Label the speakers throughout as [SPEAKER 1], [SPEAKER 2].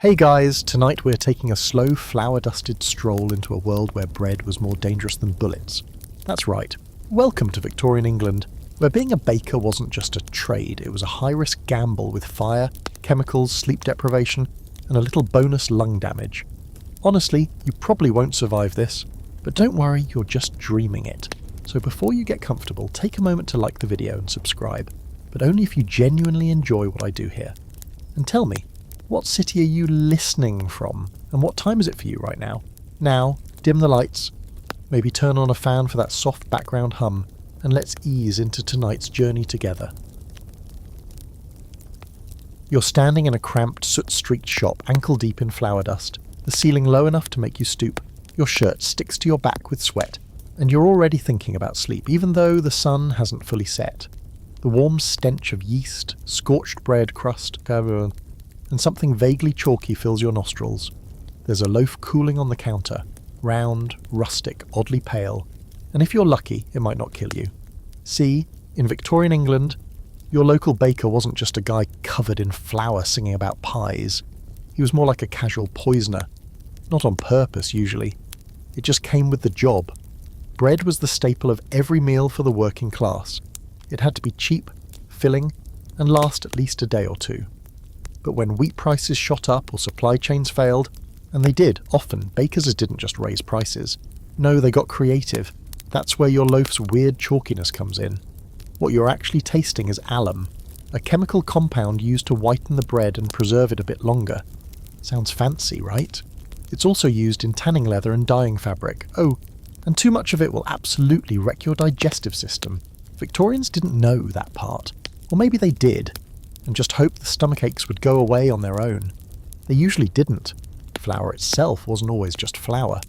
[SPEAKER 1] Hey guys, tonight we're taking a slow, flour-dusted stroll into a world where bread was more dangerous than bullets. That's right, welcome to Victorian England, where being a baker wasn't just a trade, it was a high-risk gamble with fire, chemicals, sleep deprivation, and a little bonus lung damage. Honestly, you probably won't survive this, but don't worry, you're just dreaming it. So before you get comfortable, take a moment to like the video and subscribe, but only if you genuinely enjoy what I do here. And tell me, what city are you listening from? And what time is it for you right now? Now, dim the lights, maybe turn on a fan for that soft background hum, and let's ease into tonight's journey together. You're standing in a cramped, soot-streaked shop, ankle-deep in flour dust, the ceiling low enough to make you stoop. Your shirt sticks to your back with sweat, and you're already thinking about sleep, even though the sun hasn't fully set. The warm stench of yeast, scorched bread crust, and something vaguely chalky fills your nostrils. There's a loaf cooling on the counter, round, rustic, oddly pale, and if you're lucky, it might not kill you. See, in Victorian England, your local baker wasn't just a guy covered in flour singing about pies. He was more like a casual poisoner. Not on purpose, usually. It just came with the job. Bread was the staple of every meal for the working class. It had to be cheap, filling, and last at least a day or two. But when wheat prices shot up or supply chains failed, and they did, often, bakers didn't just raise prices. No, they got creative. That's where your loaf's weird chalkiness comes in. What you're actually tasting is alum, a chemical compound used to whiten the bread and preserve it a bit longer. Sounds fancy, right? It's also used in tanning leather and dyeing fabric. Oh, and too much of it will absolutely wreck your digestive system. Victorians didn't know that part. Or maybe they did, and just hoped the stomach aches would go away on their own. They usually didn't. Flour itself wasn't always just flour.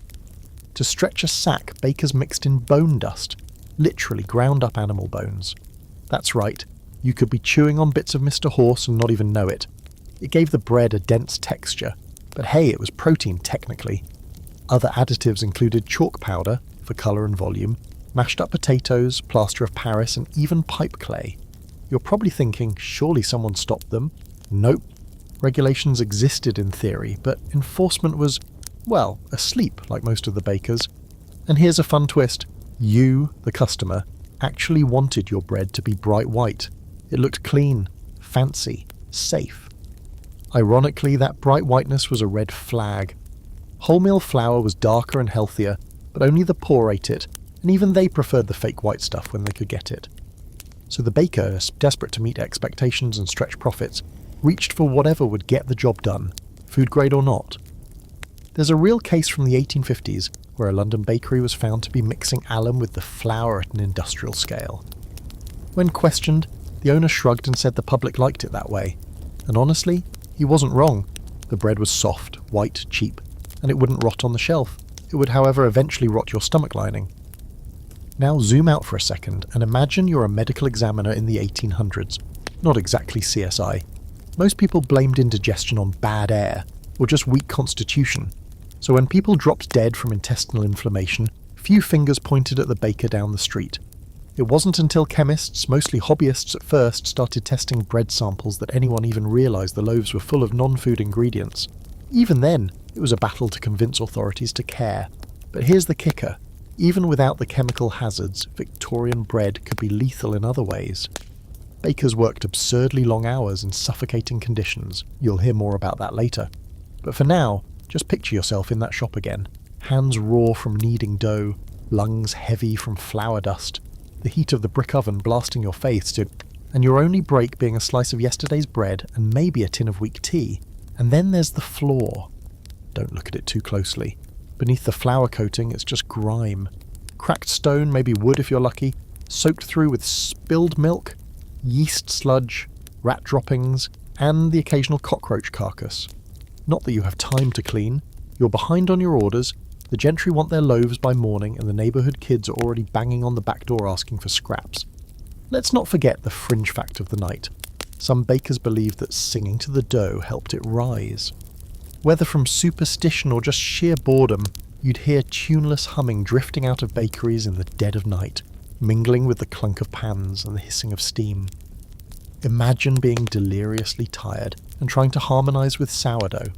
[SPEAKER 1] To stretch a sack, bakers mixed in bone dust, literally ground up animal bones. That's right, you could be chewing on bits of Mr. Horse and not even know it. It gave the bread a dense texture, but hey, it was protein technically. Other additives included chalk powder, for colour and volume, mashed up potatoes, plaster of Paris, and even pipe clay. You're probably thinking, surely someone stopped them? Nope. Regulations existed in theory, but enforcement was, well, asleep like most of the bakers. And here's a fun twist. You, the customer, actually wanted your bread to be bright white. It looked clean, fancy, safe. Ironically, that bright whiteness was a red flag. Wholemeal flour was darker and healthier, but only the poor ate it, and even they preferred the fake white stuff when they could get it. So the baker, desperate to meet expectations and stretch profits, reached for whatever would get the job done, food grade or not. There's a real case from the 1850s where a London bakery was found to be mixing alum with the flour at an industrial scale. When questioned, the owner shrugged and said the public liked it that way. And honestly, he wasn't wrong. The bread was soft, white, cheap, and it wouldn't rot on the shelf. It would, however, eventually rot your stomach lining. Now zoom out for a second and imagine you're a medical examiner in the 1800s. Not exactly CSI. Most people blamed indigestion on bad air, or just weak constitution. So when people dropped dead from intestinal inflammation, few fingers pointed at the baker down the street. It wasn't until chemists, mostly hobbyists at first, started testing bread samples that anyone even realised the loaves were full of non-food ingredients. Even then, it was a battle to convince authorities to care. But here's the kicker. Even without the chemical hazards, Victorian bread could be lethal in other ways. Bakers worked absurdly long hours in suffocating conditions. You'll hear more about that later. But for now, just picture yourself in that shop again. Hands raw from kneading dough, lungs heavy from flour dust, the heat of the brick oven blasting your face, and your only break being a slice of yesterday's bread and maybe a tin of weak tea. And then there's the floor. Don't look at it too closely. Beneath the flour coating, it's just grime. Cracked stone, maybe wood if you're lucky, soaked through with spilled milk, yeast sludge, rat droppings, and the occasional cockroach carcass. Not that you have time to clean. You're behind on your orders, the gentry want their loaves by morning, and the neighbourhood kids are already banging on the back door asking for scraps. Let's not forget the fringe fact of the night. Some bakers believed that singing to the dough helped it rise. Whether from superstition or just sheer boredom, you'd hear tuneless humming drifting out of bakeries in the dead of night, mingling with the clunk of pans and the hissing of steam. Imagine being deliriously tired and trying to harmonise with sourdough.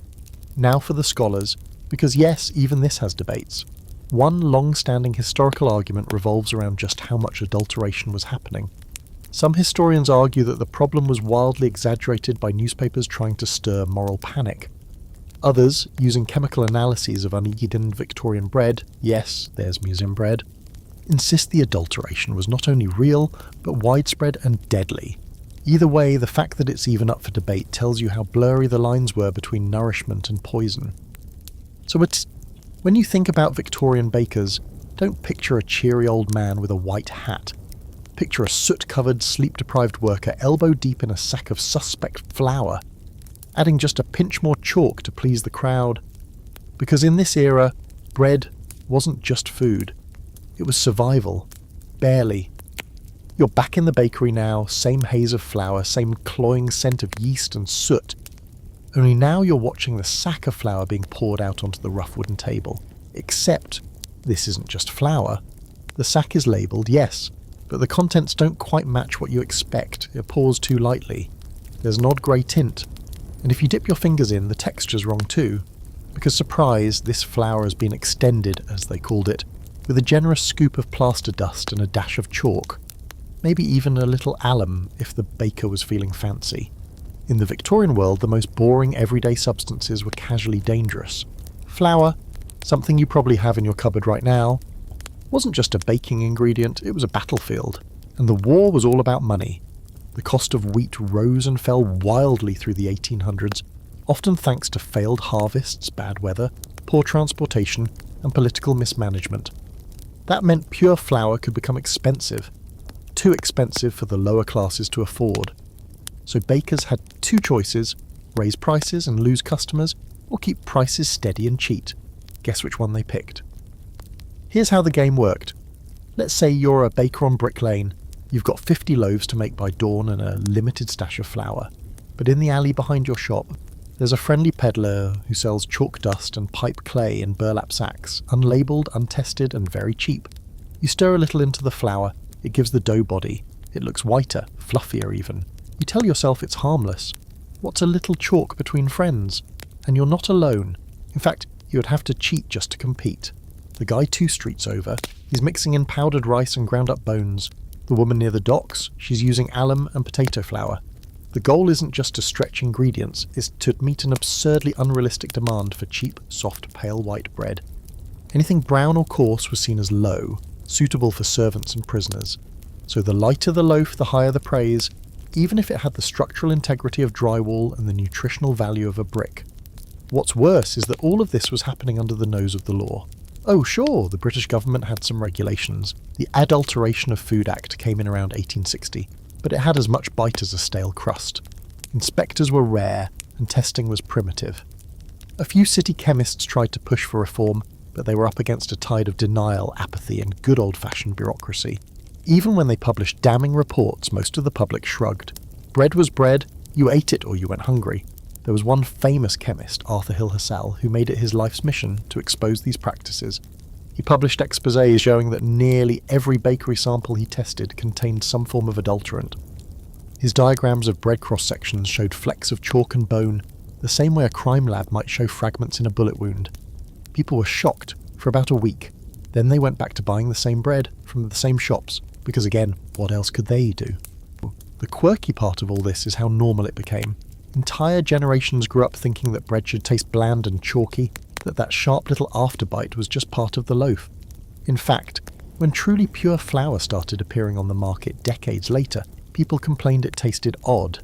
[SPEAKER 1] Now for the scholars, because yes, even this has debates. One long-standing historical argument revolves around just how much adulteration was happening. Some historians argue that the problem was wildly exaggerated by newspapers trying to stir moral panic. Others, using chemical analyses of uneaten Victorian bread, yes, there's museum bread, insist the adulteration was not only real, but widespread and deadly. Either way, the fact that it's even up for debate tells you how blurry the lines were between nourishment and poison. So when you think about Victorian bakers, don't picture a cheery old man with a white hat. Picture a soot-covered, sleep-deprived worker elbow-deep in a sack of suspect flour, adding just a pinch more chalk to please the crowd. Because in this era, bread wasn't just food. It was survival. Barely. You're back in the bakery now, same haze of flour, same cloying scent of yeast and soot. Only now you're watching the sack of flour being poured out onto the rough wooden table. Except, this isn't just flour. The sack is labelled, yes, but the contents don't quite match what you expect. It pours too lightly. There's an odd grey tint. And if you dip your fingers in, the texture's wrong too. Because surprise, this flour has been extended, as they called it, with a generous scoop of plaster dust and a dash of chalk. Maybe even a little alum, if the baker was feeling fancy. In the Victorian world, the most boring everyday substances were casually dangerous. Flour, something you probably have in your cupboard right now, wasn't just a baking ingredient, it was a battlefield. And the war was all about money. The cost of wheat rose and fell wildly through the 1800s, often thanks to failed harvests, bad weather, poor transportation, and political mismanagement. That meant pure flour could become expensive. Too expensive for the lower classes to afford. So bakers had two choices: raise prices and lose customers, or keep prices steady and cheat. Guess which one they picked. Here's how the game worked. Let's say you're a baker on Brick Lane. You've got 50 loaves to make by dawn and a limited stash of flour. But in the alley behind your shop, there's a friendly peddler who sells chalk dust and pipe clay in burlap sacks, unlabelled, untested, and very cheap. You stir a little into the flour, it gives the dough body. It looks whiter, fluffier even. You tell yourself it's harmless. What's a little chalk between friends? And you're not alone. In fact, you would have to cheat just to compete. The guy 2 streets over, he's mixing in powdered rice and ground up bones. The woman near the docks, she's using alum and potato flour. The goal isn't just to stretch ingredients, it's to meet an absurdly unrealistic demand for cheap, soft, pale white bread. Anything brown or coarse was seen as low, suitable for servants and prisoners. So the lighter the loaf, the higher the praise, even if it had the structural integrity of drywall and the nutritional value of a brick. What's worse is that all of this was happening under the nose of the law. Oh sure, the British government had some regulations. The Adulteration of Food Act came in around 1860, but it had as much bite as a stale crust. Inspectors were rare, and testing was primitive. A few city chemists tried to push for reform, but they were up against a tide of denial, apathy, and good old-fashioned bureaucracy. Even when they published damning reports, most of the public shrugged. Bread was bread, you ate it or you went hungry. There was one famous chemist, Arthur Hill Hassall, who made it his life's mission to expose these practices. He published exposés showing that nearly every bakery sample he tested contained some form of adulterant. His diagrams of bread cross-sections showed flecks of chalk and bone, the same way a crime lab might show fragments in a bullet wound. People were shocked for about a week. Then they went back to buying the same bread from the same shops, because again, what else could they do? The quirky part of all this is how normal it became. Entire generations grew up thinking that bread should taste bland and chalky, that sharp little afterbite was just part of the loaf. In fact, when truly pure flour started appearing on the market decades later, people complained it tasted odd.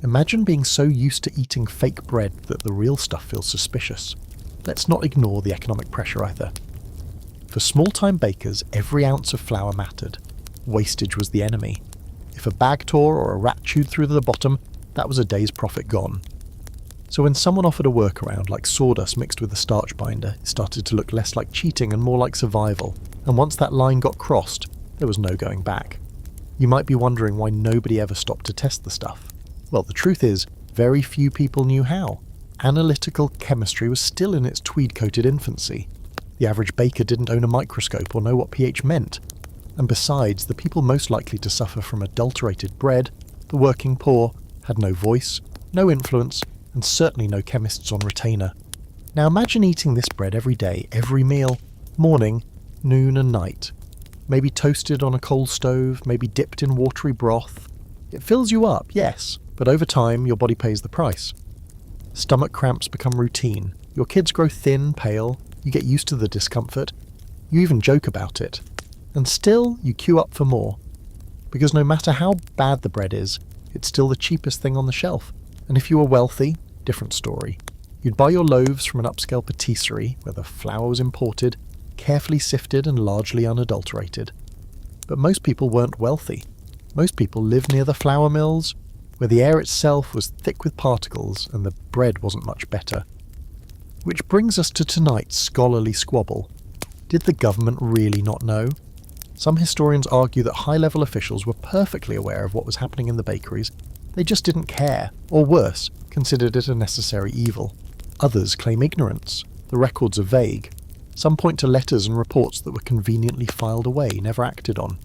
[SPEAKER 1] Imagine being so used to eating fake bread that the real stuff feels suspicious. Let's not ignore the economic pressure either. For small-time bakers, every ounce of flour mattered. Wastage was the enemy. If a bag tore or a rat chewed through the bottom, that was a day's profit gone. So when someone offered a workaround like sawdust mixed with a starch binder, it started to look less like cheating and more like survival. And once that line got crossed, there was no going back. You might be wondering why nobody ever stopped to test the stuff. Well, the truth is, very few people knew how. Analytical chemistry was still in its tweed-coated infancy. The average baker didn't own a microscope or know what pH meant. And besides, the people most likely to suffer from adulterated bread, the working poor, had no voice, no influence, and certainly no chemists on retainer. Now imagine eating this bread every day, every meal, morning, noon and night. Maybe toasted on a coal stove, maybe dipped in watery broth. It fills you up, yes, but over time your body pays the price. Stomach cramps become routine. Your kids grow thin, pale, you get used to the discomfort. You even joke about it. And still, you queue up for more. Because no matter how bad the bread is, it's still the cheapest thing on the shelf. And if you were wealthy, different story. You'd buy your loaves from an upscale patisserie, where the flour was imported, carefully sifted and largely unadulterated. But most people weren't wealthy. Most people lived near the flour mills, where the air itself was thick with particles and the bread wasn't much better. Which brings us to tonight's scholarly squabble. Did the government really not know? Some historians argue that high-level officials were perfectly aware of what was happening in the bakeries. They just didn't care, or worse, considered it a necessary evil. Others claim ignorance. The records are vague. Some point to letters and reports that were conveniently filed away, never acted on.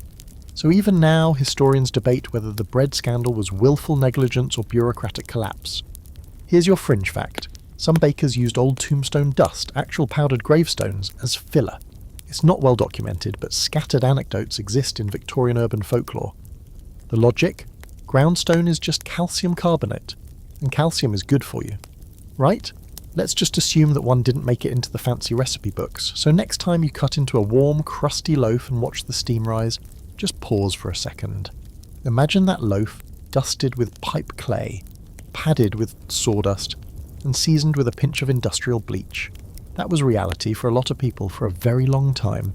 [SPEAKER 1] So even now, historians debate whether the bread scandal was willful negligence or bureaucratic collapse. Here's your fringe fact. Some bakers used old tombstone dust, actual powdered gravestones, as filler. It's not well documented, but scattered anecdotes exist in Victorian urban folklore. The logic? Groundstone is just calcium carbonate, and calcium is good for you. Right? Let's just assume that one didn't make it into the fancy recipe books, so next time you cut into a warm, crusty loaf and watch the steam rise, just pause for a second. Imagine that loaf dusted with pipe clay, padded with sawdust, and seasoned with a pinch of industrial bleach. That was reality for a lot of people for a very long time.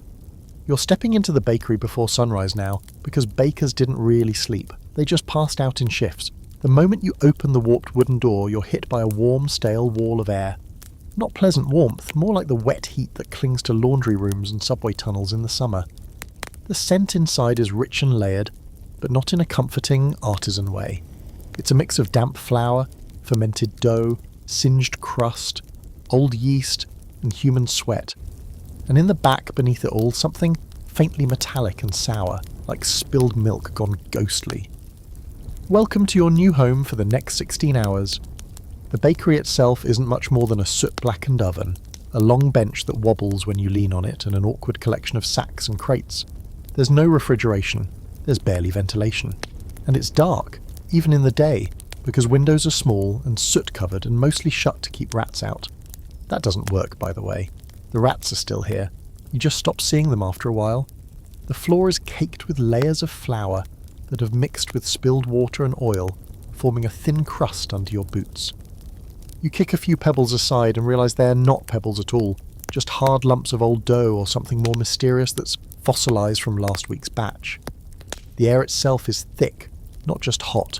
[SPEAKER 1] You're stepping into the bakery before sunrise now because bakers didn't really sleep. They just passed out in shifts. The moment you open the warped wooden door, you're hit by a warm, stale wall of air. Not pleasant warmth, more like the wet heat that clings to laundry rooms and subway tunnels in the summer. The scent inside is rich and layered, but not in a comforting, artisan way. It's a mix of damp flour, fermented dough, singed crust, old yeast, and human sweat. And in the back beneath it all, something faintly metallic and sour, like spilled milk gone ghostly. Welcome to your new home for the next 16 hours. The bakery itself isn't much more than a soot-blackened oven, a long bench that wobbles when you lean on it, and an awkward collection of sacks and crates. There's no refrigeration, there's barely ventilation. And it's dark, even in the day, because windows are small and soot-covered and mostly shut to keep rats out. That doesn't work, by the way. The rats are still here. You just stop seeing them after a while. The floor is caked with layers of flour that have mixed with spilled water and oil, forming a thin crust under your boots. You kick a few pebbles aside and realise they're not pebbles at all, just hard lumps of old dough or something more mysterious that's fossilised from last week's batch. The air itself is thick, not just hot,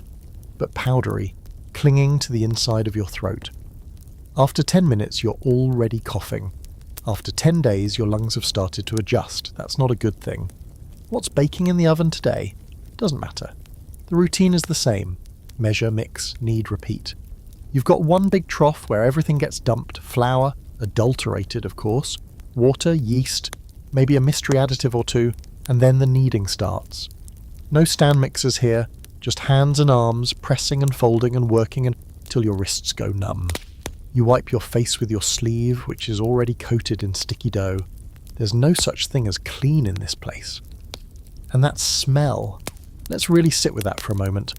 [SPEAKER 1] but powdery, clinging to the inside of your throat. After 10 minutes, you're already coughing. After 10 days, your lungs have started to adjust. That's not a good thing. What's baking in the oven today? Doesn't matter. The routine is the same. Measure, mix, knead, repeat. You've got one big trough where everything gets dumped, flour, adulterated of course, water, yeast, maybe a mystery additive or two, and then the kneading starts. No stand mixers here, just hands and arms pressing and folding and working until your wrists go numb. You wipe your face with your sleeve, which is already coated in sticky dough. There's no such thing as clean in this place. And that smell. Let's really sit with that for a moment.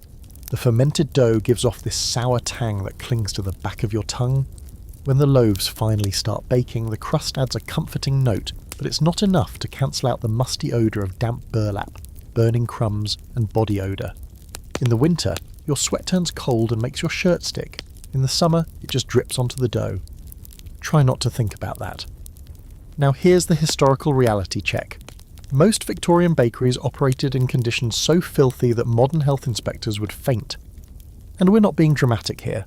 [SPEAKER 1] The fermented dough gives off this sour tang that clings to the back of your tongue. When the loaves finally start baking, the crust adds a comforting note, but it's not enough to cancel out the musty odour of damp burlap, burning crumbs, and body odour. In the winter, your sweat turns cold and makes your shirt stick. In the summer, it just drips onto the dough. Try not to think about that. Now here's the historical reality check. Most Victorian bakeries operated in conditions so filthy that modern health inspectors would faint. And we're not being dramatic here.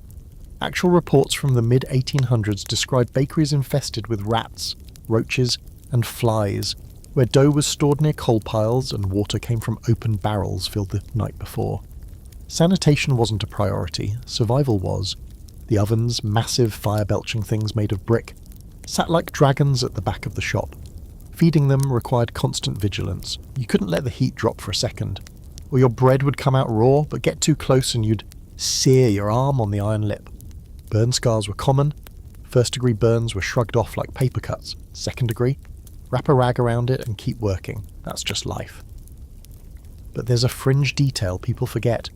[SPEAKER 1] Actual reports from the mid-1800s describe bakeries infested with rats, roaches, and flies, where dough was stored near coal piles and water came from open barrels filled the night before. Sanitation wasn't a priority, survival was. The ovens, massive fire-belching things made of brick, sat like dragons at the back of the shop. Feeding them required constant vigilance. You couldn't let the heat drop for a second, or your bread would come out raw, but get too close and you'd sear your arm on the iron lip. Burn scars were common. First-degree burns were shrugged off like paper cuts. Second degree, wrap a rag around it and keep working. That's just life. But there's a fringe detail people forget.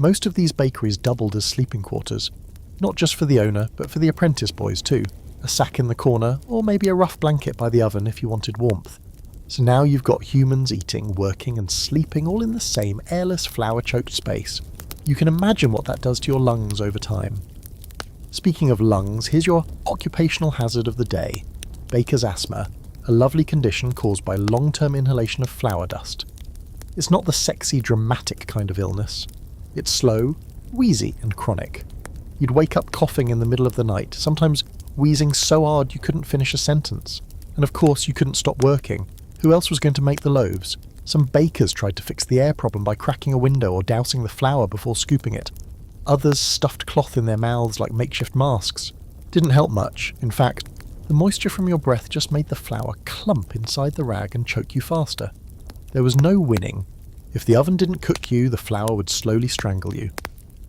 [SPEAKER 1] Most of these bakeries doubled as sleeping quarters. Not just for the owner, but for the apprentice boys too. A sack in the corner, or maybe a rough blanket by the oven if you wanted warmth. So now you've got humans eating, working and sleeping all in the same airless, flour-choked space. You can imagine what that does to your lungs over time. Speaking of lungs, here's your occupational hazard of the day. Baker's asthma, a lovely condition caused by long-term inhalation of flour dust. It's not the sexy, dramatic kind of illness. It's slow, wheezy and chronic. You'd wake up coughing in the middle of the night, sometimes wheezing so hard you couldn't finish a sentence. And of course you couldn't stop working. Who else was going to make the loaves? Some bakers tried to fix the air problem by cracking a window or dousing the flour before scooping it. Others stuffed cloth in their mouths like makeshift masks. Didn't help much. In fact, the moisture from your breath just made the flour clump inside the rag and choke you faster. There was no winning. If the oven didn't cook you, the flour would slowly strangle you.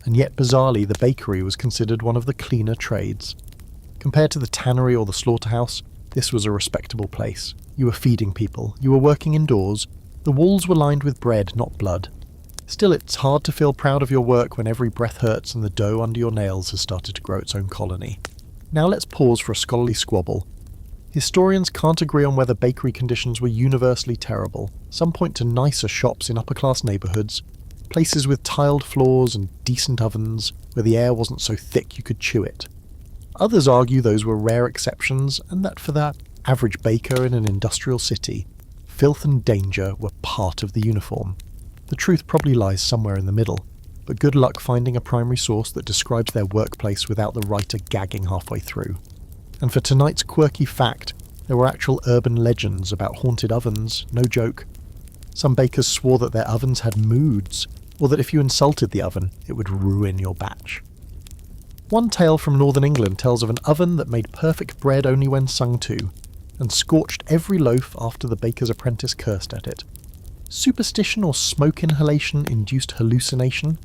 [SPEAKER 1] And yet, bizarrely, the bakery was considered one of the cleaner trades. Compared to the tannery or the slaughterhouse, this was a respectable place. You were feeding people. You were working indoors. The walls were lined with bread, not blood. Still, it's hard to feel proud of your work when every breath hurts and the dough under your nails has started to grow its own colony. Now let's pause for a scholarly squabble. Historians can't agree on whether bakery conditions were universally terrible. Some point to nicer shops in upper-class neighbourhoods, places with tiled floors and decent ovens where the air wasn't so thick you could chew it. Others argue those were rare exceptions and that for that average baker in an industrial city, filth and danger were part of the uniform. The truth probably lies somewhere in the middle, but good luck finding a primary source that describes their workplace without the writer gagging halfway through. And for tonight's quirky fact, there were actual urban legends about haunted ovens, no joke. Some bakers swore that their ovens had moods, or that if you insulted the oven, it would ruin your batch. One tale from northern England tells of an oven that made perfect bread only when sung to, and scorched every loaf after the baker's apprentice cursed at it. Superstition or smoke inhalation induced hallucination?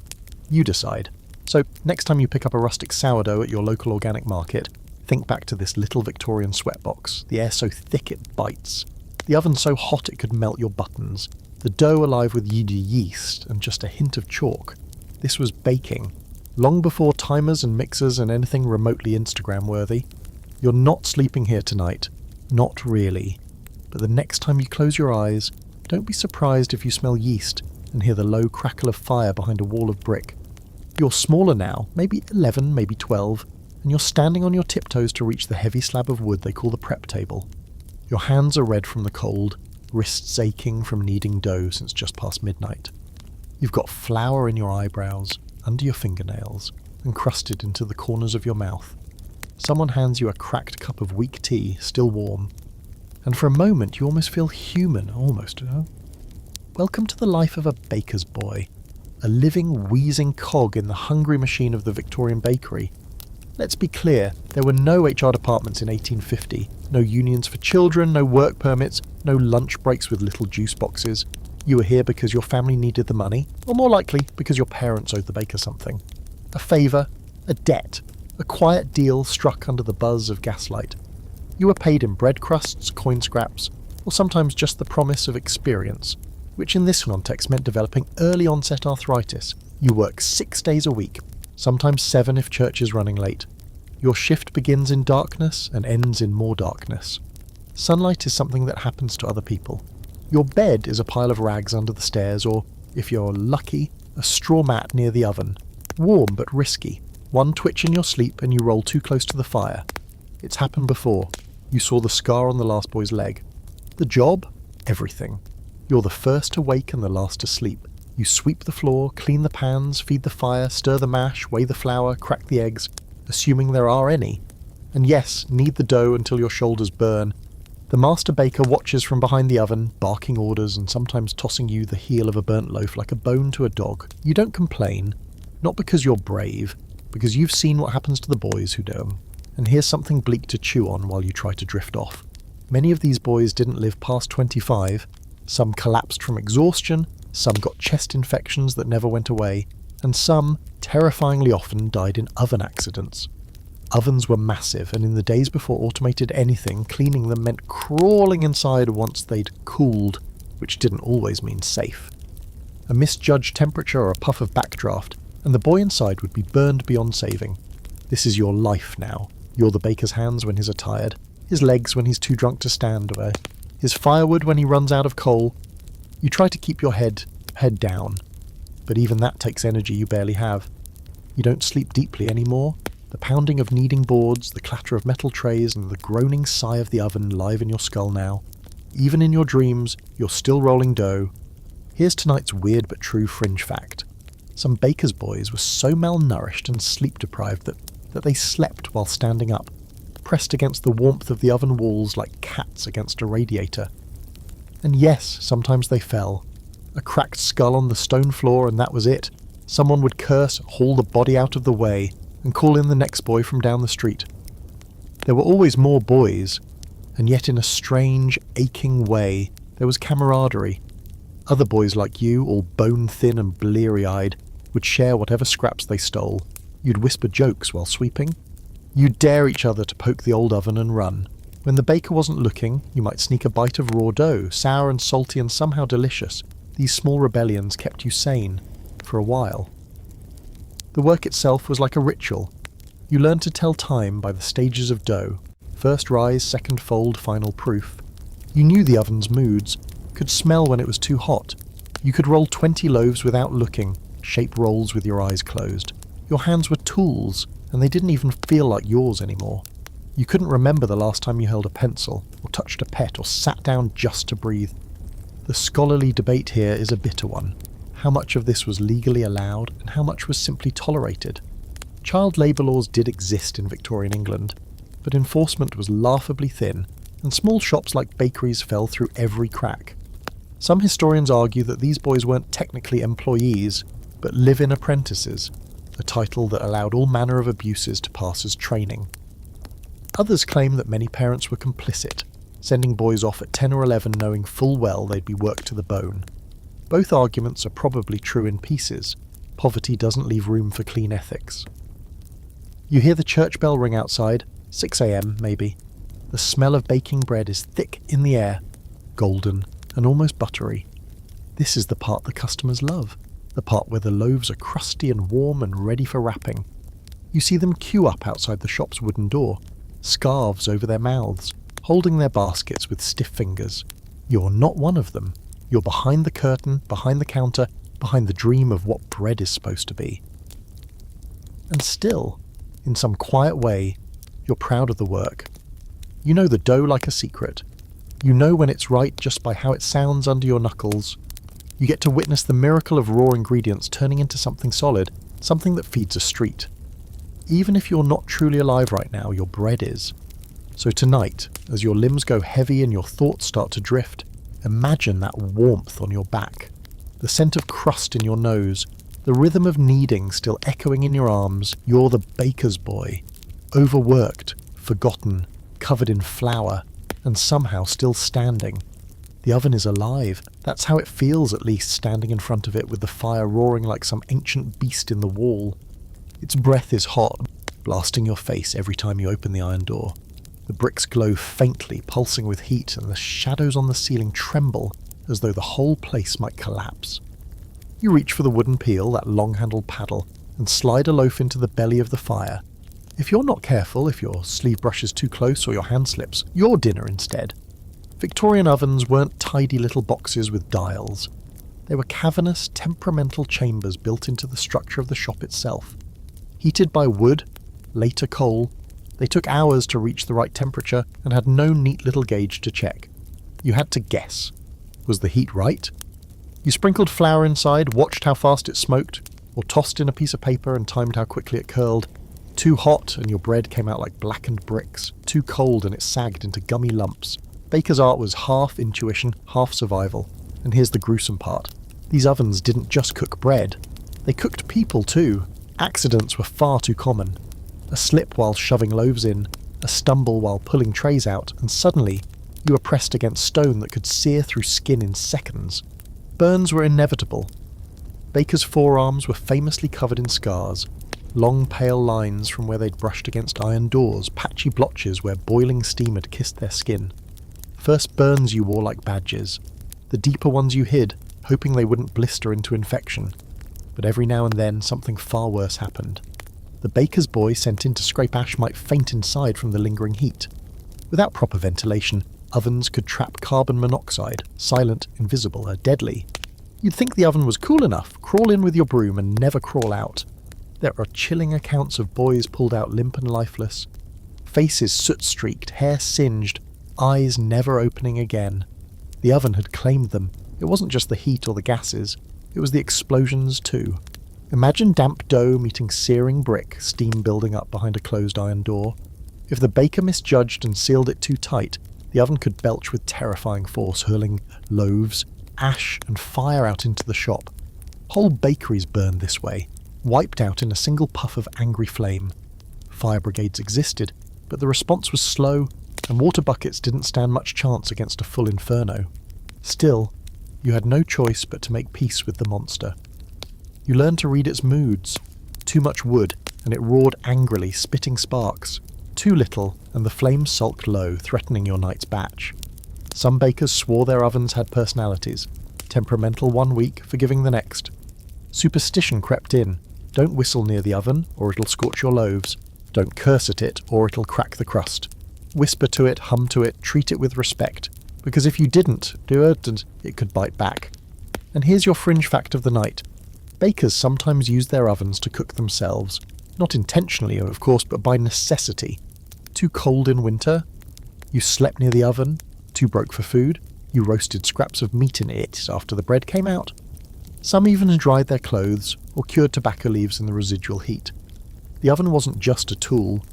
[SPEAKER 1] You decide. So next time you pick up a rustic sourdough at your local organic market, think back to this little Victorian sweatbox, the air so thick it bites, the oven so hot it could melt your buttons, the dough alive with yeast and just a hint of chalk. This was baking, long before timers and mixers and anything remotely Instagram-worthy. You're not sleeping here tonight. Not really. But the next time you close your eyes, don't be surprised if you smell yeast and hear the low crackle of fire behind a wall of brick. You're smaller now, maybe 11, maybe 12, and you're standing on your tiptoes to reach the heavy slab of wood they call the prep table. Your hands are red from the cold, wrists aching from kneading dough since just past midnight. You've got flour in your eyebrows, under your fingernails, and crusted into the corners of your mouth. Someone hands you a cracked cup of weak tea, still warm. And for a moment you almost feel human, almost. Welcome to the life of a baker's boy. A living, wheezing cog in the hungry machine of the Victorian bakery. Let's be clear, there were no HR departments in 1850, no unions for children, no work permits, no lunch breaks with little juice boxes. You were here because your family needed the money, or more likely, because your parents owed the baker something. A favour, a debt, a quiet deal struck under the buzz of gaslight. You were paid in bread crusts, coin scraps, or sometimes just the promise of experience, which in this context meant developing early onset arthritis. You work 6 days a week, sometimes 7 if church is running late. Your shift begins in darkness and ends in more darkness. Sunlight is something that happens to other people. Your bed is a pile of rags under the stairs, or, if you're lucky, a straw mat near the oven. Warm but risky. One twitch in your sleep and you roll too close to the fire. It's happened before. You saw the scar on the last boy's leg. The job? Everything. You're the first to wake and the last to sleep. You sweep the floor, clean the pans, feed the fire, stir the mash, weigh the flour, crack the eggs, assuming there are any. And yes, knead the dough until your shoulders burn. The master baker watches from behind the oven, barking orders and sometimes tossing you the heel of a burnt loaf like a bone to a dog. You don't complain, not because you're brave, because you've seen what happens to the boys who don't. And here's something bleak to chew on while you try to drift off. Many of these boys didn't live past 25. Some collapsed from exhaustion, some got chest infections that never went away, and some, terrifyingly often, died in oven accidents. Ovens were massive, and in the days before automated anything, cleaning them meant crawling inside once they'd cooled, which didn't always mean safe. A misjudged temperature or a puff of backdraft, and the boy inside would be burned beyond saving. This is your life now. You're the baker's hands when he's tired, his legs when he's too drunk to stand, or his firewood when he runs out of coal. You try to keep your head down, but even that takes energy you barely have. You don't sleep deeply anymore. The pounding of kneading boards, the clatter of metal trays, and the groaning sigh of the oven live in your skull now. Even in your dreams, you're still rolling dough. Here's tonight's weird but true fringe fact. Some bakers' boys were so malnourished and sleep-deprived that they slept while standing up, pressed against the warmth of the oven walls like cats against a radiator. And yes, sometimes they fell. A cracked skull on the stone floor and that was it. Someone would curse, haul the body out of the way, and call in the next boy from down the street. There were always more boys, and yet in a strange, aching way, there was camaraderie. Other boys like you, all bone-thin and bleary-eyed, would share whatever scraps they stole. You'd whisper jokes while sweeping. You'd dare each other to poke the old oven and run. When the baker wasn't looking, you might sneak a bite of raw dough, sour and salty and somehow delicious. These small rebellions kept you sane, for a while. The work itself was like a ritual. You learned to tell time by the stages of dough. First rise, second fold, final proof. You knew the oven's moods, could smell when it was too hot. You could roll 20 loaves without looking, shape rolls with your eyes closed. Your hands were tools, and they didn't even feel like yours anymore. You couldn't remember the last time you held a pencil, or touched a pet, or sat down just to breathe. The scholarly debate here is a bitter one. How much of this was legally allowed, and how much was simply tolerated? Child labour laws did exist in Victorian England, but enforcement was laughably thin, and small shops like bakeries fell through every crack. Some historians argue that these boys weren't technically employees, but live-in apprentices, a title that allowed all manner of abuses to pass as training. Others claim that many parents were complicit, sending boys off at 10 or 11 knowing full well they'd be worked to the bone. Both arguments are probably true in pieces. Poverty doesn't leave room for clean ethics. You hear the church bell ring outside, 6 a.m. maybe. The smell of baking bread is thick in the air, golden and almost buttery. This is the part the customers love, the part where the loaves are crusty and warm and ready for wrapping. You see them queue up outside the shop's wooden door, scarves over their mouths, holding their baskets with stiff fingers. You're not one of them. You're behind the curtain, behind the counter, behind the dream of what bread is supposed to be. And still, in some quiet way, you're proud of the work. You know the dough like a secret. You know when it's right just by how it sounds under your knuckles. You get to witness the miracle of raw ingredients turning into something solid, something that feeds a street. Even if you're not truly alive right now, your bread is. So tonight, as your limbs go heavy and your thoughts start to drift, imagine that warmth on your back, the scent of crust in your nose, the rhythm of kneading still echoing in your arms. You're the baker's boy, overworked, forgotten, covered in flour, and somehow still standing. The oven is alive. That's how it feels, at least, standing in front of it with the fire roaring like some ancient beast in the wall. Its breath is hot, blasting your face every time you open the iron door. The bricks glow faintly, pulsing with heat, and the shadows on the ceiling tremble as though the whole place might collapse. You reach for the wooden peel, that long-handled paddle, and slide a loaf into the belly of the fire. If you're not careful, if your sleeve brushes too close or your hand slips, your dinner instead. Victorian ovens weren't tidy little boxes with dials. They were cavernous, temperamental chambers built into the structure of the shop itself. Heated by wood, later coal, they took hours to reach the right temperature and had no neat little gauge to check. You had to guess. Was the heat right? You sprinkled flour inside, watched how fast it smoked, or tossed in a piece of paper and timed how quickly it curled. Too hot and your bread came out like blackened bricks. Too cold and it sagged into gummy lumps. Baker's art was half intuition, half survival. And here's the gruesome part. These ovens didn't just cook bread. They cooked people too. Accidents were far too common. A slip while shoving loaves in, a stumble while pulling trays out, and suddenly you were pressed against stone that could sear through skin in seconds. Burns were inevitable. Bakers' forearms were famously covered in scars. Long pale lines from where they'd brushed against iron doors, patchy blotches where boiling steam had kissed their skin. First burns you wore like badges, the deeper ones you hid, hoping they wouldn't blister into infection. But every now and then something far worse happened. The baker's boy sent in to scrape ash might faint inside from the lingering heat. Without proper ventilation, ovens could trap carbon monoxide, silent, invisible, deadly. You'd think the oven was cool enough, crawl in with your broom and never crawl out. There are chilling accounts of boys pulled out limp and lifeless. Faces soot-streaked, hair singed, eyes never opening again. The oven had claimed them. It wasn't just the heat or the gases, it was the explosions too. Imagine damp dough meeting searing brick, steam building up behind a closed iron door. If the baker misjudged and sealed it too tight, the oven could belch with terrifying force, hurling loaves, ash and fire out into the shop. Whole bakeries burned this way, wiped out in a single puff of angry flame. Fire brigades existed, but the response was slow, and water buckets didn't stand much chance against a full inferno. Still, you had no choice but to make peace with the monster. You learned to read its moods. Too much wood, and it roared angrily, spitting sparks. Too little, and the flames sulked low, threatening your night's batch. Some bakers swore their ovens had personalities, temperamental one week, forgiving the next. Superstition crept in. Don't whistle near the oven, or it'll scorch your loaves. Don't curse at it, or it'll crack the crust. Whisper to it, hum to it, treat it with respect. Because if you didn't do it, it could bite back. And here's your fringe fact of the night. Bakers sometimes used their ovens to cook themselves. Not intentionally, of course, but by necessity. Too cold in winter? You slept near the oven? Too broke for food? You roasted scraps of meat in it after the bread came out? Some even dried their clothes, or cured tobacco leaves in the residual heat. The oven wasn't just a tool,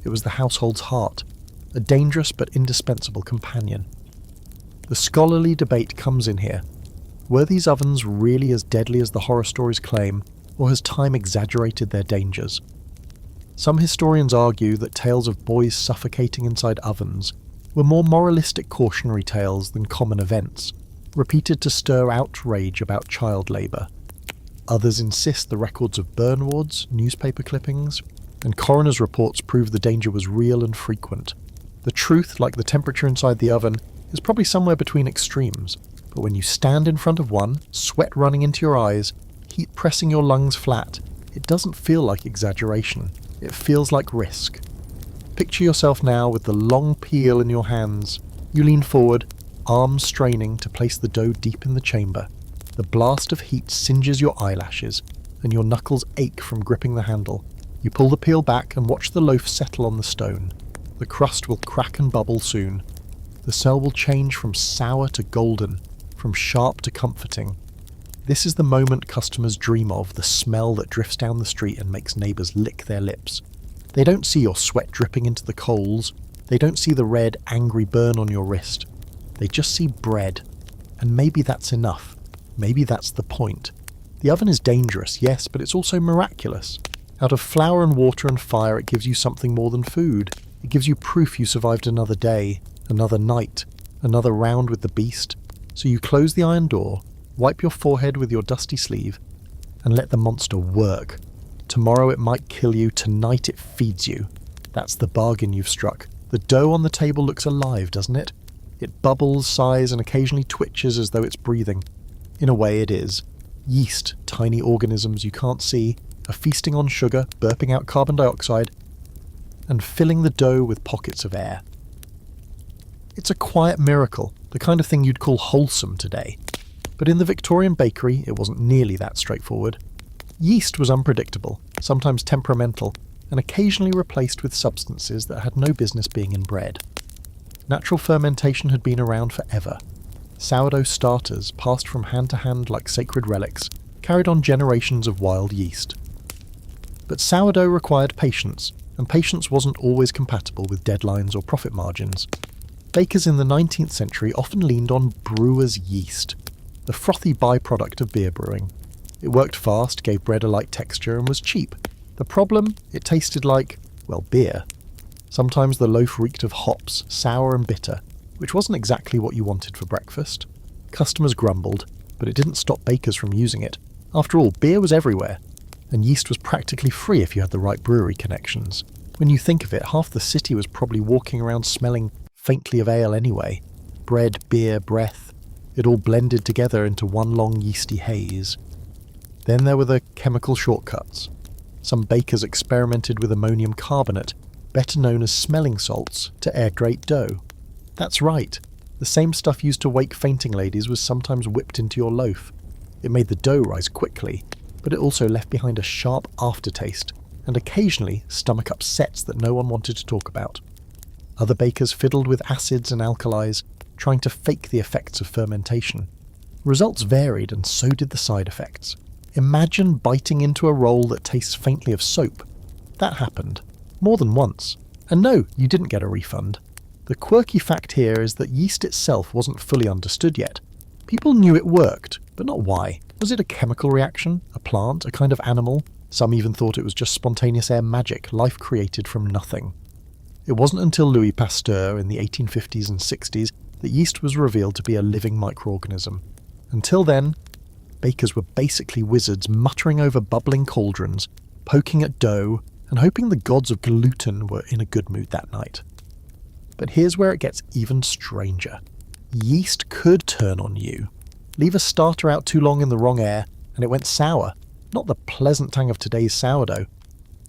[SPEAKER 1] it was the household's heart, a dangerous but indispensable companion. The scholarly debate comes in here. Were these ovens really as deadly as the horror stories claim, or has time exaggerated their dangers? Some historians argue that tales of boys suffocating inside ovens were more moralistic cautionary tales than common events, repeated to stir outrage about child labour. Others insist the records of burn wards, newspaper clippings, and coroner's reports prove the danger was real and frequent. The truth, like the temperature inside the oven, is probably somewhere between extremes, but when you stand in front of one, sweat running into your eyes, heat pressing your lungs flat, it doesn't feel like exaggeration. It feels like risk. Picture yourself now with the long peel in your hands. You lean forward, arms straining to place the dough deep in the chamber. The blast of heat singes your eyelashes, and your knuckles ache from gripping the handle. You pull the peel back and watch the loaf settle on the stone. The crust will crack and bubble soon. The cell will change from sour to golden, from sharp to comforting. This is the moment customers dream of, the smell that drifts down the street and makes neighbours lick their lips. They don't see your sweat dripping into the coals. They don't see the red, angry burn on your wrist. They just see bread. And maybe that's enough. Maybe that's the point. The oven is dangerous, yes, but it's also miraculous. Out of flour and water and fire, it gives you something more than food. It gives you proof you survived another day, another night, another round with the beast. So you close the iron door, wipe your forehead with your dusty sleeve, and let the monster work. Tomorrow it might kill you, tonight it feeds you. That's the bargain you've struck. The dough on the table looks alive, doesn't it? It bubbles, sighs, and occasionally twitches as though it's breathing. In a way it is. Yeast, tiny organisms you can't see, are feasting on sugar, burping out carbon dioxide, and filling the dough with pockets of air. It's a quiet miracle, the kind of thing you'd call wholesome today. But in the Victorian bakery, it wasn't nearly that straightforward. Yeast was unpredictable, sometimes temperamental, and occasionally replaced with substances that had no business being in bread. Natural fermentation had been around forever. Sourdough starters, passed from hand to hand like sacred relics, carried on generations of wild yeast. But sourdough required patience, and patience wasn't always compatible with deadlines or profit margins. Bakers in the 19th century often leaned on brewer's yeast, the frothy byproduct of beer brewing. It worked fast, gave bread a light texture, and was cheap. The problem? It tasted like, well, beer. Sometimes the loaf reeked of hops, sour and bitter, which wasn't exactly what you wanted for breakfast. Customers grumbled, but it didn't stop bakers from using it. After all, beer was everywhere. and yeast was practically free if you had the right brewery connections. When you think of it, half the city was probably walking around smelling faintly of ale anyway. Bread, beer, breath. It all blended together into one long yeasty haze. Then there were the chemical shortcuts. Some bakers experimented with ammonium carbonate, better known as smelling salts, to aerate dough. That's right. The same stuff used to wake fainting ladies was sometimes whipped into your loaf. It made the dough rise quickly, but it also left behind a sharp aftertaste, and occasionally stomach upsets that no one wanted to talk about. Other bakers fiddled with acids and alkalis, trying to fake the effects of fermentation. Results varied, and so did the side effects. Imagine biting into a roll that tastes faintly of soap. That happened. More than once. And no, you didn't get a refund. The quirky fact here is that yeast itself wasn't fully understood yet. People knew it worked, but not why. Was it a chemical reaction? A plant? A kind of animal? Some even thought it was just spontaneous air magic, life created from nothing. It wasn't until Louis Pasteur in the 1850s and 60s that yeast was revealed to be a living microorganism. Until then, bakers were basically wizards muttering over bubbling cauldrons, poking at dough, and hoping the gods of gluten were in a good mood that night. But here's where it gets even stranger. Yeast could turn on you. Leave a starter out too long in the wrong air, and it went sour. Not the pleasant tang of today's sourdough,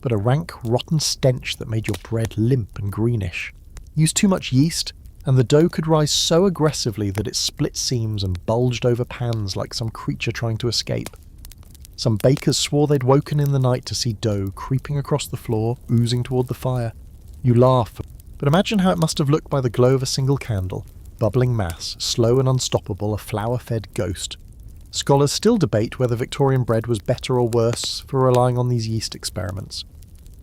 [SPEAKER 1] but a rank, rotten stench that made your bread limp and greenish. Use too much yeast, and the dough could rise so aggressively that it split seams and bulged over pans like some creature trying to escape. Some bakers swore they'd woken in the night to see dough creeping across the floor, oozing toward the fire. You laugh, but imagine how it must have looked by the glow of a single candle. Bubbling mass, slow and unstoppable, a flour-fed ghost. Scholars still debate whether Victorian bread was better or worse for relying on these yeast experiments.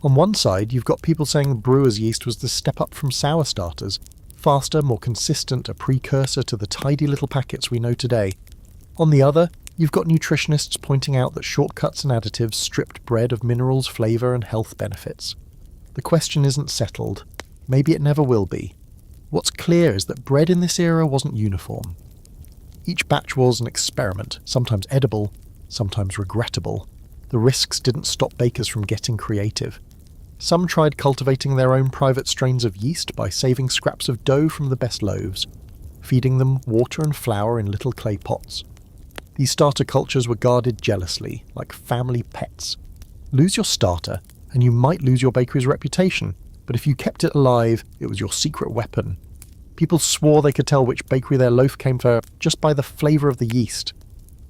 [SPEAKER 1] On one side, you've got people saying brewer's yeast was the step up from sour starters, faster, more consistent, a precursor to the tidy little packets we know today. On the other, you've got nutritionists pointing out that shortcuts and additives stripped bread of minerals, flavour and health benefits. The question isn't settled. Maybe it never will be. What's clear is that bread in this era wasn't uniform. Each batch was an experiment, sometimes edible, sometimes regrettable. The risks didn't stop bakers from getting creative. Some tried cultivating their own private strains of yeast by saving scraps of dough from the best loaves, feeding them water and flour in little clay pots. These starter cultures were guarded jealously, like family pets. Lose your starter, and you might lose your bakery's reputation, but if you kept it alive, it was your secret weapon. People swore they could tell which bakery their loaf came from just by the flavour of the yeast.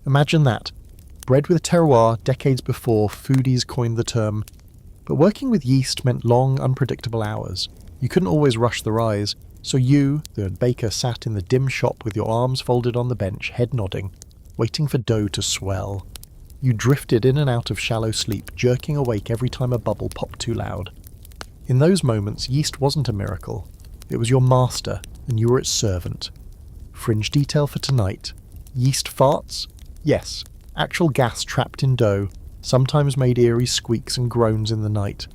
[SPEAKER 1] Imagine that. Bread with terroir decades before foodies coined the term. But working with yeast meant long, unpredictable hours. You couldn't always rush the rise, so you, the baker, sat in the dim shop with your arms folded on the bench, head nodding, waiting for dough to swell. You drifted in and out of shallow sleep, jerking awake every time a bubble popped too loud. In those moments, yeast wasn't a miracle. It was your master, and you were its servant. Fringe detail for tonight. Yeast farts? Yes, actual gas trapped in dough, sometimes made eerie squeaks and groans in the night.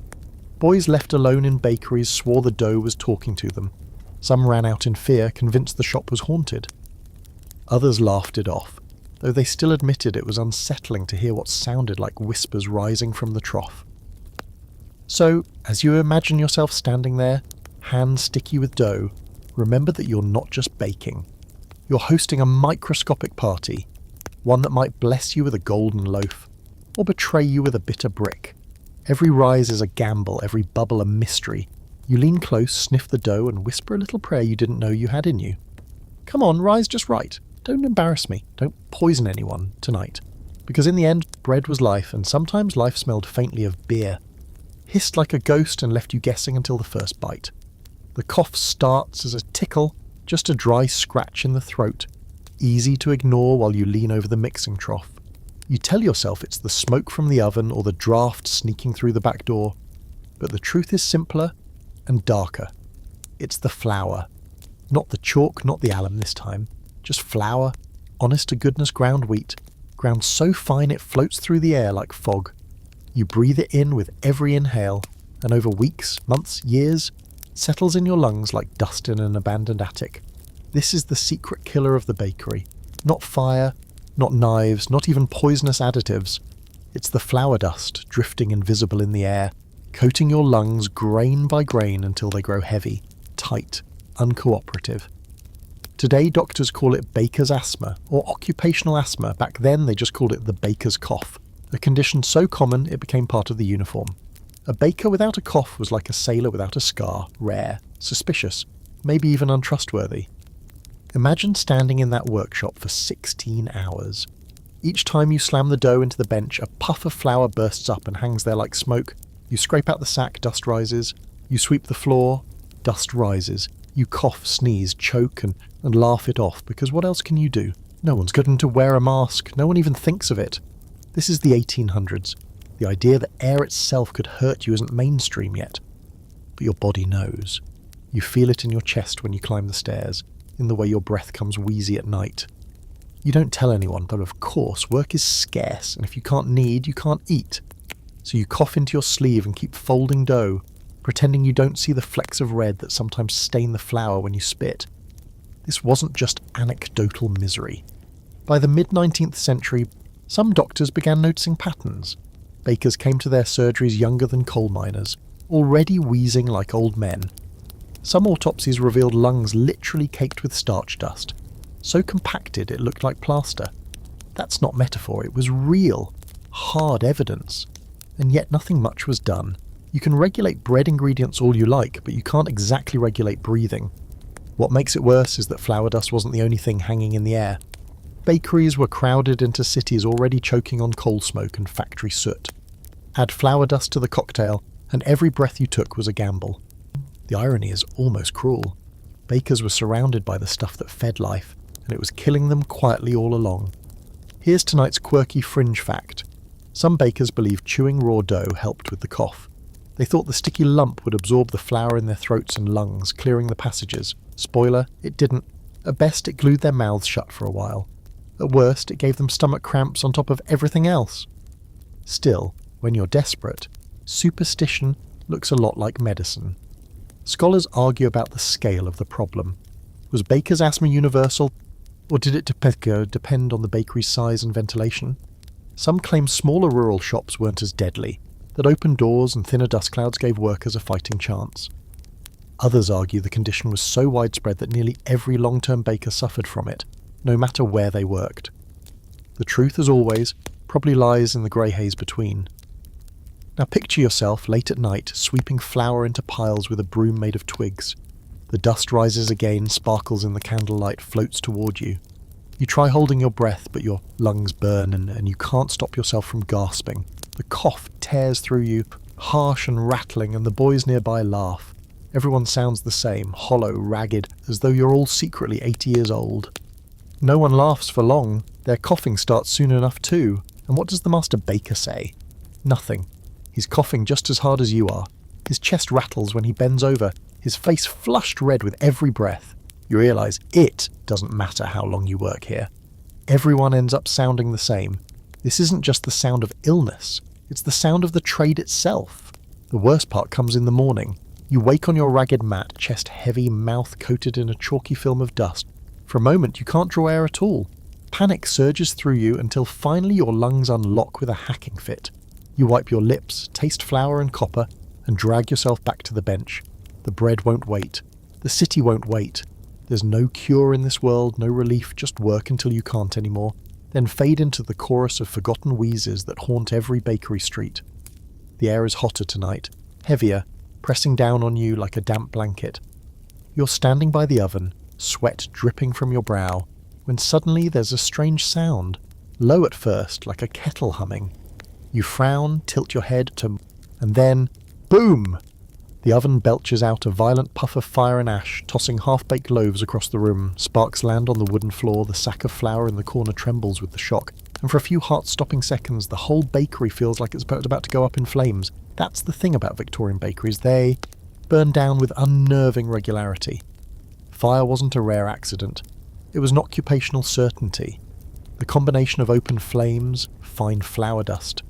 [SPEAKER 1] Boys left alone in bakeries swore the dough was talking to them. Some ran out in fear, convinced the shop was haunted. Others laughed it off, though they still admitted it was unsettling to hear what sounded like whispers rising from the trough. So, as you imagine yourself standing there, hands sticky with dough, remember that you're not just baking. You're hosting a microscopic party, one that might bless you with a golden loaf, or betray you with a bitter brick. Every rise is a gamble, every bubble a mystery. You lean close, sniff the dough, and whisper a little prayer you didn't know you had in you. Come on, rise just right. Don't embarrass me. Don't poison anyone tonight. Because in the end, bread was life, and sometimes life smelled faintly of beer. Hissed like a ghost and left you guessing until the first bite. The cough starts as a tickle, just a dry scratch in the throat, easy to ignore while you lean over the mixing trough. You tell yourself it's the smoke from the oven or the draft sneaking through the back door, but the truth is simpler and darker. It's the flour. Not the chalk, not the alum this time. Just flour, honest-to-goodness ground wheat, ground so fine it floats through the air like fog. You breathe it in with every inhale, and over weeks, months, years, settles in your lungs like dust in an abandoned attic. This is the secret killer of the bakery. Not fire, not knives, not even poisonous additives. It's the flour dust drifting invisible in the air, coating your lungs grain by grain until they grow heavy, tight, uncooperative. Today doctors call it baker's asthma, or occupational asthma. Back then they just called it the baker's cough, a condition so common it became part of the uniform. A baker without a cough was like a sailor without a scar, rare, suspicious, maybe even untrustworthy. Imagine standing in that workshop for 16 hours. Each time you slam the dough into the bench, a puff of flour bursts up and hangs there like smoke. You scrape out the sack, dust rises. You sweep the floor, dust rises. You cough, sneeze, choke and laugh it off, because what else can you do? No one's gotten to wear a mask. No one even thinks of it. This is the 1800s. The idea that air itself could hurt you isn't mainstream yet. But your body knows. You feel it in your chest when you climb the stairs, in the way your breath comes wheezy at night. You don't tell anyone, but of course, work is scarce, and if you can't knead, you can't eat. So you cough into your sleeve and keep folding dough, pretending you don't see the flecks of red that sometimes stain the flour when you spit. This wasn't just anecdotal misery. By the mid-19th century, some doctors began noticing patterns. Bakers came to their surgeries younger than coal miners, already wheezing like old men. Some autopsies revealed lungs literally caked with starch dust, so compacted it looked like plaster. That's not metaphor, it was real, hard evidence. And yet nothing much was done. You can regulate bread ingredients all you like, but you can't exactly regulate breathing. What makes it worse is that flour dust wasn't the only thing hanging in the air. Bakeries were crowded into cities already choking on coal smoke and factory soot. Add flour dust to the cocktail, and every breath you took was a gamble. The irony is almost cruel. Bakers were surrounded by the stuff that fed life, and it was killing them quietly all along. Here's tonight's quirky fringe fact. Some bakers believed chewing raw dough helped with the cough. They thought the sticky lump would absorb the flour in their throats and lungs, clearing the passages. Spoiler, it didn't. At best, it glued their mouths shut for a while. At worst, it gave them stomach cramps on top of everything else. Still, when you're desperate, superstition looks a lot like medicine. Scholars argue about the scale of the problem. Was baker's asthma universal, or did it depend on the bakery's size and ventilation? Some claim smaller rural shops weren't as deadly, that open doors and thinner dust clouds gave workers a fighting chance. Others argue the condition was so widespread that nearly every long-term baker suffered from it, no matter where they worked. The truth, as always, probably lies in the grey haze between. Now picture yourself, late at night, sweeping flour into piles with a broom made of twigs. The dust rises again, sparkles in the candlelight, floats toward you. You try holding your breath, but your lungs burn and you can't stop yourself from gasping. The cough tears through you, harsh and rattling, and the boys nearby laugh. Everyone sounds the same, hollow, ragged, as though you're all secretly 80 years old. No one laughs for long. Their coughing starts soon enough too. And what does the master baker say? Nothing. He's coughing just as hard as you are. His chest rattles when he bends over, his face flushed red with every breath. You realise it doesn't matter how long you work here. Everyone ends up sounding the same. This isn't just the sound of illness, it's the sound of the trade itself. The worst part comes in the morning. You wake on your ragged mat, chest heavy, mouth coated in a chalky film of dust. For a moment you can't draw air at all. Panic surges through you until finally your lungs unlock with a hacking fit. You wipe your lips, taste flour and copper, and drag yourself back to the bench. The bread won't wait. The city won't wait. There's no cure in this world, no relief, just work until you can't anymore, then fade into the chorus of forgotten wheezes that haunt every bakery street. The air is hotter tonight, heavier, pressing down on you like a damp blanket. You're standing by the oven, sweat dripping from your brow, when suddenly there's a strange sound, low at first, like a kettle humming. You frown, tilt your head and then, boom! The oven belches out a violent puff of fire and ash, tossing half-baked loaves across the room. Sparks land on the wooden floor, the sack of flour in the corner trembles with the shock, and for a few heart-stopping seconds the whole bakery feels like it's about to go up in flames. That's the thing about Victorian bakeries, they burn down with unnerving regularity. Fire wasn't a rare accident, it was an occupational certainty. The combination of open flames, fine flour dust,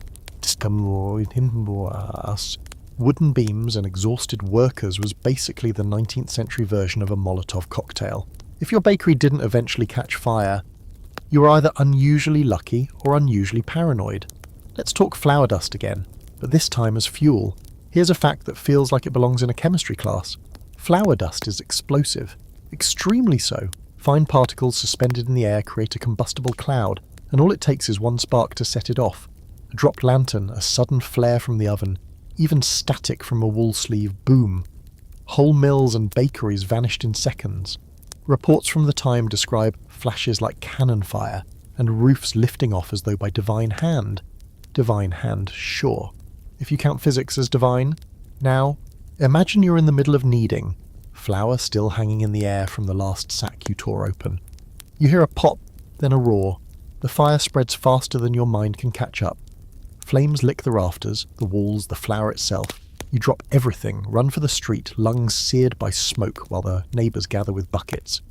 [SPEAKER 1] wooden beams and exhausted workers was basically the 19th century version of a Molotov cocktail. If your bakery didn't eventually catch fire, you were either unusually lucky or unusually paranoid. Let's talk flour dust again, but this time as fuel. Here's a fact that feels like it belongs in a chemistry class. Flour dust is explosive, extremely so. Fine particles suspended in the air create a combustible cloud, and all it takes is one spark to set it off. A dropped lantern, a sudden flare from the oven, even static from a wool sleeve, boom. Whole mills and bakeries vanished in seconds. Reports from the time describe flashes like cannon fire, and roofs lifting off as though by divine hand. Divine hand, sure. If you count physics as divine. Now, imagine you're in the middle of kneading, flour still hanging in the air from the last sack you tore open. You hear a pop, then a roar. The fire spreads faster than your mind can catch up. Flames lick the rafters, the walls, the flour itself. You drop everything, run for the street, lungs seared by smoke while the neighbours gather with buckets,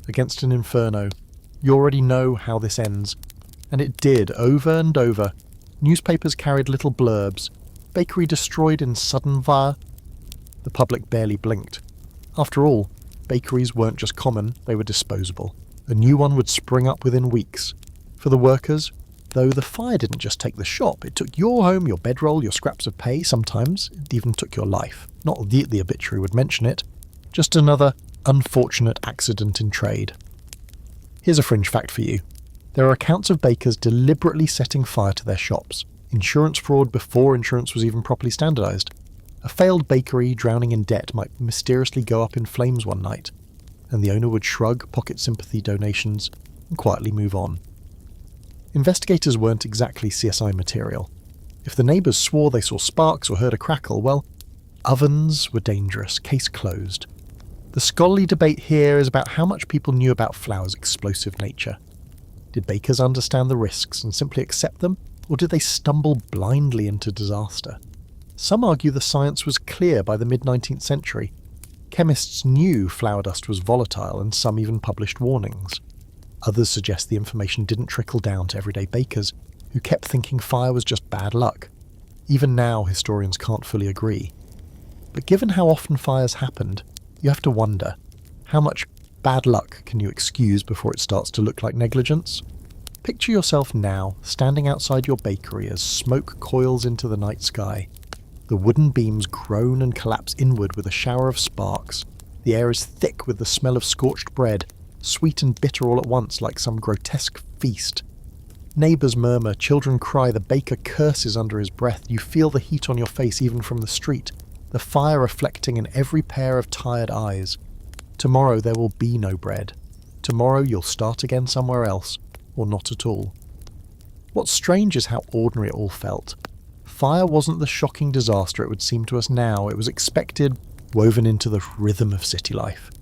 [SPEAKER 1] against an inferno. You already know how this ends. And it did, over and over. Newspapers carried little blurbs. Bakery destroyed in sudden fire. The public barely blinked. After all, bakeries weren't just common, they were disposable. A new one would spring up within weeks. For the workers, though, the fire didn't just take the shop, it took your home, your bedroll, your scraps of pay, sometimes it even took your life. Not that the obituary would mention it, just another unfortunate accident in trade. Here's a fringe fact for you. There are accounts of bakers deliberately setting fire to their shops. Insurance fraud before insurance was even properly standardised. A failed bakery drowning in debt might mysteriously go up in flames one night, and the owner would shrug, pocket sympathy donations, and quietly move on. Investigators weren't exactly CSI material. If the neighbours swore they saw sparks or heard a crackle, well, ovens were dangerous, case closed. The scholarly debate here is about how much people knew about flour's explosive nature. Did bakers understand the risks and simply accept them, or did they stumble blindly into disaster? Some argue the science was clear by the mid-19th century. Chemists knew flour dust was volatile, and some even published warnings. Others suggest the information didn't trickle down to everyday bakers, who kept thinking fire was just bad luck. Even now, historians can't fully agree. But given how often fires happened, you have to wonder, how much bad luck can you excuse before it starts to look like negligence? Picture yourself now, standing outside your bakery as smoke coils into the night sky. The wooden beams groan and collapse inward with a shower of sparks. The air is thick with the smell of scorched bread, sweet and bitter all at once like some grotesque feast. Neighbours murmur, children cry, the baker curses under his breath. You feel the heat on your face even from the street, the fire reflecting in every pair of tired eyes. Tomorrow there will be no bread. Tomorrow you'll start again somewhere else, or not at all. What's strange is how ordinary it all felt. Fire wasn't the shocking disaster it would seem to us now. It was expected, woven into the rhythm of city life.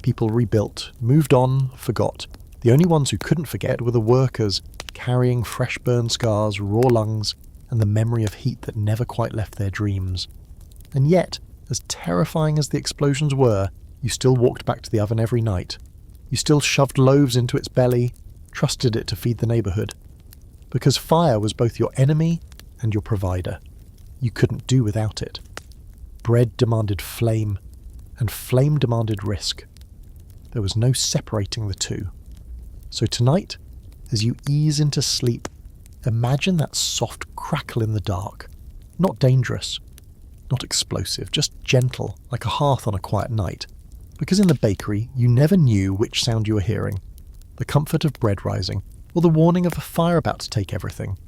[SPEAKER 1] People rebuilt, moved on, forgot. The only ones who couldn't forget were the workers, carrying fresh burn scars, raw lungs, and the memory of heat that never quite left their dreams. And yet, as terrifying as the explosions were, you still walked back to the oven every night. You still shoved loaves into its belly, trusted it to feed the neighbourhood. Because fire was both your enemy and your provider. You couldn't do without it. Bread demanded flame, and flame demanded risk. There was no separating the two. So tonight, as you ease into sleep, imagine that soft crackle in the dark. Not dangerous, not explosive, just gentle, like a hearth on a quiet night. Because in the bakery, you never knew which sound you were hearing. The comfort of bread rising, or the warning of a fire about to take everything.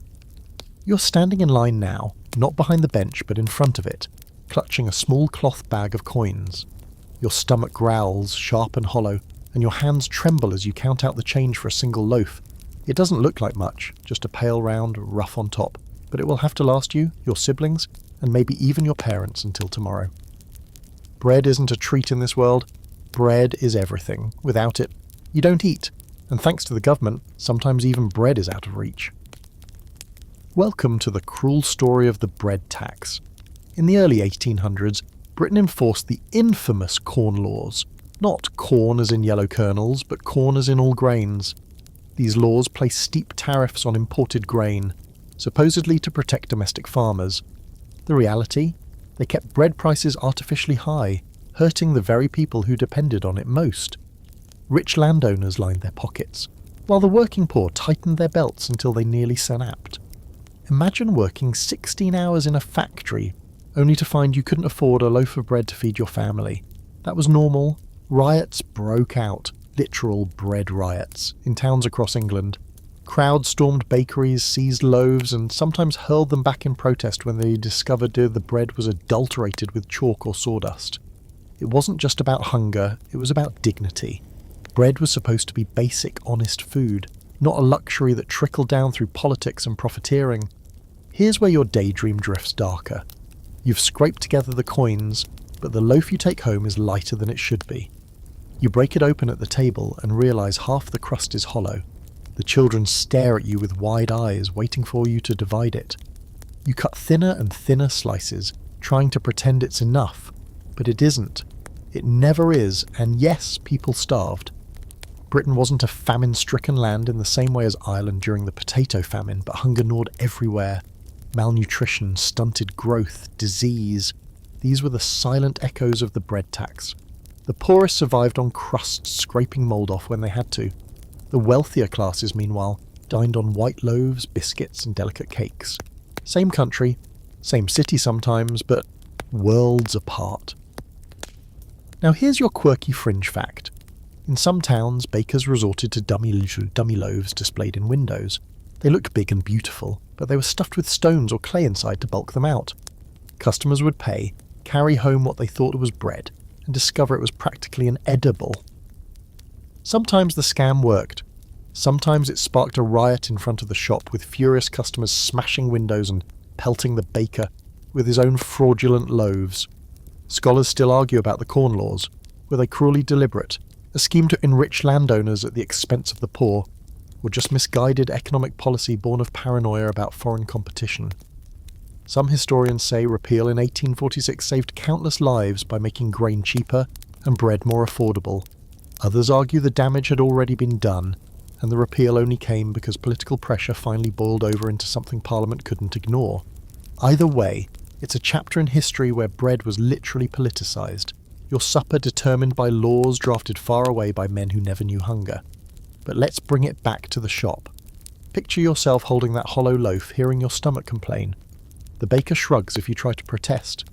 [SPEAKER 1] You're standing in line now, not behind the bench but in front of it, clutching a small cloth bag of coins. Your stomach growls, sharp and hollow, and your hands tremble as you count out the change for a single loaf. It doesn't look like much, just a pale round, rough on top, but it will have to last you, your siblings, and maybe even your parents until tomorrow. Bread isn't a treat in this world. Bread is everything. Without it, you don't eat. And thanks to the government, sometimes even bread is out of reach. Welcome to the cruel story of the bread tax. In the early 1800s, Britain enforced the infamous Corn Laws. Not corn as in yellow kernels, but corn as in all grains. These laws placed steep tariffs on imported grain, supposedly to protect domestic farmers. The reality? They kept bread prices artificially high, hurting the very people who depended on it most. Rich landowners lined their pockets, while the working poor tightened their belts until they nearly snapped. Imagine working 16 hours in a factory, only to find you couldn't afford a loaf of bread to feed your family. That was normal. Riots broke out, literal bread riots, in towns across England. Crowds stormed bakeries, seized loaves, and sometimes hurled them back in protest when they discovered the bread was adulterated with chalk or sawdust. It wasn't just about hunger, it was about dignity. Bread was supposed to be basic, honest food, not a luxury that trickled down through politics and profiteering. Here's where your daydream drifts darker. You've scraped together the coins, but the loaf you take home is lighter than it should be. You break it open at the table and realise half the crust is hollow. The children stare at you with wide eyes, waiting for you to divide it. You cut thinner and thinner slices, trying to pretend it's enough, but it isn't. It never is, and yes, people starved. Britain wasn't a famine-stricken land in the same way as Ireland during the potato famine, but hunger gnawed everywhere. Malnutrition, stunted growth, disease. These were the silent echoes of the bread tax. The poorest survived on crusts, scraping mould off when they had to. The wealthier classes, meanwhile, dined on white loaves, biscuits, and delicate cakes. Same country, same city sometimes, but worlds apart. Now here's your quirky fringe fact. In some towns, bakers resorted to dummy loaves displayed in windows. They looked big and beautiful, but they were stuffed with stones or clay inside to bulk them out. Customers would pay, carry home what they thought was bread, and discover it was practically inedible. Sometimes the scam worked. Sometimes it sparked a riot in front of the shop, with furious customers smashing windows and pelting the baker with his own fraudulent loaves. Scholars still argue about the Corn Laws. Were they cruelly deliberate, a scheme to enrich landowners at the expense of the poor, or just misguided economic policy born of paranoia about foreign competition? Some historians say repeal in 1846 saved countless lives by making grain cheaper and bread more affordable. Others argue the damage had already been done, and the repeal only came because political pressure finally boiled over into something Parliament couldn't ignore. Either way, it's a chapter in history where bread was literally politicised, your supper determined by laws drafted far away by men who never knew hunger. But let's bring it back to the shop. Picture yourself holding that hollow loaf, hearing your stomach complain. The baker shrugs if you try to protest.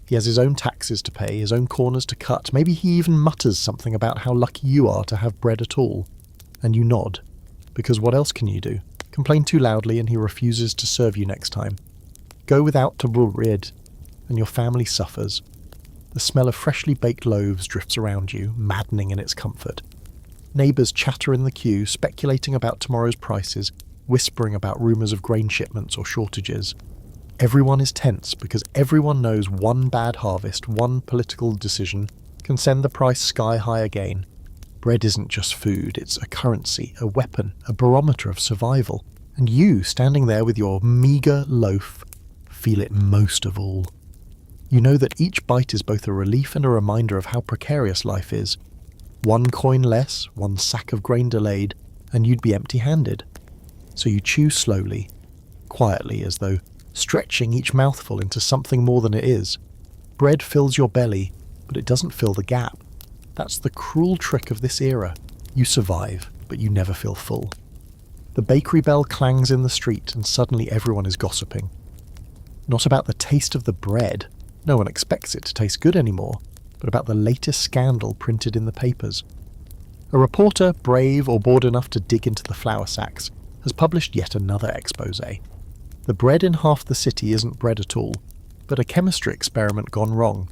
[SPEAKER 1] He has his own taxes to pay, his own corners to cut. Maybe he even mutters something about how lucky you are to have bread at all. And you nod. Because what else can you do? Complain too loudly and he refuses to serve you next time. Go without to rid, and your family suffers. The smell of freshly baked loaves drifts around you, maddening in its comfort. Neighbours chatter in the queue, speculating about tomorrow's prices, whispering about rumours of grain shipments or shortages. Everyone is tense because everyone knows one bad harvest, one political decision, can send the price sky high again. Bread isn't just food, it's a currency, a weapon, a barometer of survival. And you, standing there with your meagre loaf, feel it most of all. You know that each bite is both a relief and a reminder of how precarious life is. One coin less, one sack of grain delayed, and you'd be empty-handed. So you chew slowly, quietly, as though stretching each mouthful into something more than it is. Bread fills your belly, but it doesn't fill the gap. That's the cruel trick of this era. You survive, but you never feel full. The bakery bell clangs in the street, and suddenly everyone is gossiping. Not about the taste of the bread, no one expects it to taste good anymore, but about the latest scandal printed in the papers. A reporter, brave or bored enough to dig into the flour sacks, has published yet another exposé. The bread in half the city isn't bread at all, but a chemistry experiment gone wrong.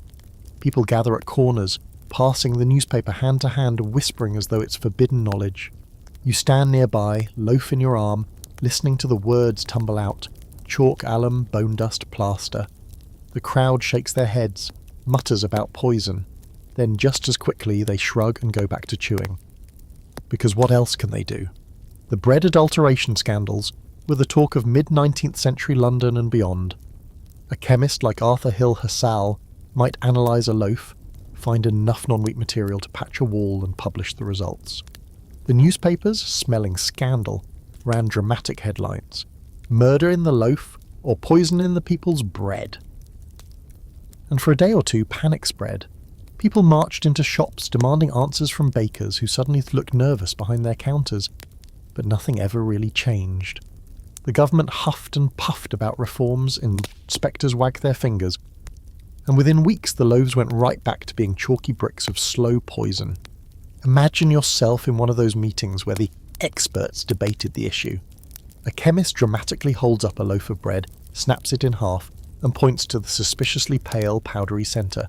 [SPEAKER 1] People gather at corners, passing the newspaper hand to hand, whispering as though it's forbidden knowledge. You stand nearby, loaf in your arm, listening to the words tumble out: chalk, alum, bone dust, plaster. The crowd shakes their heads, mutters about poison. Then just as quickly they shrug and go back to chewing. Because what else can they do? The bread adulteration scandals were the talk of mid-19th century London and beyond. A chemist like Arthur Hill Hassall might analyse a loaf, find enough non-wheat material to patch a wall and publish the results. The newspapers, smelling scandal, ran dramatic headlines: murder in the loaf or poison in the people's bread. And for a day or two panic spread. People marched into shops demanding answers from bakers who suddenly looked nervous behind their counters, but nothing ever really changed. The government huffed and puffed about reforms, inspectors wagged their fingers, and within weeks the loaves went right back to being chalky bricks of slow poison. Imagine yourself in one of those meetings where the experts debated the issue. A chemist dramatically holds up a loaf of bread, snaps it in half, and points to the suspiciously pale, powdery centre.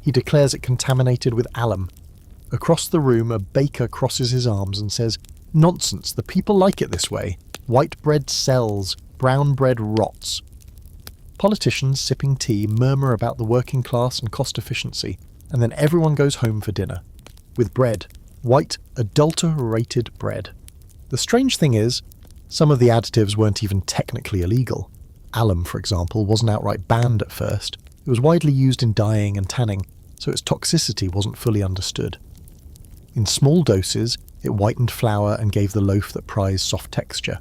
[SPEAKER 1] He declares it contaminated with alum. Across the room, a baker crosses his arms and says, "Nonsense, the people like it this way. White bread sells, brown bread rots." Politicians sipping tea murmur about the working class and cost efficiency, and then everyone goes home for dinner. With bread. White, adulterated bread. The strange thing is, some of the additives weren't even technically illegal. Alum, for example, wasn't outright banned at first. It was widely used in dyeing and tanning, so its toxicity wasn't fully understood. In small doses, it whitened flour and gave the loaf that prized soft texture.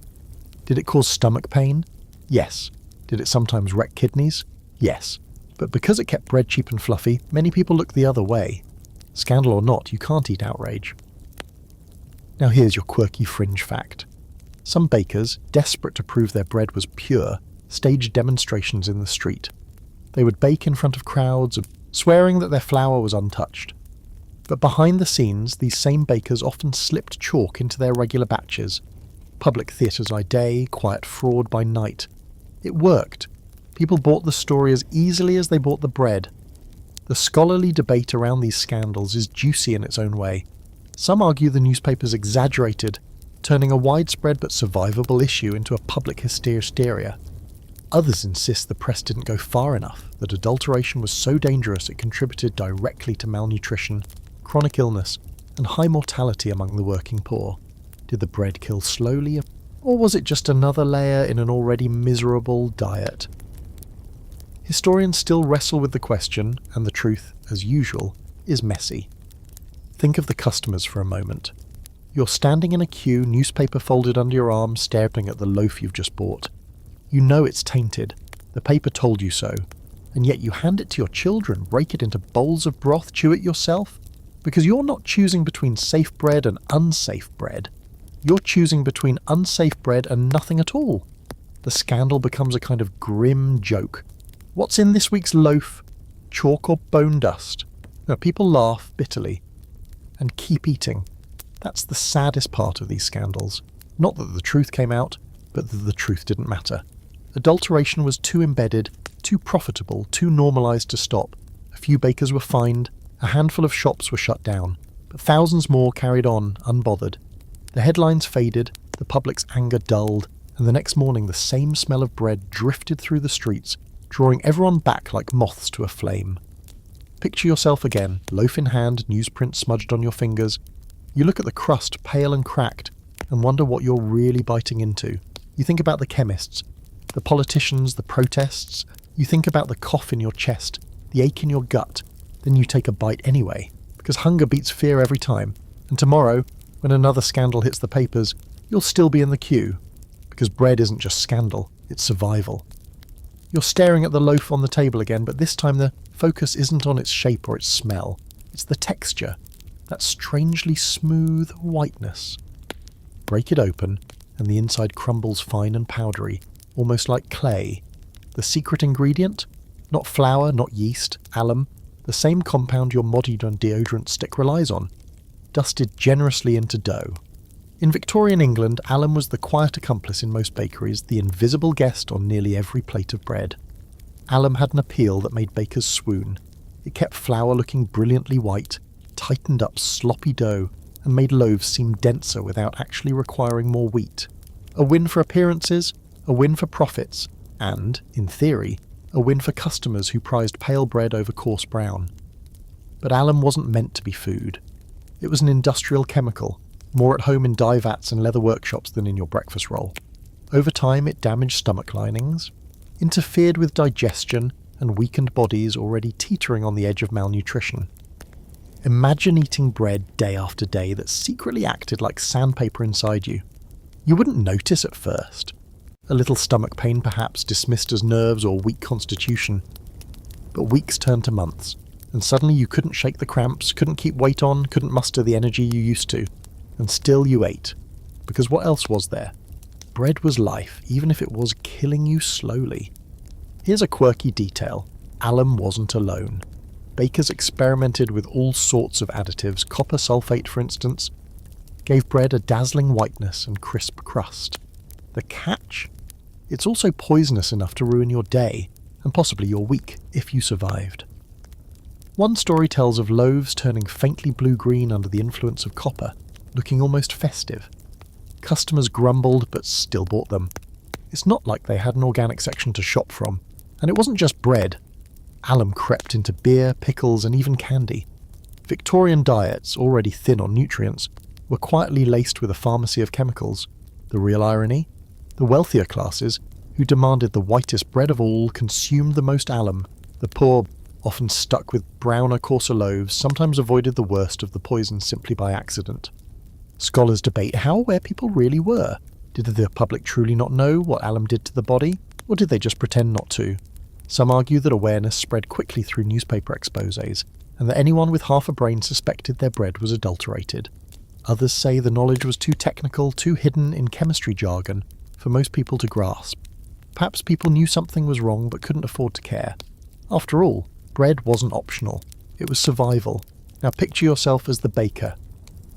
[SPEAKER 1] Did it cause stomach pain? Yes. Did it sometimes wreck kidneys? Yes. But because it kept bread cheap and fluffy, many people looked the other way. Scandal or not, you can't eat outrage. Now here's your quirky fringe fact. Some bakers, desperate to prove their bread was pure, staged demonstrations in the street. They would bake in front of crowds, swearing that their flour was untouched. But behind the scenes, these same bakers often slipped chalk into their regular batches. Public theatres by day, quiet fraud by night. It worked. People bought the story as easily as they bought the bread. The scholarly debate around these scandals is juicy in its own way. Some argue the newspapers exaggerated, turning a widespread but survivable issue into a public hysteria. Others insist the press didn't go far enough, that adulteration was so dangerous it contributed directly to malnutrition, chronic illness, and high mortality among the working poor. Did the bread kill slowly, or was it just another layer in an already miserable diet? Historians still wrestle with the question, and the truth, as usual, is messy. Think of the customers for a moment. You're standing in a queue, newspaper folded under your arm, staring at the loaf you've just bought. You know it's tainted. The paper told you so. And yet you hand it to your children, break it into bowls of broth, chew it yourself? Because you're not choosing between safe bread and unsafe bread. You're choosing between unsafe bread and nothing at all. The scandal becomes a kind of grim joke. What's in this week's loaf? Chalk or bone dust? No, people laugh bitterly. And keep eating. That's the saddest part of these scandals. Not that the truth came out, but that the truth didn't matter. Adulteration was too embedded, too profitable, too normalised to stop. A few bakers were fined, a handful of shops were shut down, but thousands more carried on, unbothered. The headlines faded, the public's anger dulled, and the next morning the same smell of bread drifted through the streets, drawing everyone back like moths to a flame. Picture yourself again, loaf in hand, newsprint smudged on your fingers. You look at the crust, pale and cracked, and wonder what you're really biting into. You think about the chemists, the politicians, the protests. You think about the cough in your chest, the ache in your gut. Then you take a bite anyway, because hunger beats fear every time. And tomorrow, when another scandal hits the papers, you'll still be in the queue. Because bread isn't just scandal, it's survival. You're staring at the loaf on the table again, but this time the focus isn't on its shape or its smell. It's the texture, that strangely smooth whiteness. Break it open, and the inside crumbles fine and powdery, almost like clay. The secret ingredient? Not flour, not yeast, alum, the same compound your modern deodorant stick relies on, dusted generously into dough. In Victorian England, alum was the quiet accomplice in most bakeries, the invisible guest on nearly every plate of bread. Alum had an appeal that made bakers swoon. It kept flour looking brilliantly white, tightened up sloppy dough, and made loaves seem denser without actually requiring more wheat. A win for appearances, a win for profits, and, in theory, a win for customers who prized pale bread over coarse brown. But alum wasn't meant to be food. It was an industrial chemical, more at home in dye vats and leather workshops than in your breakfast roll. Over time it damaged stomach linings, interfered with digestion, and weakened bodies already teetering on the edge of malnutrition. Imagine eating bread day after day that secretly acted like sandpaper inside you. You wouldn't notice at first. A little stomach pain perhaps, dismissed as nerves or weak constitution. But weeks turned to months, and suddenly you couldn't shake the cramps, couldn't keep weight on, couldn't muster the energy you used to. And still you ate. Because what else was there? Bread was life, even if it was killing you slowly. Here's a quirky detail. Alum wasn't alone. Bakers experimented with all sorts of additives. Copper sulfate, for instance, gave bread a dazzling whiteness and crisp crust. The catch? It's also poisonous enough to ruin your day, and possibly your week, if you survived. One story tells of loaves turning faintly blue-green under the influence of copper, looking almost festive. Customers grumbled, but still bought them. It's not like they had an organic section to shop from, and it wasn't just bread. Alum crept into beer, pickles, and even candy. Victorian diets, already thin on nutrients, were quietly laced with a pharmacy of chemicals. The real irony? The wealthier classes, who demanded the whitest bread of all, consumed the most alum. The poor, often stuck with browner, coarser loaves, sometimes avoided the worst of the poison simply by accident. Scholars debate how aware people really were. Did the public truly not know what alum did to the body, or did they just pretend not to? Some argue that awareness spread quickly through newspaper exposés, and that anyone with half a brain suspected their bread was adulterated. Others say the knowledge was too technical, too hidden in chemistry jargon for most people to grasp. Perhaps people knew something was wrong but couldn't afford to care. After all, bread wasn't optional. It was survival. Now picture yourself as the baker,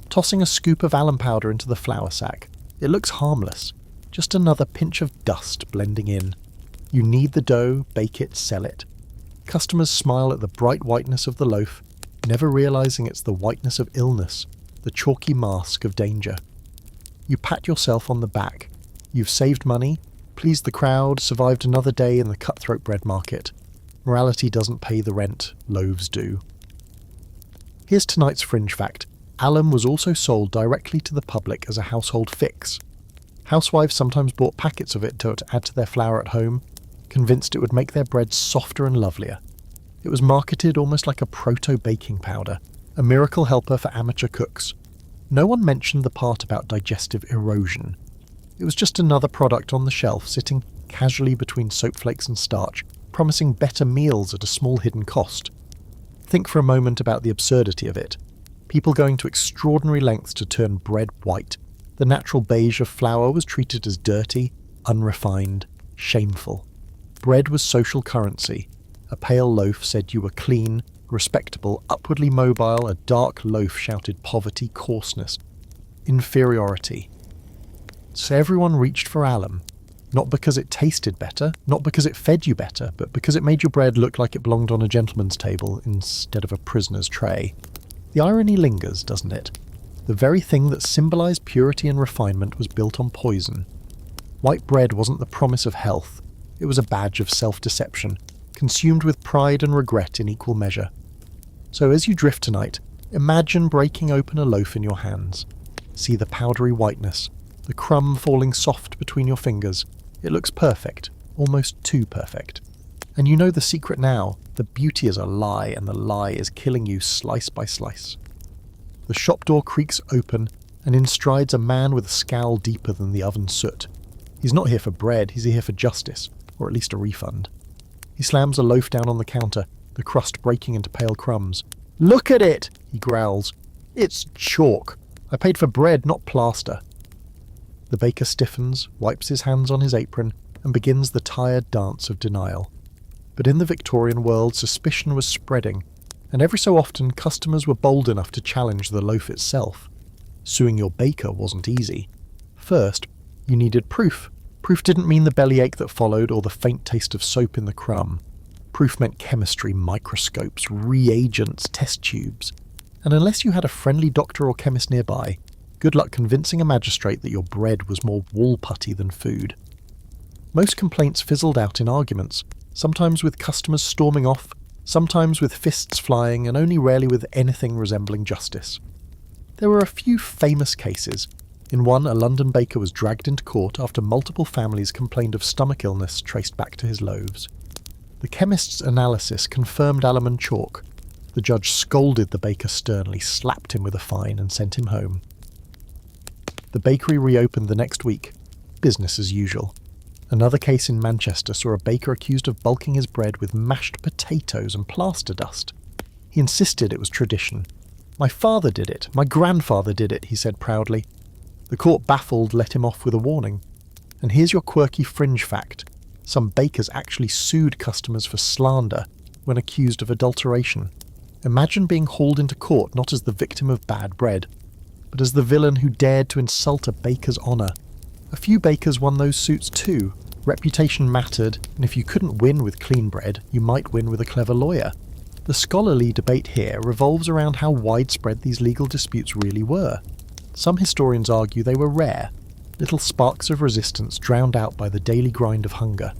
[SPEAKER 1] tossing a scoop of alum powder into the flour sack. It looks harmless, just another pinch of dust blending in. You knead the dough, bake it, sell it. Customers smile at the bright whiteness of the loaf, never realizing it's the whiteness of illness, the chalky mask of danger. You pat yourself on the back. You've saved money, pleased the crowd, survived another day in the cutthroat bread market. Morality doesn't pay the rent, loaves do. Here's tonight's fringe fact. Alum was also sold directly to the public as a household fix. Housewives sometimes bought packets of it to add to their flour at home, convinced it would make their bread softer and lovelier. It was marketed almost like a proto-baking powder, a miracle helper for amateur cooks. No one mentioned the part about digestive erosion. It was just another product on the shelf, sitting casually between soap flakes and starch, promising better meals at a small hidden cost. Think for a moment about the absurdity of it. People going to extraordinary lengths to turn bread white. The natural beige of flour was treated as dirty, unrefined, shameful. Bread was social currency. A pale loaf said you were clean, respectable, upwardly mobile. A dark loaf shouted poverty, coarseness, inferiority. So everyone reached for alum, not because it tasted better, not because it fed you better, but because it made your bread look like it belonged on a gentleman's table instead of a prisoner's tray. The irony lingers, doesn't it? The very thing that symbolized purity and refinement was built on poison. White bread wasn't the promise of health. It was a badge of self-deception, consumed with pride and regret in equal measure. So as you drift tonight, imagine breaking open a loaf in your hands. See the powdery whiteness, the crumb falling soft between your fingers. It looks perfect, almost too perfect. And you know the secret now. The beauty is a lie, and the lie is killing you slice by slice. The shop door creaks open, and in strides a man with a scowl deeper than the oven soot. He's not here for bread, he's here for justice, or at least a refund. He slams a loaf down on the counter, the crust breaking into pale crumbs. "Look at it!" he growls. "It's chalk. I paid for bread, not plaster." The baker stiffens, wipes his hands on his apron, and begins the tired dance of denial. But in the Victorian world, suspicion was spreading, and every so often customers were bold enough to challenge the loaf itself. Suing your baker wasn't easy. First, you needed proof. Proof didn't mean the bellyache that followed or the faint taste of soap in the crumb. Proof meant chemistry, microscopes, reagents, test tubes. And unless you had a friendly doctor or chemist nearby, good luck convincing a magistrate that your bread was more wall putty than food. Most complaints fizzled out in arguments, sometimes with customers storming off, sometimes with fists flying, and only rarely with anything resembling justice. There were a few famous cases. In one, a London baker was dragged into court after multiple families complained of stomach illness traced back to his loaves. The chemist's analysis confirmed alum and chalk. The judge scolded the baker sternly, slapped him with a fine, and sent him home. The bakery reopened the next week, business as usual. Another case in Manchester saw a baker accused of bulking his bread with mashed potatoes and plaster dust. He insisted it was tradition. "My father did it, my grandfather did it," he said proudly. The court, baffled, let him off with a warning. And here's your quirky fringe fact. Some bakers actually sued customers for slander when accused of adulteration. Imagine being hauled into court not as the victim of bad bread, but as the villain who dared to insult a baker's honour. A few bakers won those suits too. Reputation mattered, and if you couldn't win with clean bread, you might win with a clever lawyer. The scholarly debate here revolves around how widespread these legal disputes really were. Some historians argue they were rare, little sparks of resistance drowned out by the daily grind of hunger.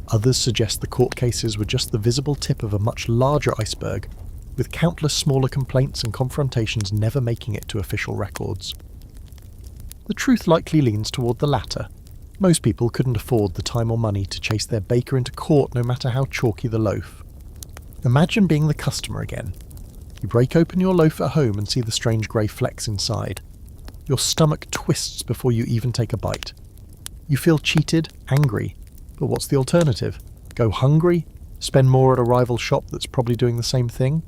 [SPEAKER 1] Others suggest the court cases were just the visible tip of a much larger iceberg, with countless smaller complaints and confrontations never making it to official records. The truth likely leans toward the latter. Most people couldn't afford the time or money to chase their baker into court no matter how chalky the loaf. Imagine being the customer again. You break open your loaf at home and see the strange grey flecks inside. Your stomach twists before you even take a bite. You feel cheated, angry, but what's the alternative? Go hungry? Spend more at a rival shop that's probably doing the same thing?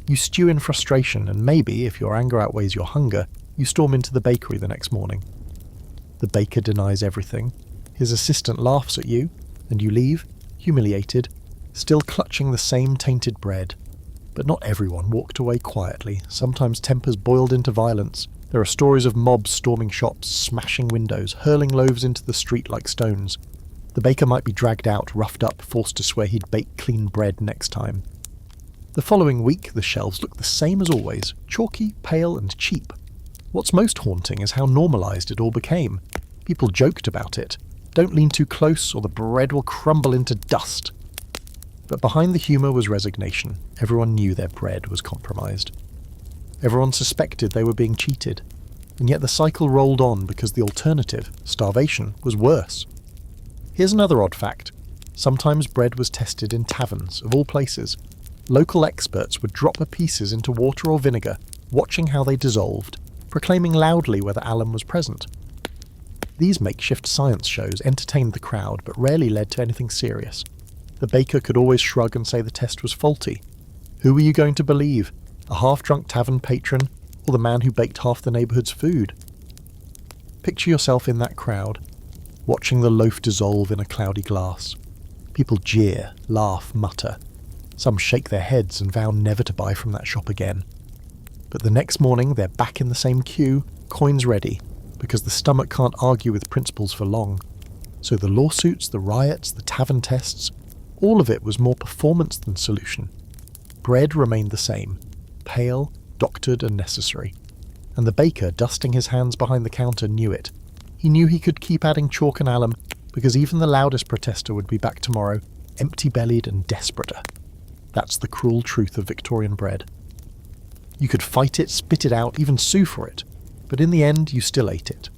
[SPEAKER 1] You stew in frustration, and maybe, if your anger outweighs your hunger, you storm into the bakery the next morning. The baker denies everything. His assistant laughs at you, and you leave, humiliated, still clutching the same tainted bread. But not everyone walked away quietly. Sometimes tempers boiled into violence. There are stories of mobs storming shops, smashing windows, hurling loaves into the street like stones. The baker might be dragged out, roughed up, forced to swear he'd bake clean bread next time. The following week, the shelves look the same as always, chalky, pale, and cheap. What's most haunting is how normalised it all became. People joked about it. Don't lean too close or the bread will crumble into dust. But behind the humour was resignation. Everyone knew their bread was compromised. Everyone suspected they were being cheated. And yet the cycle rolled on because the alternative, starvation, was worse. Here's another odd fact. Sometimes bread was tested in taverns, of all places. Local experts would drop the pieces into water or vinegar, watching how they dissolved, proclaiming loudly whether alum was present. These makeshift science shows entertained the crowd but rarely led to anything serious. The baker could always shrug and say the test was faulty. Who were you going to believe? A half-drunk tavern patron, or the man who baked half the neighbourhood's food? Picture yourself in that crowd, watching the loaf dissolve in a cloudy glass. People jeer, laugh, mutter. Some shake their heads and vow never to buy from that shop again. But the next morning they're back in the same queue, coins ready, because the stomach can't argue with principles for long. So the lawsuits, the riots, the tavern tests, all of it was more performance than solution. Bread remained the same, pale, doctored and necessary. And the baker, dusting his hands behind the counter, knew it. He knew he could keep adding chalk and alum, because even the loudest protester would be back tomorrow, empty-bellied and desperate. That's the cruel truth of Victorian bread. You could fight it, spit it out, even sue for it, but in the end you still ate it.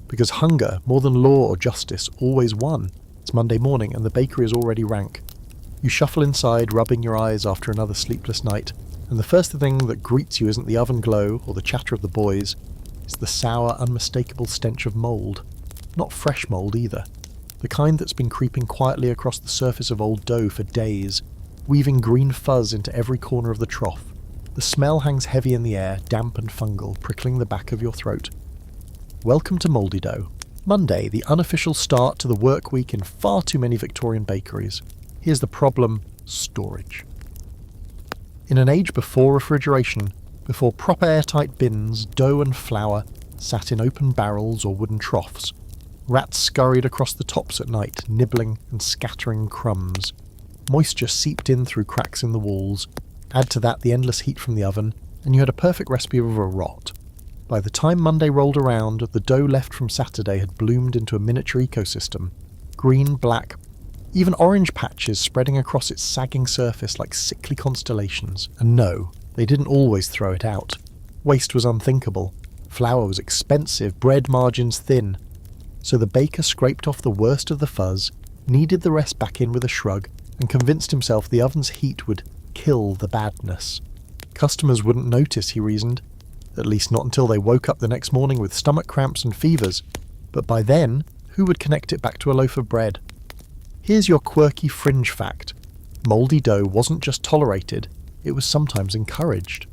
[SPEAKER 1] Because hunger, more than law or justice, always won. It's Monday morning and the bakery is already rank. You shuffle inside, rubbing your eyes after another sleepless night, and the first thing that greets you isn't the oven glow or the chatter of the boys. It's the sour, unmistakable stench of mould. Not fresh mould either. The kind that's been creeping quietly across the surface of old dough for days, weaving green fuzz into every corner of the trough. The smell hangs heavy in the air, damp and fungal, prickling the back of your throat. Welcome to mouldy dough. Monday, the unofficial start to the work week in far too many Victorian bakeries. Here's the problem: storage. In an age before refrigeration, before proper airtight bins, dough and flour sat in open barrels or wooden troughs. Rats scurried across the tops at night, nibbling and scattering crumbs. Moisture seeped in through cracks in the walls. Add to that the endless heat from the oven, and you had a perfect recipe of a rot. By the time Monday rolled around, the dough left from Saturday had bloomed into a miniature ecosystem. Green, black, even orange patches spreading across its sagging surface like sickly constellations. And no, they didn't always throw it out. Waste was unthinkable. Flour was expensive, bread margins thin. So the baker scraped off the worst of the fuzz, kneaded the rest back in with a shrug, and convinced himself the oven's heat would kill the badness. Customers wouldn't notice, he reasoned. At least not until they woke up the next morning with stomach cramps and fevers. But by then, who would connect it back to a loaf of bread? Here's your quirky fringe fact. Mouldy dough wasn't just tolerated, it was sometimes encouraged.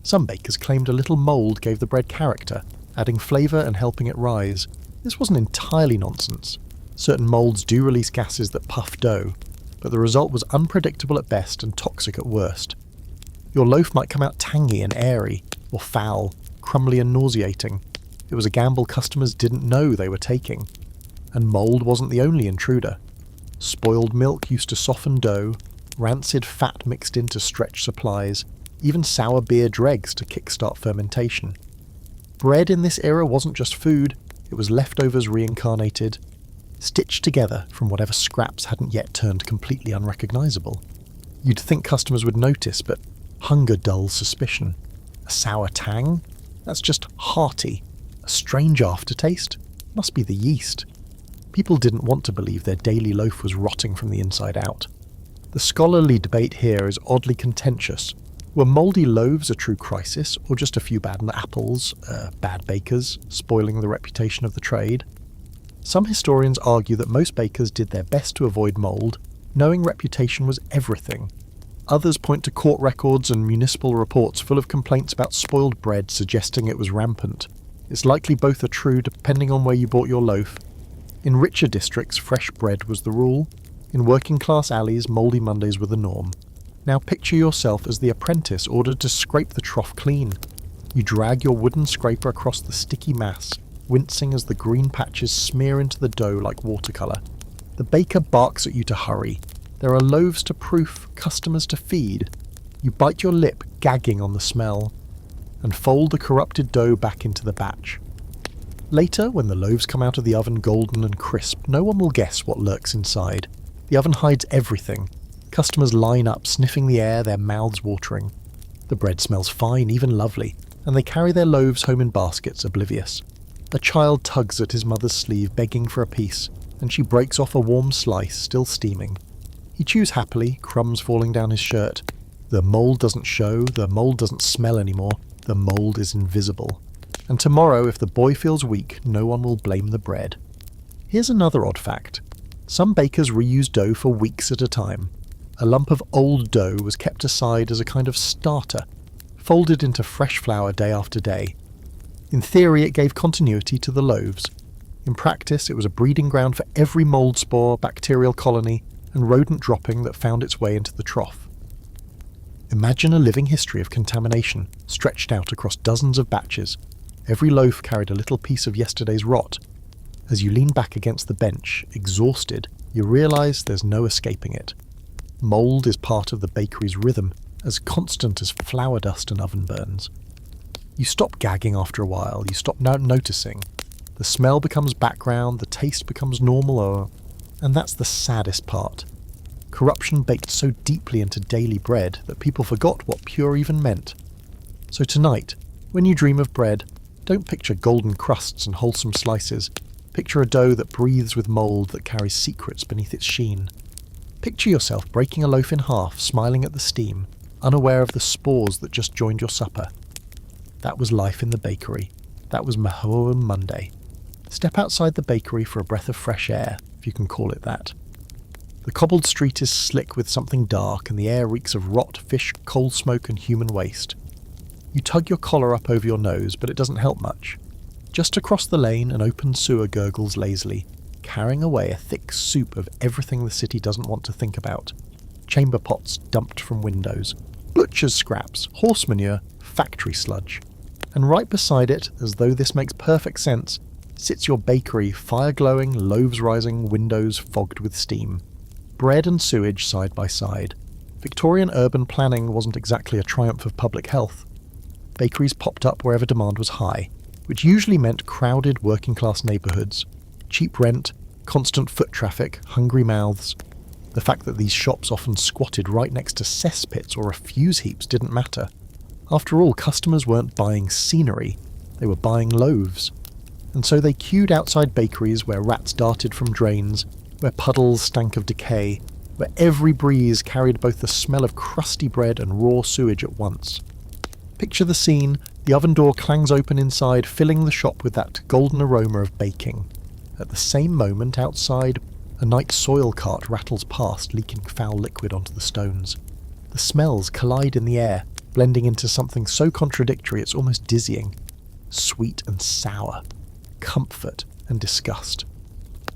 [SPEAKER 1] Some bakers claimed a little mould gave the bread character, adding flavour and helping it rise. This wasn't entirely nonsense. Certain moulds do release gases that puff dough, but the result was unpredictable at best and toxic at worst. Your loaf might come out tangy and airy, or foul, crumbly and nauseating. It was a gamble customers didn't know they were taking. And mould wasn't the only intruder. Spoiled milk used to soften dough, rancid fat mixed in to stretch supplies, even sour beer dregs to kickstart fermentation. Bread in this era wasn't just food, it was leftovers reincarnated, stitched together from whatever scraps hadn't yet turned completely unrecognisable. You'd think customers would notice, but hunger dulls suspicion. A sour tang? That's just hearty. A strange aftertaste? Must be the yeast. People didn't want to believe their daily loaf was rotting from the inside out. The scholarly debate here is oddly contentious. Were mouldy loaves a true crisis, or just a few bad apples, bad bakers, spoiling the reputation of the trade? Some historians argue that most bakers did their best to avoid mould, knowing reputation was everything. Others point to court records and municipal reports full of complaints about spoiled bread suggesting it was rampant. It's likely both are true depending on where you bought your loaf. In richer districts, fresh bread was the rule. In working-class alleys, mouldy Mondays were the norm. Now picture yourself as the apprentice ordered to scrape the trough clean. You drag your wooden scraper across the sticky mass, wincing as the green patches smear into the dough like watercolour. The baker barks at you to hurry. There are loaves to proof, customers to feed. You bite your lip, gagging on the smell, and fold the corrupted dough back into the batch. Later, when the loaves come out of the oven golden and crisp, no one will guess what lurks inside. The oven hides everything. Customers line up, sniffing the air, their mouths watering. The bread smells fine, even lovely, and they carry their loaves home in baskets, oblivious. A child tugs at his mother's sleeve, begging for a piece, and she breaks off a warm slice, still steaming. He chews happily, crumbs falling down his shirt. The mould doesn't show, the mould doesn't smell anymore, the mould is invisible. And tomorrow, if the boy feels weak, no one will blame the bread. Here's another odd fact. Some bakers reuse dough for weeks at a time. A lump of old dough was kept aside as a kind of starter, folded into fresh flour day after day. In theory, it gave continuity to the loaves. In practice, it was a breeding ground for every mould spore, bacterial colony, and rodent dropping that found its way into the trough. Imagine a living history of contamination, stretched out across dozens of batches. Every loaf carried a little piece of yesterday's rot. As you lean back against the bench, exhausted, you realise there's no escaping it. Mould is part of the bakery's rhythm, as constant as flour dust and oven burns. You stop gagging after a while, you stop noticing. The smell becomes background, the taste becomes normal, and that's the saddest part. Corruption baked so deeply into daily bread that people forgot what pure even meant. So tonight, when you dream of bread, don't picture golden crusts and wholesome slices. Picture a dough that breathes with mould that carries secrets beneath its sheen. Picture yourself breaking a loaf in half, smiling at the steam, unaware of the spores that just joined your supper. That was life in the bakery. That was Mahoam Monday. Step outside the bakery for a breath of fresh air, if you can call it that. The cobbled street is slick with something dark, and the air reeks of rot, fish, coal smoke and human waste. You tug your collar up over your nose, but it doesn't help much. Just across the lane, an open sewer gurgles lazily, carrying away a thick soup of everything the city doesn't want to think about. Chamber pots dumped from windows, butcher's scraps, horse manure, factory sludge. And right beside it, as though this makes perfect sense, sits your bakery, fire-glowing, loaves rising, windows fogged with steam. Bread and sewage side by side. Victorian urban planning wasn't exactly a triumph of public health. Bakeries popped up wherever demand was high, which usually meant crowded working-class neighbourhoods, cheap rent, constant foot traffic, hungry mouths. The fact that these shops often squatted right next to cesspits or refuse heaps didn't matter. After all, customers weren't buying scenery, they were buying loaves. And so they queued outside bakeries where rats darted from drains, where puddles stank of decay, where every breeze carried both the smell of crusty bread and raw sewage at once. Picture the scene, the oven door clangs open inside, filling the shop with that golden aroma of baking. At the same moment, outside, a night soil cart rattles past, leaking foul liquid onto the stones. The smells collide in the air, blending into something so contradictory it's almost dizzying. Sweet and sour. Comfort and disgust.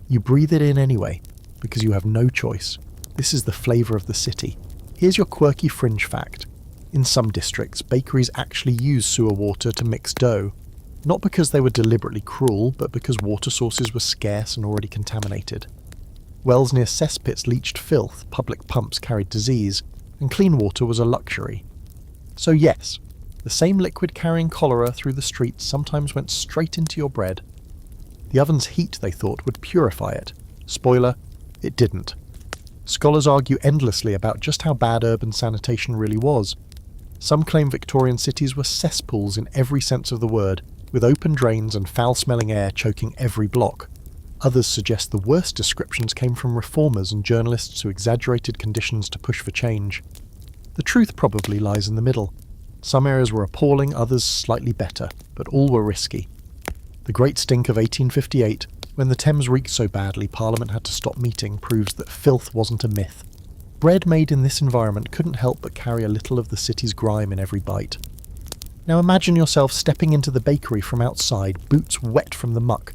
[SPEAKER 1] You breathe it in anyway, because you have no choice. This is the flavour of the city. Here's your quirky fringe fact. In some districts, bakeries actually use sewer water to mix dough. Not because they were deliberately cruel, but because water sources were scarce and already contaminated. Wells near cesspits leached filth, public pumps carried disease, and clean water was a luxury. So yes, the same liquid carrying cholera through the streets sometimes went straight into your bread. The oven's heat, they thought, would purify it. Spoiler, it didn't. Scholars argue endlessly about just how bad urban sanitation really was. Some claim Victorian cities were cesspools in every sense of the word, with open drains and foul-smelling air choking every block. Others suggest the worst descriptions came from reformers and journalists who exaggerated conditions to push for change. The truth probably lies in the middle. Some areas were appalling, others slightly better, but all were risky. The Great Stink of 1858, when the Thames reeked so badly Parliament had to stop meeting, proves that filth wasn't a myth. Bread made in this environment couldn't help but carry a little of the city's grime in every bite. Now imagine yourself stepping into the bakery from outside, boots wet from the muck.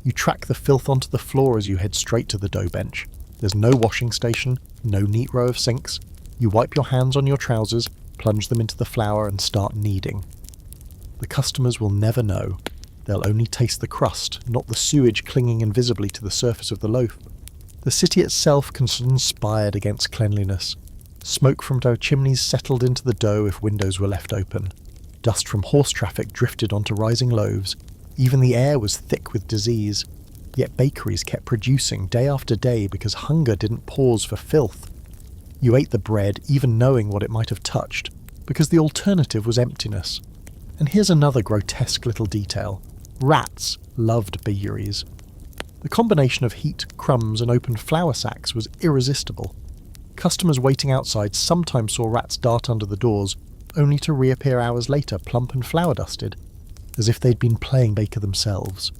[SPEAKER 1] You track the filth onto the floor as you head straight to the dough bench. There's no washing station, no neat row of sinks. You wipe your hands on your trousers, plunge them into the flour and start kneading. The customers will never know. They'll only taste the crust, not the sewage clinging invisibly to the surface of the loaf. The city itself conspired against cleanliness. Smoke from dough chimneys settled into the dough if windows were left open. Dust from horse traffic drifted onto rising loaves. Even the air was thick with disease. Yet bakeries kept producing day after day because hunger didn't pause for filth. You ate the bread even knowing what it might have touched, because the alternative was emptiness. And here's another grotesque little detail. Rats loved bakeries. The combination of heat, crumbs and opened flour sacks was irresistible. Customers waiting outside sometimes saw rats dart under the doors, only to reappear hours later plump and flour-dusted, as if they'd been playing baker themselves.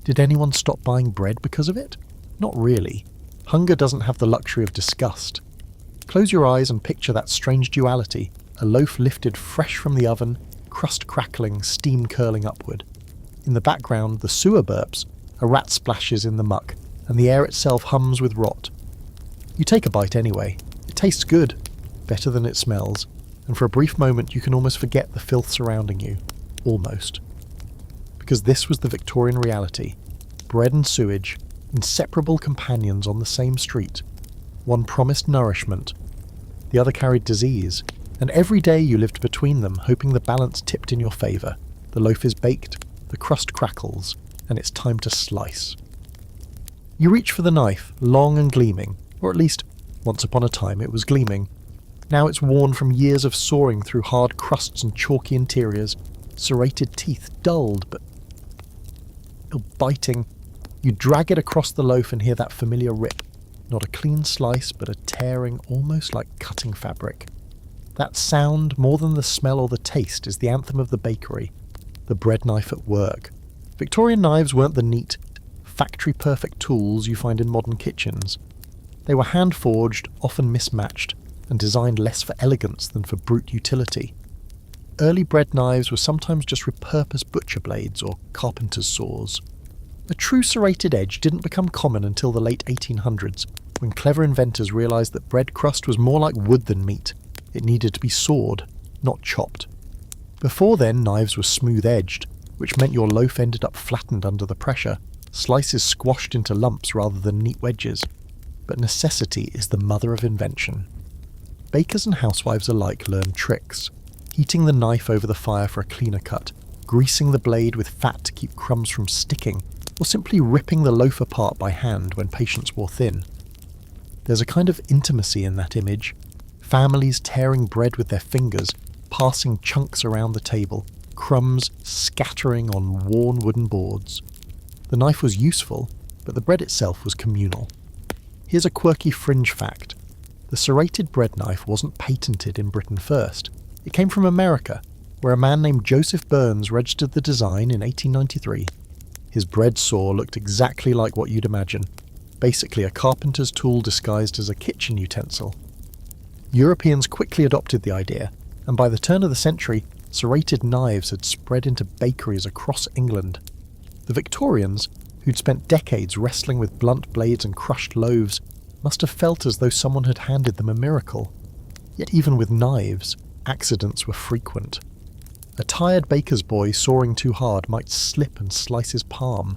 [SPEAKER 1] Did anyone stop buying bread because of it? Not really. Hunger doesn't have the luxury of disgust. Close your eyes and picture that strange duality, a loaf lifted fresh from the oven, crust crackling, steam curling upward. In the background, the sewer burps, a rat splashes in the muck, and the air itself hums with rot. You take a bite anyway. It tastes good, better than it smells, and for a brief moment you can almost forget the filth surrounding you. Almost. Because this was the Victorian reality. Bread and sewage, inseparable companions on the same street. One promised nourishment, the other carried disease, and every day you lived between them, hoping the balance tipped in your favour. The loaf is baked, the crust crackles, and it's time to slice. You reach for the knife, long and gleaming, or at least, once upon a time it was gleaming. Now it's worn from years of sawing through hard crusts and chalky interiors, serrated teeth dulled but biting. You drag it across the loaf and hear that familiar rip. Not a clean slice, but a tearing almost like cutting fabric. That sound, more than the smell or the taste, is the anthem of the bakery. The bread knife at work. Victorian knives weren't the neat, factory-perfect tools you find in modern kitchens. They were hand-forged, often mismatched, and designed less for elegance than for brute utility. Early bread knives were sometimes just repurposed butcher blades or carpenter's saws. A true serrated edge didn't become common until the late 1800s, when clever inventors realised that bread crust was more like wood than meat. It needed to be sawed, not chopped. Before then, knives were smooth-edged, which meant your loaf ended up flattened under the pressure, slices squashed into lumps rather than neat wedges. But necessity is the mother of invention. Bakers and housewives alike learned tricks. Heating the knife over the fire for a cleaner cut, greasing the blade with fat to keep crumbs from sticking, or simply ripping the loaf apart by hand when patience wore thin. There's a kind of intimacy in that image. Families tearing bread with their fingers, passing chunks around the table, crumbs scattering on worn wooden boards. The knife was useful, but the bread itself was communal. Here's a quirky fringe fact. The serrated bread knife wasn't patented in Britain first. It came from America, where a man named Joseph Burns registered the design in 1893. His bread saw looked exactly like what you'd imagine, basically a carpenter's tool disguised as a kitchen utensil. Europeans quickly adopted the idea, and by the turn of the century, serrated knives had spread into bakeries across England. The Victorians, who'd spent decades wrestling with blunt blades and crushed loaves, must have felt as though someone had handed them a miracle. Yet even with knives, accidents were frequent. A tired baker's boy soaring too hard might slip and slice his palm.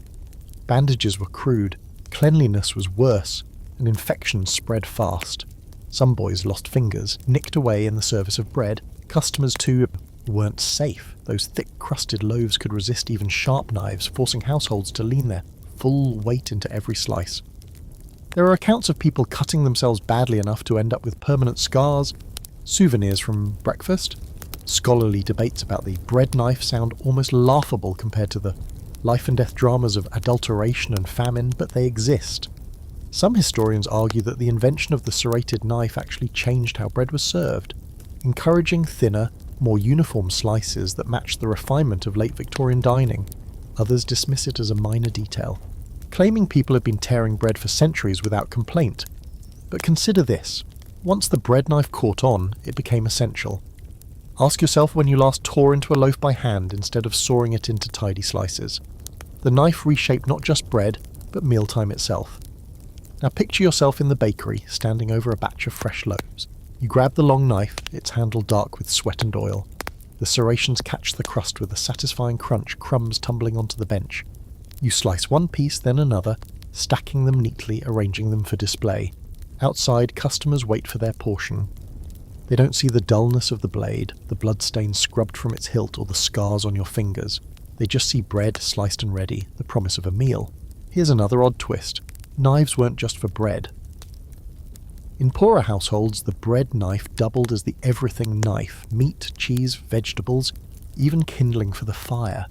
[SPEAKER 1] Bandages were crude, cleanliness was worse, and infections spread fast. Some boys lost fingers, nicked away in the service of bread. Customers, too, weren't safe. Those thick-crusted loaves could resist even sharp knives, forcing households to lean their full weight into every slice. There are accounts of people cutting themselves badly enough to end up with permanent scars, souvenirs from breakfast. Scholarly debates about the bread knife sound almost laughable compared to the life and death dramas of adulteration and famine, but they exist. Some historians argue that the invention of the serrated knife actually changed how bread was served, encouraging thinner, more uniform slices that matched the refinement of late Victorian dining. Others dismiss it as a minor detail, claiming people had been tearing bread for centuries without complaint. But consider this. Once the bread knife caught on, it became essential. Ask yourself when you last tore into a loaf by hand instead of sawing it into tidy slices. The knife reshaped not just bread, but mealtime itself. Now picture yourself in the bakery, standing over a batch of fresh loaves. You grab the long knife, its handle dark with sweat and oil. The serrations catch the crust with a satisfying crunch, crumbs tumbling onto the bench. You slice one piece, then another, stacking them neatly, arranging them for display. Outside, customers wait for their portion. They don't see the dullness of the blade, the blood-stain scrubbed from its hilt, or the scars on your fingers. They just see bread sliced and ready, the promise of a meal. Here's another odd twist. Knives weren't just for bread. In poorer households, the bread knife doubled as the everything knife: meat, cheese, vegetables, even kindling for the fire.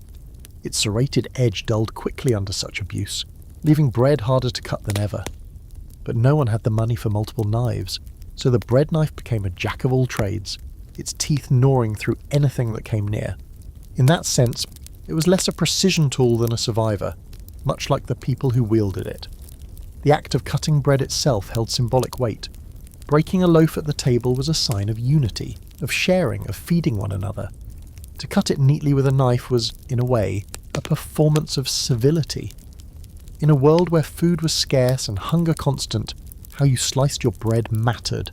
[SPEAKER 1] Its serrated edge dulled quickly under such abuse, leaving bread harder to cut than ever. But no one had the money for multiple knives, so the bread knife became a jack of all trades, its teeth gnawing through anything that came near. In that sense, it was less a precision tool than a survivor, much like the people who wielded it. The act of cutting bread itself held symbolic weight. Breaking a loaf at the table was a sign of unity, of sharing, of feeding one another. To cut it neatly with a knife was, in a way, a performance of civility. In a world where food was scarce and hunger constant, how you sliced your bread mattered.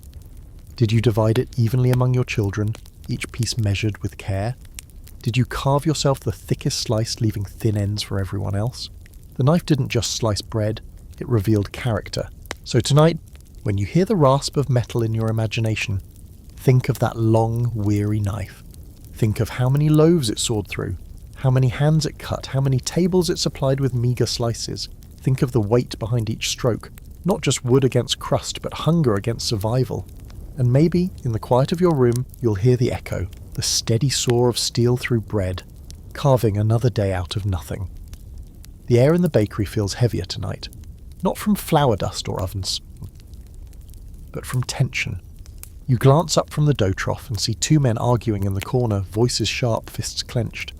[SPEAKER 1] Did you divide it evenly among your children, each piece measured with care? Did you carve yourself the thickest slice, leaving thin ends for everyone else? The knife didn't just slice bread, it revealed character. So tonight, when you hear the rasp of metal in your imagination, think of that long, weary knife. Think of how many loaves it sawed through, how many hands it cut, how many tables it supplied with meagre slices. Think of the weight behind each stroke, not just wood against crust, but hunger against survival. And maybe, in the quiet of your room, you'll hear the echo, the steady saw of steel through bread, carving another day out of nothing. The air in the bakery feels heavier tonight, not from flour dust or ovens, but from tension. You glance up from the dough trough and see two men arguing in the corner, voices sharp, fists clenched.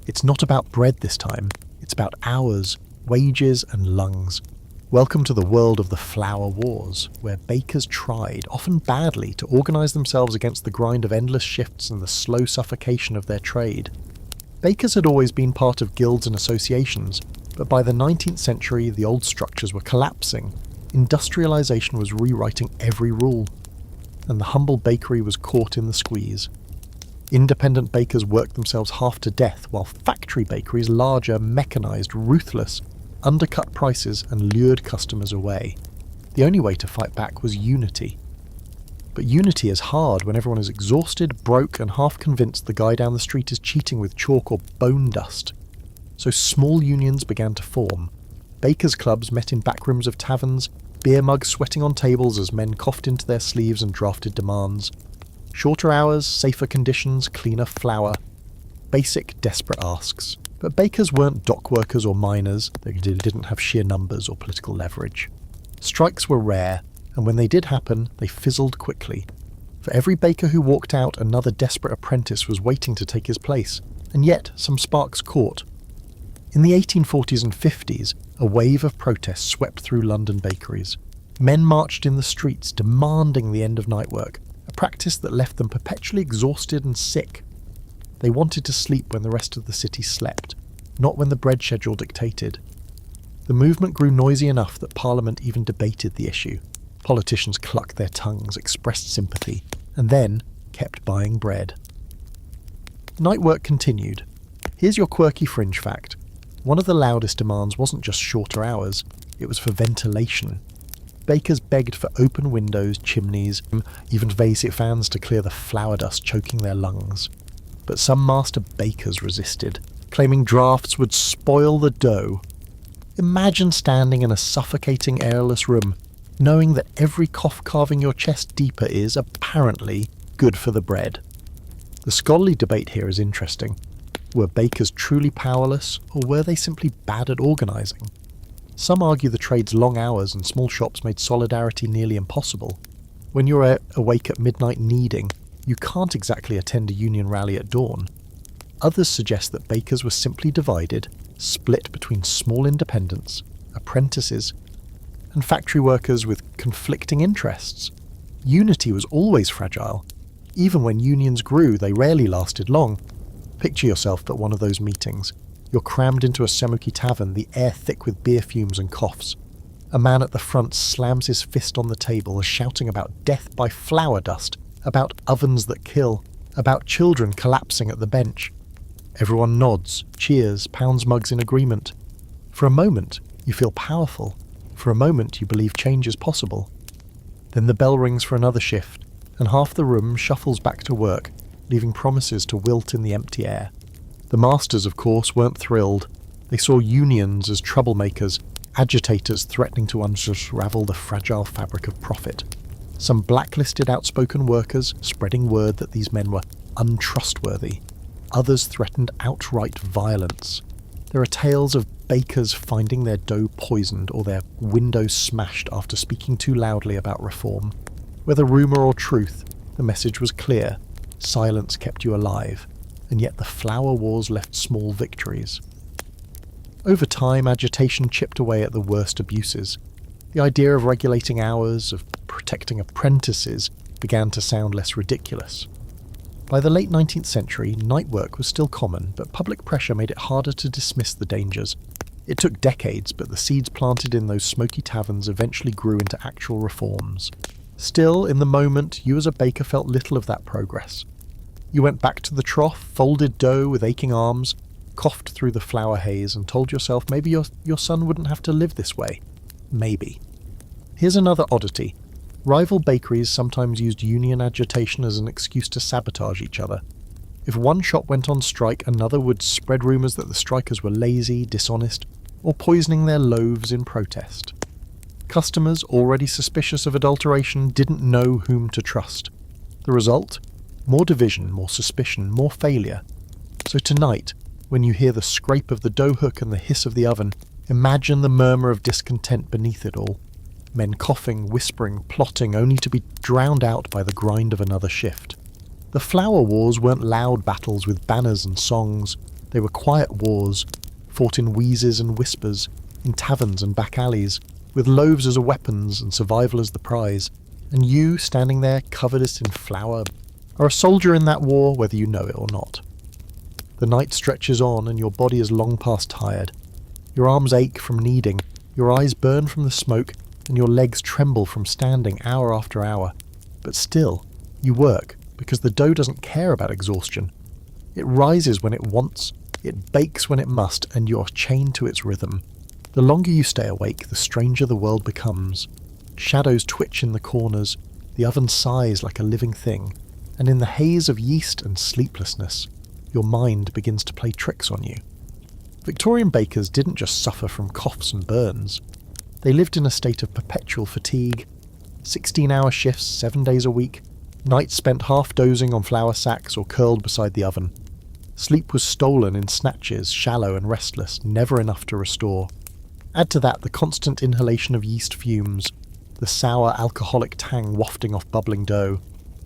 [SPEAKER 1] It's not about bread this time, it's about hours, wages and lungs. Welcome to the world of the flour wars, where bakers tried, often badly, to organise themselves against the grind of endless shifts and the slow suffocation of their trade. Bakers had always been part of guilds and associations, but by the 19th century the old structures were collapsing. Industrialisation was rewriting every rule, and the humble bakery was caught in the squeeze. Independent bakers worked themselves half to death, while factory bakeries, larger, mechanised, ruthless, undercut prices and lured customers away. The only way to fight back was unity. But unity is hard when everyone is exhausted, broke, and half convinced the guy down the street is cheating with chalk or bone dust. So small unions began to form. Bakers' clubs met in back rooms of taverns, beer mugs sweating on tables as men coughed into their sleeves and drafted demands. Shorter hours, safer conditions, cleaner flour. Basic, desperate asks. But bakers weren't dock workers or miners. They didn't have sheer numbers or political leverage. Strikes were rare, and when they did happen, they fizzled quickly. For every baker who walked out, another desperate apprentice was waiting to take his place, and yet some sparks caught. In the 1840s and 50s, a wave of protest swept through London bakeries. Men marched in the streets, demanding the end of night work, a practice that left them perpetually exhausted and sick. They wanted to sleep when the rest of the city slept, not when the bread schedule dictated. The movement grew noisy enough that Parliament even debated the issue. Politicians clucked their tongues, expressed sympathy, and then kept buying bread. Night work continued. Here's your quirky fringe fact. One of the loudest demands wasn't just shorter hours, it was for ventilation. Bakers begged for open windows, chimneys, even basic fans to clear the flour dust choking their lungs. But some master bakers resisted, claiming drafts would spoil the dough. Imagine standing in a suffocating airless room, knowing that every cough carving your chest deeper is, apparently, good for the bread. The scholarly debate here is interesting. Were bakers truly powerless, or were they simply bad at organising? Some argue the trade's long hours and small shops made solidarity nearly impossible. When you're awake at midnight kneading, you can't exactly attend a union rally at dawn. Others suggest that bakers were simply divided, split between small independents, apprentices, and factory workers with conflicting interests. Unity was always fragile. Even when unions grew, they rarely lasted long. Picture yourself at one of those meetings. You're crammed into a smoky tavern, the air thick with beer fumes and coughs. A man at the front slams his fist on the table, shouting about death by flour dust, about ovens that kill, about children collapsing at the bench. Everyone nods, cheers, pounds mugs in agreement. For a moment, you feel powerful. For a moment, you believe change is possible. Then the bell rings for another shift, and half the room shuffles back to work, leaving promises to wilt in the empty air. The masters, of course, weren't thrilled. They saw unions as troublemakers, agitators threatening to unravel the fragile fabric of profit. Some blacklisted outspoken workers, spreading word that these men were untrustworthy. Others threatened outright violence. There are tales of bakers finding their dough poisoned or their windows smashed after speaking too loudly about reform. Whether rumour or truth, the message was clear. Silence kept you alive, and yet the flour wars left small victories. Over time, agitation chipped away at the worst abuses. The idea of regulating hours, of protecting apprentices, began to sound less ridiculous. By the late 19th century, night work was still common, but public pressure made it harder to dismiss the dangers. It took decades, but the seeds planted in those smoky taverns eventually grew into actual reforms. Still, in the moment, you as a baker felt little of that progress. You went back to the trough, folded dough with aching arms, coughed through the flour haze, and told yourself maybe your son wouldn't have to live this way. Maybe. Here's another oddity. Rival bakeries sometimes used union agitation as an excuse to sabotage each other. If one shop went on strike, another would spread rumours that the strikers were lazy, dishonest, or poisoning their loaves in protest. Customers, already suspicious of adulteration, didn't know whom to trust. The result? More division, more suspicion, more failure. So tonight, when you hear the scrape of the dough hook and the hiss of the oven, imagine the murmur of discontent beneath it all. Men coughing, whispering, plotting, only to be drowned out by the grind of another shift. The flour wars weren't loud battles with banners and songs. They were quiet wars, fought in wheezes and whispers, in taverns and back alleys, with loaves as a weapons and survival as the prize. And you, standing there covered in flour, are a soldier in that war whether you know it or not. The night stretches on and your body is long past tired. Your arms ache from kneading, your eyes burn from the smoke, and your legs tremble from standing hour after hour. But still, you work, because the dough doesn't care about exhaustion. It rises when it wants, it bakes when it must, and you're chained to its rhythm. The longer you stay awake, the stranger the world becomes. Shadows twitch in the corners, the oven sighs like a living thing, and in the haze of yeast and sleeplessness, your mind begins to play tricks on you. Victorian bakers didn't just suffer from coughs and burns. They lived in a state of perpetual fatigue, 16-hour shifts 7 days a week, nights spent half dozing on flour sacks or curled beside the oven. Sleep was stolen in snatches, shallow and restless, never enough to restore. Add to that the constant inhalation of yeast fumes, the sour alcoholic tang wafting off bubbling dough,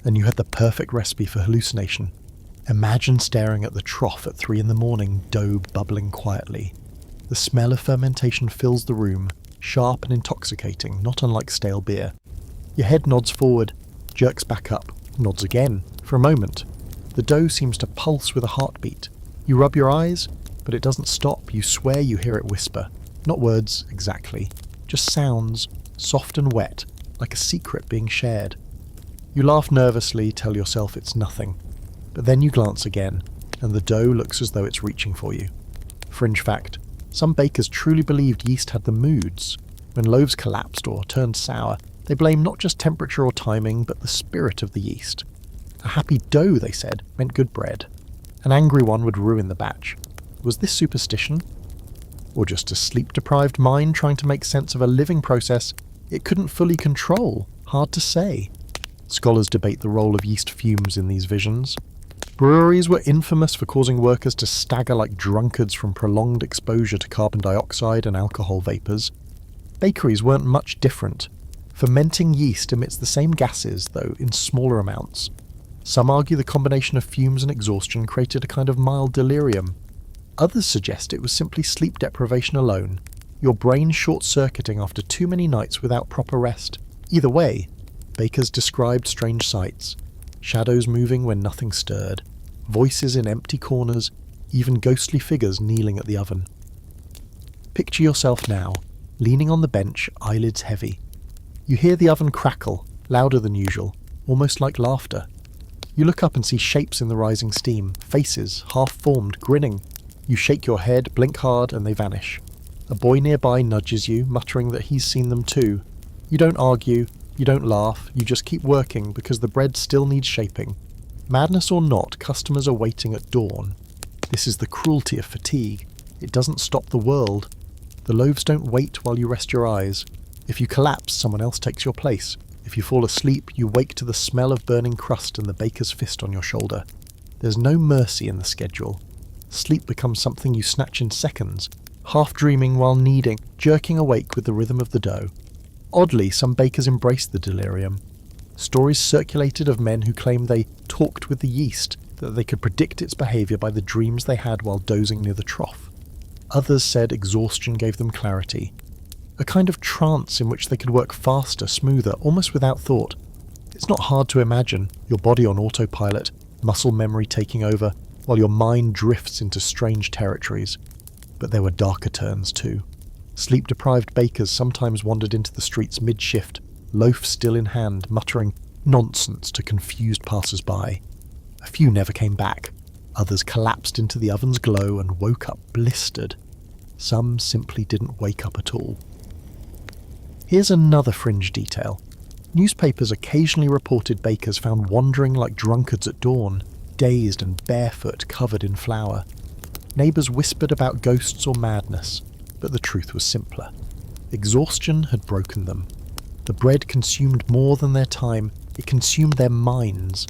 [SPEAKER 1] and you had the perfect recipe for hallucination. Imagine staring at the trough at 3 a.m, dough bubbling quietly. The smell of fermentation fills the room, sharp and intoxicating, not unlike stale beer. Your head nods forward, jerks back up, nods again, for a moment. The dough seems to pulse with a heartbeat. You rub your eyes, but it doesn't stop. You swear you hear it whisper. Not words exactly, just sounds, soft and wet, like a secret being shared. You laugh nervously, tell yourself it's nothing. But then you glance again, and the dough looks as though it's reaching for you. Fringe fact, some bakers truly believed yeast had the moods. When loaves collapsed or turned sour, they blamed not just temperature or timing, but the spirit of the yeast. A happy dough, they said, meant good bread. An angry one would ruin the batch. Was this superstition? Or just a sleep-deprived mind trying to make sense of a living process it couldn't fully control? Hard to say. Scholars debate the role of yeast fumes in these visions. Breweries were infamous for causing workers to stagger like drunkards from prolonged exposure to carbon dioxide and alcohol vapours. Bakeries weren't much different. Fermenting yeast emits the same gases, though in smaller amounts. Some argue the combination of fumes and exhaustion created a kind of mild delirium. Others suggest it was simply sleep deprivation alone, your brain short-circuiting after too many nights without proper rest. Either way, bakers described strange sights. Shadows moving when nothing stirred, voices in empty corners, even ghostly figures kneeling at the oven. Picture yourself now, leaning on the bench, eyelids heavy. You hear the oven crackle, louder than usual, almost like laughter. You look up and see shapes in the rising steam, faces, half-formed, grinning. You shake your head, blink hard, and they vanish. A boy nearby nudges you, muttering that he's seen them too. You don't argue, you don't laugh, you just keep working because the bread still needs shaping. Madness or not, customers are waiting at dawn. This is the cruelty of fatigue. It doesn't stop the world. The loaves don't wait while you rest your eyes. If you collapse, someone else takes your place. If you fall asleep, you wake to the smell of burning crust and the baker's fist on your shoulder. There's no mercy in the schedule. Sleep becomes something you snatch in seconds, half dreaming while kneading, jerking awake with the rhythm of the dough. Oddly, some bakers embraced the delirium. Stories circulated of men who claimed they talked with the yeast, that they could predict its behaviour by the dreams they had while dozing near the trough. Others said exhaustion gave them clarity, a kind of trance in which they could work faster, smoother, almost without thought. It's not hard to imagine, your body on autopilot, muscle memory taking over, while your mind drifts into strange territories. But there were darker turns too. Sleep-deprived bakers sometimes wandered into the streets mid-shift, loaf still in hand, muttering nonsense to confused passers-by. A few never came back. Others collapsed into the oven's glow and woke up blistered. Some simply didn't wake up at all. Here's another fringe detail. Newspapers occasionally reported bakers found wandering like drunkards at dawn, dazed and barefoot, covered in flour. Neighbours whispered about ghosts or madness, but the truth was simpler. Exhaustion had broken them. The bread consumed more than their time, it consumed their minds.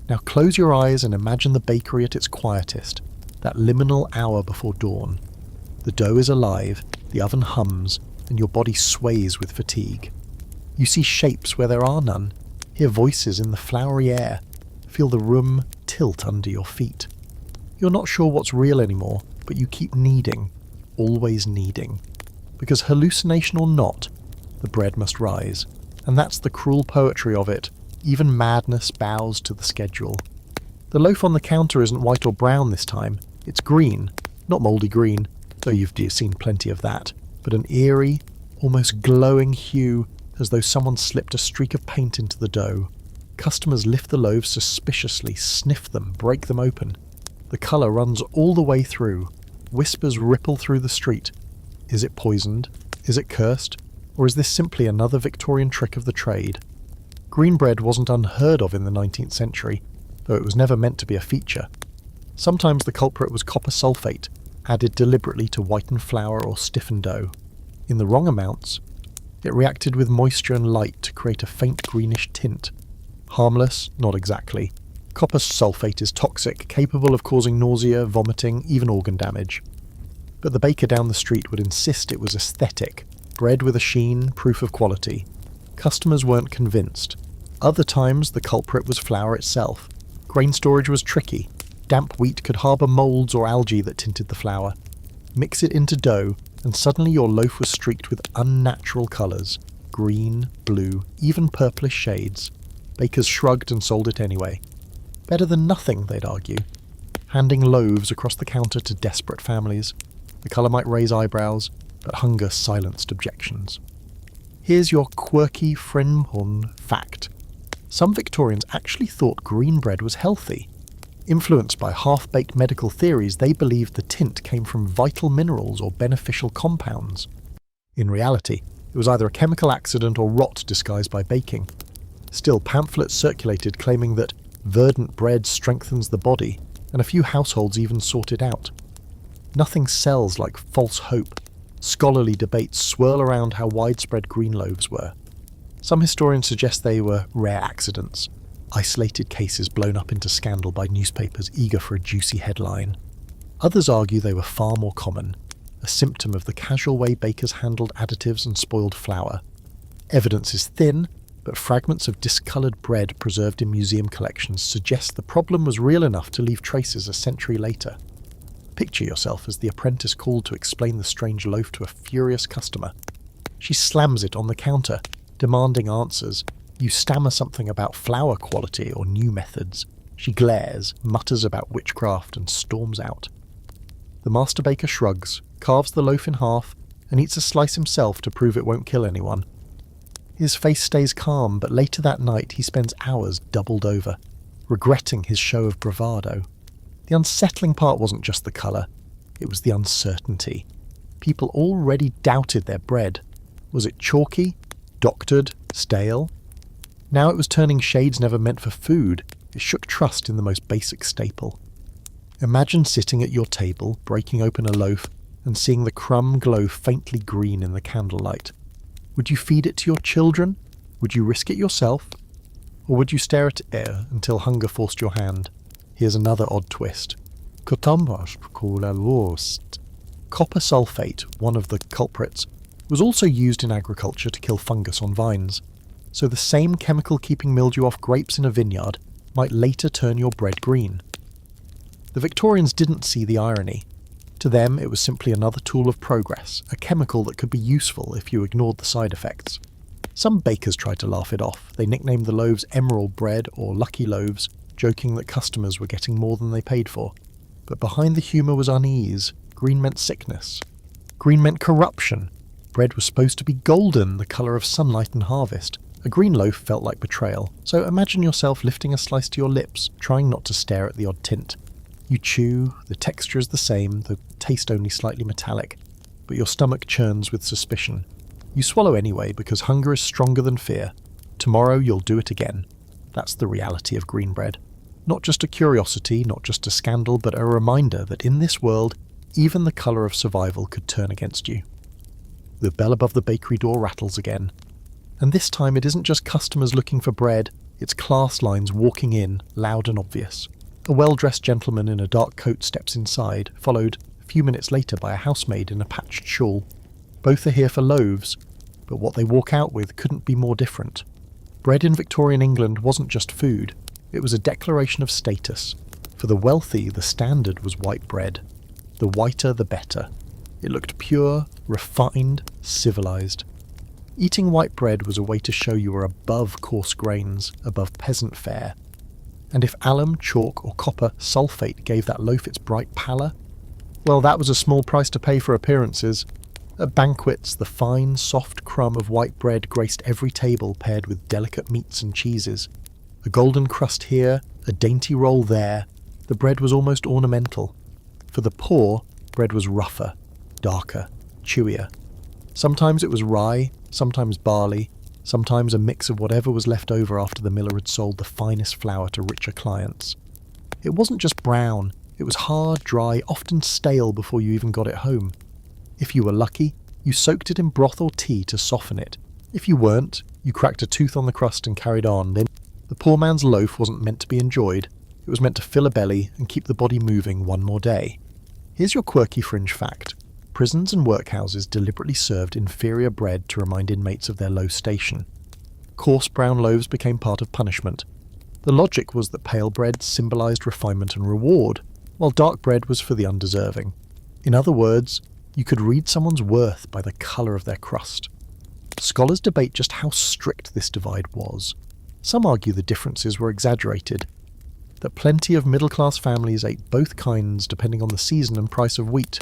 [SPEAKER 1] Now close your eyes and imagine the bakery at its quietest, that liminal hour before dawn. The dough is alive, the oven hums, and your body sways with fatigue. You see shapes where there are none, hear voices in the flowery air, feel the room tilt under your feet. You're not sure what's real anymore, but you keep kneading, always kneading. Because hallucination or not, the bread must rise. And that's the cruel poetry of it. Even madness bows to the schedule. The loaf on the counter isn't white or brown this time. It's green. Not mouldy green, though you've seen plenty of that, but an eerie, almost glowing hue, as though someone slipped a streak of paint into the dough. Customers lift the loaves suspiciously, sniff them, break them open. The colour runs all the way through. Whispers ripple through the street. Is it poisoned? Is it cursed? Or is this simply another Victorian trick of the trade? Green bread wasn't unheard of in the 19th century, though it was never meant to be a feature. Sometimes the culprit was copper sulfate, added deliberately to whiten flour or stiffen dough. In the wrong amounts, it reacted with moisture and light to create a faint greenish tint. Harmless? Not exactly. Copper sulfate is toxic, capable of causing nausea, vomiting, even organ damage. But the baker down the street would insist it was aesthetic, bread with a sheen, proof of quality. Customers weren't convinced. Other times the culprit was flour itself. Grain storage was tricky. Damp wheat could harbour moulds or algae that tinted the flour. Mix it into dough, and suddenly your loaf was streaked with unnatural colours. Green, blue, even purplish shades. Bakers shrugged and sold it anyway. Better than nothing, they'd argue. Handing loaves across the counter to desperate families. The colour might raise eyebrows, but hunger silenced objections. Here's your quirky Frenhorn fact. Some Victorians actually thought green bread was healthy. Influenced by half-baked medical theories, they believed the tint came from vital minerals or beneficial compounds. In reality, it was either a chemical accident or rot disguised by baking. Still, pamphlets circulated claiming that verdant bread strengthens the body, and a few households even sought it out. Nothing sells like false hope. Scholarly debates swirl around how widespread green loaves were. Some historians suggest they were rare accidents, isolated cases blown up into scandal by newspapers eager for a juicy headline. Others argue they were far more common, a symptom of the casual way bakers handled additives and spoiled flour. Evidence is thin, but fragments of discoloured bread preserved in museum collections suggest the problem was real enough to leave traces a century later. Picture yourself as the apprentice called to explain the strange loaf to a furious customer. She slams it on the counter, demanding answers. You stammer something about flour quality or new methods. She glares, mutters about witchcraft, and storms out. The master baker shrugs, carves the loaf in half, and eats a slice himself to prove it won't kill anyone. His face stays calm, but later that night he spends hours doubled over, regretting his show of bravado. The unsettling part wasn't just the colour, it was the uncertainty. People already doubted their bread. Was it chalky, doctored, stale? Now it was turning shades never meant for food. It shook trust in the most basic staple. Imagine sitting at your table, breaking open a loaf, and seeing the crumb glow faintly green in the candlelight. Would you feed it to your children? Would you risk it yourself? Or would you stare at it until hunger forced your hand? Here's another odd twist. Copper sulfate, one of the culprits, was also used in agriculture to kill fungus on vines. So the same chemical keeping mildew off grapes in a vineyard might later turn your bread green. The Victorians didn't see the irony. To them, it was simply another tool of progress, a chemical that could be useful if you ignored the side effects. Some bakers tried to laugh it off. They nicknamed the loaves emerald bread or lucky loaves, joking that customers were getting more than they paid for. But behind the humour was unease. Green meant sickness. Green meant corruption. Bread was supposed to be golden, the colour of sunlight and harvest. A green loaf felt like betrayal, so imagine yourself lifting a slice to your lips, trying not to stare at the odd tint. You chew, the texture is the same, the taste only slightly metallic, but your stomach churns with suspicion. You swallow anyway because hunger is stronger than fear. Tomorrow you'll do it again. That's the reality of green bread. Not just a curiosity, not just a scandal, but a reminder that in this world, even the colour of survival could turn against you. The bell above the bakery door rattles again. And this time it isn't just customers looking for bread, it's class lines walking in, loud and obvious. A well-dressed gentleman in a dark coat steps inside, followed a few minutes later by a housemaid in a patched shawl. Both are here for loaves, but what they walk out with couldn't be more different. Bread in Victorian England wasn't just food, it was a declaration of status. For the wealthy, the standard was white bread. The whiter, the better. It looked pure, refined, civilised. Eating white bread was a way to show you were above coarse grains, above peasant fare. And if alum, chalk, or copper sulfate gave that loaf its bright pallor, well, that was a small price to pay for appearances. At banquets, the fine, soft crumb of white bread graced every table paired with delicate meats and cheeses. A golden crust here, a dainty roll there, the bread was almost ornamental. For the poor, bread was rougher, darker, chewier. Sometimes it was rye, sometimes barley, sometimes a mix of whatever was left over after the miller had sold the finest flour to richer clients. It wasn't just brown, it was hard, dry, often stale before you even got it home. If you were lucky, you soaked it in broth or tea to soften it. If you weren't, you cracked a tooth on the crust and carried on. Then the poor man's loaf wasn't meant to be enjoyed, it was meant to fill a belly and keep the body moving one more day. Here's your quirky fringe fact. Prisons and workhouses deliberately served inferior bread to remind inmates of their low station. Coarse brown loaves became part of punishment. The logic was that pale bread symbolised refinement and reward, while dark bread was for the undeserving. In other words, you could read someone's worth by the colour of their crust. Scholars debate just how strict this divide was. Some argue the differences were exaggerated, that plenty of middle-class families ate both kinds depending on the season and price of wheat.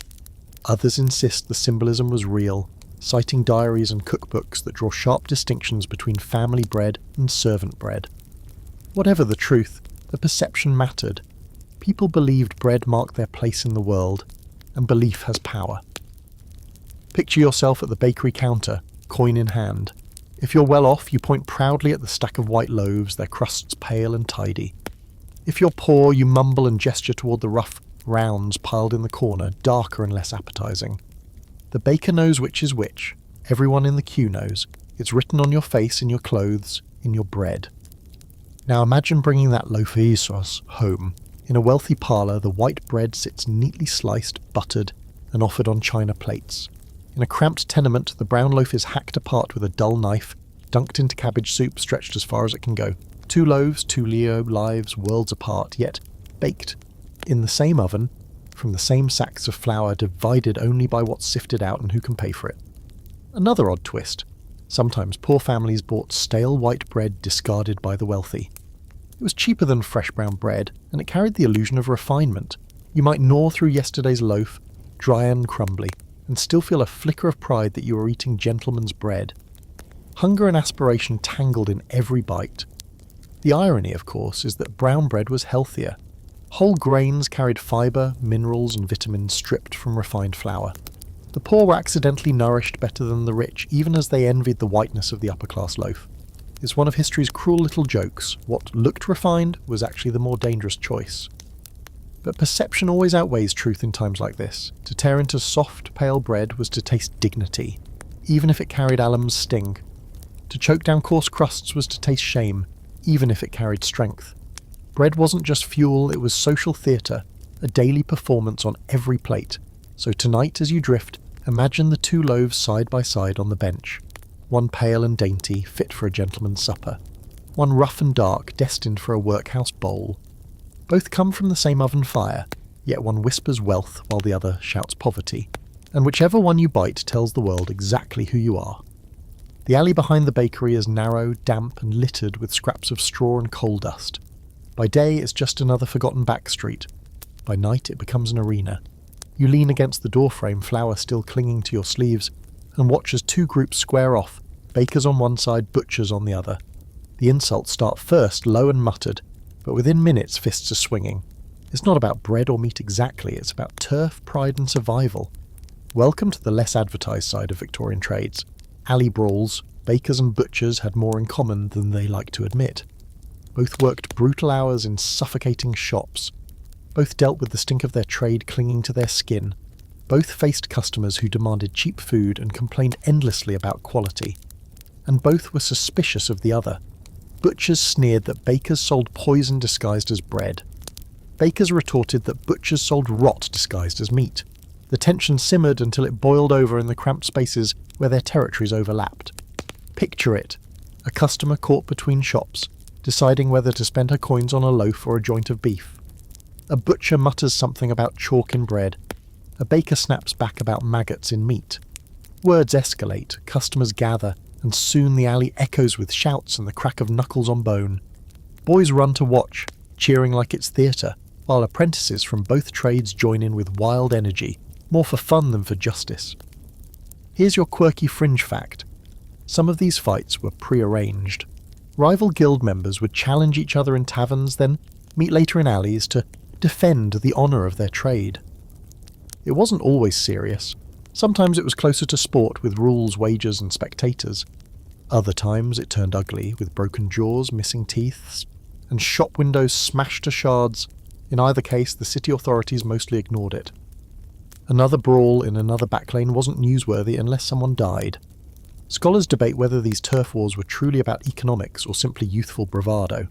[SPEAKER 1] Others insist the symbolism was real, citing diaries and cookbooks that draw sharp distinctions between family bread and servant bread. Whatever the truth, the perception mattered. People believed bread marked their place in the world, and belief has power. Picture yourself at the bakery counter, coin in hand. If you're well off, you point proudly at the stack of white loaves, their crusts pale and tidy. If you're poor, you mumble and gesture toward the rough rounds piled in the corner, darker and less appetizing. The baker knows which is which. Everyone in the queue knows. It's written on your face, in your clothes, in your bread. Now imagine bringing that loaf of yeast home. In a wealthy parlour, the white bread sits neatly sliced, buttered, and offered on china plates. In a cramped tenement, the brown loaf is hacked apart with a dull knife, dunked into cabbage soup stretched as far as it can go. 2 loaves, 2 lives, worlds apart, yet baked. In the same oven, from the same sacks of flour, divided only by what's sifted out and who can pay for it. Another odd twist. Sometimes poor families bought stale white bread discarded by the wealthy. It was cheaper than fresh brown bread, and it carried the illusion of refinement. You might gnaw through yesterday's loaf, dry and crumbly, and still feel a flicker of pride that you were eating gentleman's bread. Hunger and aspiration tangled in every bite. The irony, of course, is that brown bread was healthier. Whole grains carried fibre, minerals and vitamins stripped from refined flour. The poor were accidentally nourished better than the rich, even as they envied the whiteness of the upper-class loaf. It's one of history's cruel little jokes. What looked refined was actually the more dangerous choice. But perception always outweighs truth in times like this. To tear into soft, pale bread was to taste dignity, even if it carried alum's sting. To choke down coarse crusts was to taste shame, even if it carried strength. Bread wasn't just fuel, it was social theatre, a daily performance on every plate. So tonight, as you drift, imagine the 2 loaves side by side on the bench. One pale and dainty, fit for a gentleman's supper. One rough and dark, destined for a workhouse bowl. Both come from the same oven fire, yet one whispers wealth while the other shouts poverty. And whichever one you bite tells the world exactly who you are. The alley behind the bakery is narrow, damp and littered with scraps of straw and coal dust. By day it's just another forgotten back street. By night it becomes an arena. You lean against the doorframe, flour still clinging to your sleeves, and watch as 2 groups square off, bakers on one side, butchers on the other. The insults start first low and muttered, but within minutes fists are swinging. It's not about bread or meat exactly, it's about turf, pride and survival. Welcome to the less advertised side of Victorian trades. Alley brawls, bakers and butchers had more in common than they like to admit. Both worked brutal hours in suffocating shops. Both dealt with the stink of their trade clinging to their skin. Both faced customers who demanded cheap food and complained endlessly about quality. And both were suspicious of the other. Butchers sneered that bakers sold poison disguised as bread. Bakers retorted that butchers sold rot disguised as meat. The tension simmered until it boiled over in the cramped spaces where their territories overlapped. Picture it. A customer caught between shops, deciding whether to spend her coins on a loaf or a joint of beef. A butcher mutters something about chalk in bread. A baker snaps back about maggots in meat. Words escalate, customers gather, and soon the alley echoes with shouts and the crack of knuckles on bone. Boys run to watch, cheering like it's theatre, while apprentices from both trades join in with wild energy, more for fun than for justice. Here's your quirky fringe fact. Some of these fights were pre-arranged. Rival guild members would challenge each other in taverns, then meet later in alleys to defend the honour of their trade. It wasn't always serious. Sometimes it was closer to sport, with rules, wagers and spectators. Other times it turned ugly, with broken jaws, missing teeth, and shop windows smashed to shards. In either case, the city authorities mostly ignored it. Another brawl in another backlane wasn't newsworthy unless someone died. Scholars debate whether these turf wars were truly about economics or simply youthful bravado.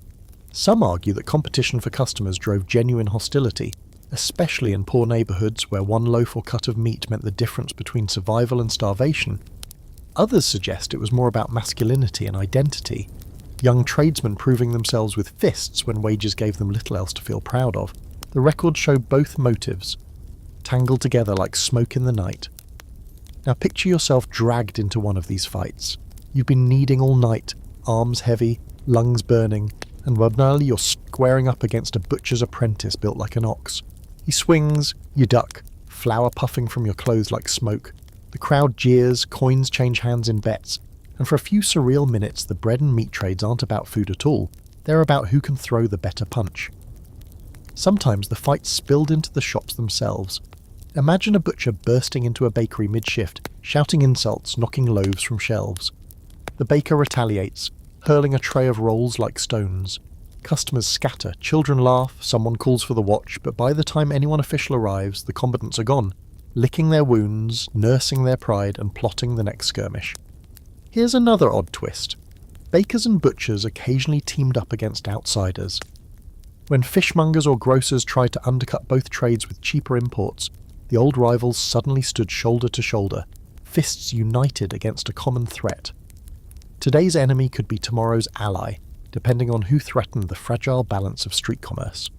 [SPEAKER 1] Some argue that competition for customers drove genuine hostility, especially in poor neighbourhoods where one loaf or cut of meat meant the difference between survival and starvation. Others suggest it was more about masculinity and identity, young tradesmen proving themselves with fists when wages gave them little else to feel proud of. The records show both motives, tangled together like smoke in the night. Now picture yourself dragged into one of these fights. You've been kneading all night, arms heavy, lungs burning, and finally you're squaring up against a butcher's apprentice built like an ox. He swings, you duck, flour puffing from your clothes like smoke. The crowd jeers, coins change hands in bets, and for a few surreal minutes the bread and meat trades aren't about food at all, they're about who can throw the better punch. Sometimes the fight spilled into the shops themselves. Imagine a butcher bursting into a bakery mid-shift, shouting insults, knocking loaves from shelves. The baker retaliates, hurling a tray of rolls like stones. Customers scatter, children laugh, someone calls for the watch, but by the time anyone official arrives, the combatants are gone, licking their wounds, nursing their pride, and plotting the next skirmish. Here's another odd twist. Bakers and butchers occasionally teamed up against outsiders. When fishmongers or grocers tried to undercut both trades with cheaper imports, the old rivals suddenly stood shoulder to shoulder, fists united against a common threat. Today's enemy could be tomorrow's ally, depending on who threatened the fragile balance of street commerce.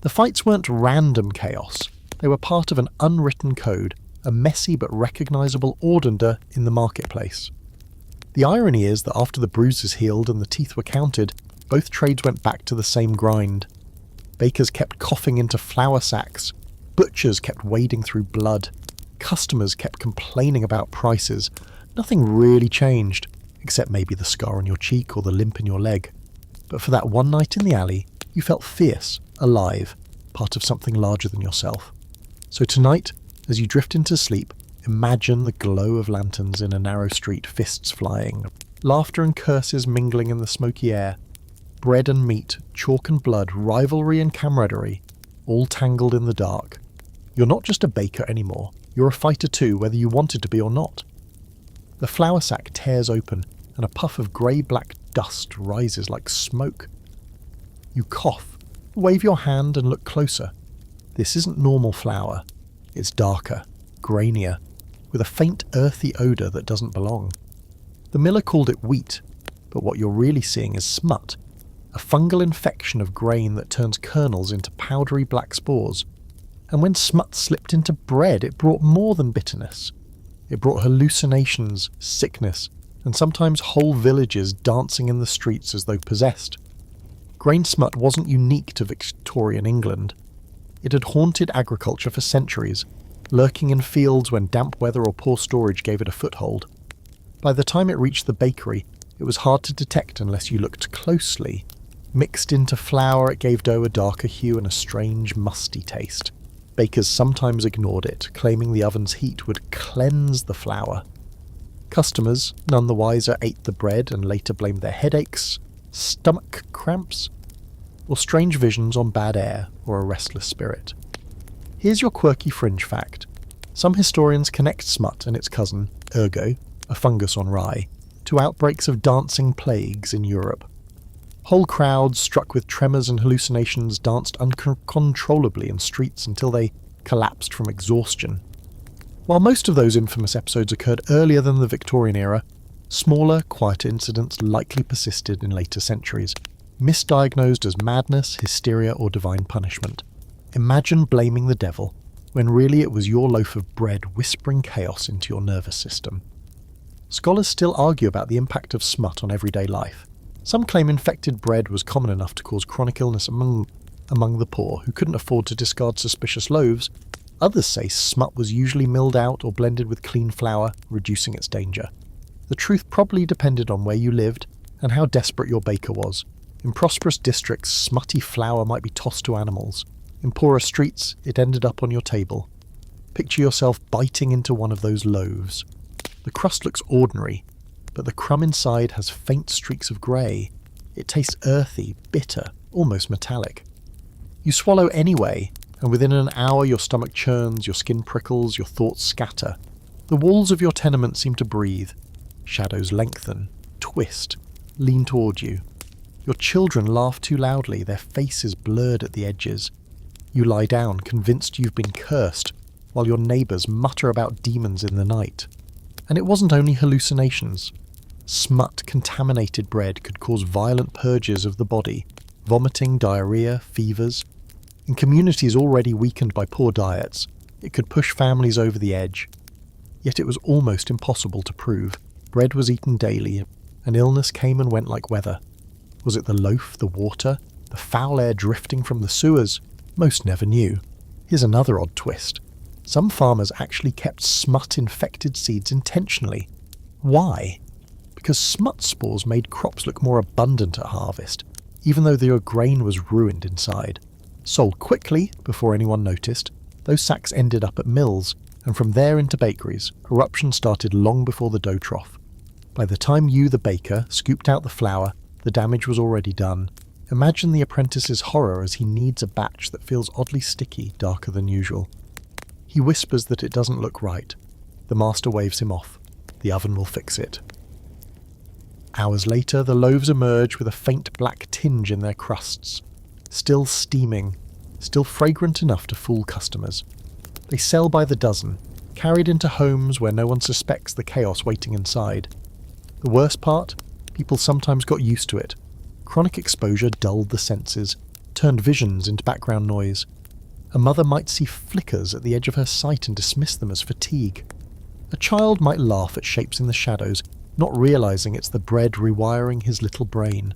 [SPEAKER 1] The fights weren't random chaos, they were part of an unwritten code, a messy but recognisable ordender in the marketplace. The irony is that after the bruises healed and the teeth were counted, both trades went back to the same grind. Bakers kept coughing into flour sacks, butchers kept wading through blood, customers kept complaining about prices. Nothing really changed, except maybe the scar on your cheek or the limp in your leg. But for that one night in the alley, you felt fierce, alive, part of something larger than yourself. So tonight, as you drift into sleep, imagine the glow of lanterns in a narrow street, fists flying, laughter and curses mingling in the smoky air, bread and meat, chalk and blood, rivalry and camaraderie, all tangled in the dark. You're not just a baker anymore, you're a fighter too, whether you wanted to be or not. The flour sack tears open, and a puff of grey-black dust rises like smoke. You cough, wave your hand and look closer. This isn't normal flour. It's darker, grainier, with a faint earthy odour that doesn't belong. The miller called it wheat, but what you're really seeing is smut, a fungal infection of grain that turns kernels into powdery black spores. And when smut slipped into bread, it brought more than bitterness. It brought hallucinations, sickness, and sometimes whole villages dancing in the streets as though possessed. Grain smut wasn't unique to Victorian England. It had haunted agriculture for centuries, lurking in fields when damp weather or poor storage gave it a foothold. By the time it reached the bakery, it was hard to detect unless you looked closely. Mixed into flour, it gave dough a darker hue and a strange, musty taste. Bakers sometimes ignored it, claiming the oven's heat would cleanse the flour. Customers, none the wiser, ate the bread and later blamed their headaches, stomach cramps, or strange visions on bad air or a restless spirit. Here's your quirky fringe fact. Some historians connect smut and its cousin, ergo, a fungus on rye, to outbreaks of dancing plagues in Europe. Whole crowds, struck with tremors and hallucinations, danced uncontrollably in streets until they collapsed from exhaustion. While most of those infamous episodes occurred earlier than the Victorian era, smaller, quieter incidents likely persisted in later centuries, misdiagnosed as madness, hysteria, or divine punishment. Imagine blaming the devil, when really it was your loaf of bread whispering chaos into your nervous system. Scholars still argue about the impact of smut on everyday life. Some claim infected bread was common enough to cause chronic illness among the poor who couldn't afford to discard suspicious loaves. Others say smut was usually milled out or blended with clean flour, reducing its danger. The truth probably depended on where you lived and how desperate your baker was. In prosperous districts, smutty flour might be tossed to animals. In poorer streets, it ended up on your table. Picture yourself biting into one of those loaves. The crust looks ordinary, but the crumb inside has faint streaks of grey. It tastes earthy, bitter, almost metallic. You swallow anyway, and within an hour your stomach churns, your skin prickles, your thoughts scatter. The walls of your tenement seem to breathe. Shadows lengthen, twist, lean toward you. Your children laugh too loudly, their faces blurred at the edges. You lie down, convinced you've been cursed, while your neighbours mutter about demons in the night. And it wasn't only hallucinations. Smut contaminated bread could cause violent purges of the body, vomiting, diarrhea, fevers. In communities already weakened by poor diets, it could push families over the edge. Yet it was almost impossible to prove. Bread was eaten daily, and illness came and went like weather. Was it the loaf, the water, the foul air drifting from the sewers? Most never knew. Here's another odd twist. Some farmers actually kept smut-infected seeds intentionally. Why? Because smut spores made crops look more abundant at harvest, even though their grain was ruined inside. Sold quickly, before anyone noticed, those sacks ended up at mills, and from there into bakeries. Corruption started long before the dough trough. By the time you, the baker, scooped out the flour, the damage was already done. Imagine the apprentice's horror as he kneads a batch that feels oddly sticky, darker than usual. He whispers that it doesn't look right. The master waves him off. The oven will fix it. Hours later, the loaves emerge with a faint black tinge in their crusts. Still steaming, still fragrant enough to fool customers. They sell by the dozen, carried into homes where no one suspects the chaos waiting inside. The worst part? People sometimes got used to it. Chronic exposure dulled the senses, turned visions into background noise. A mother might see flickers at the edge of her sight and dismiss them as fatigue. A child might laugh at shapes in the shadows, not realizing it's the bread rewiring his little brain.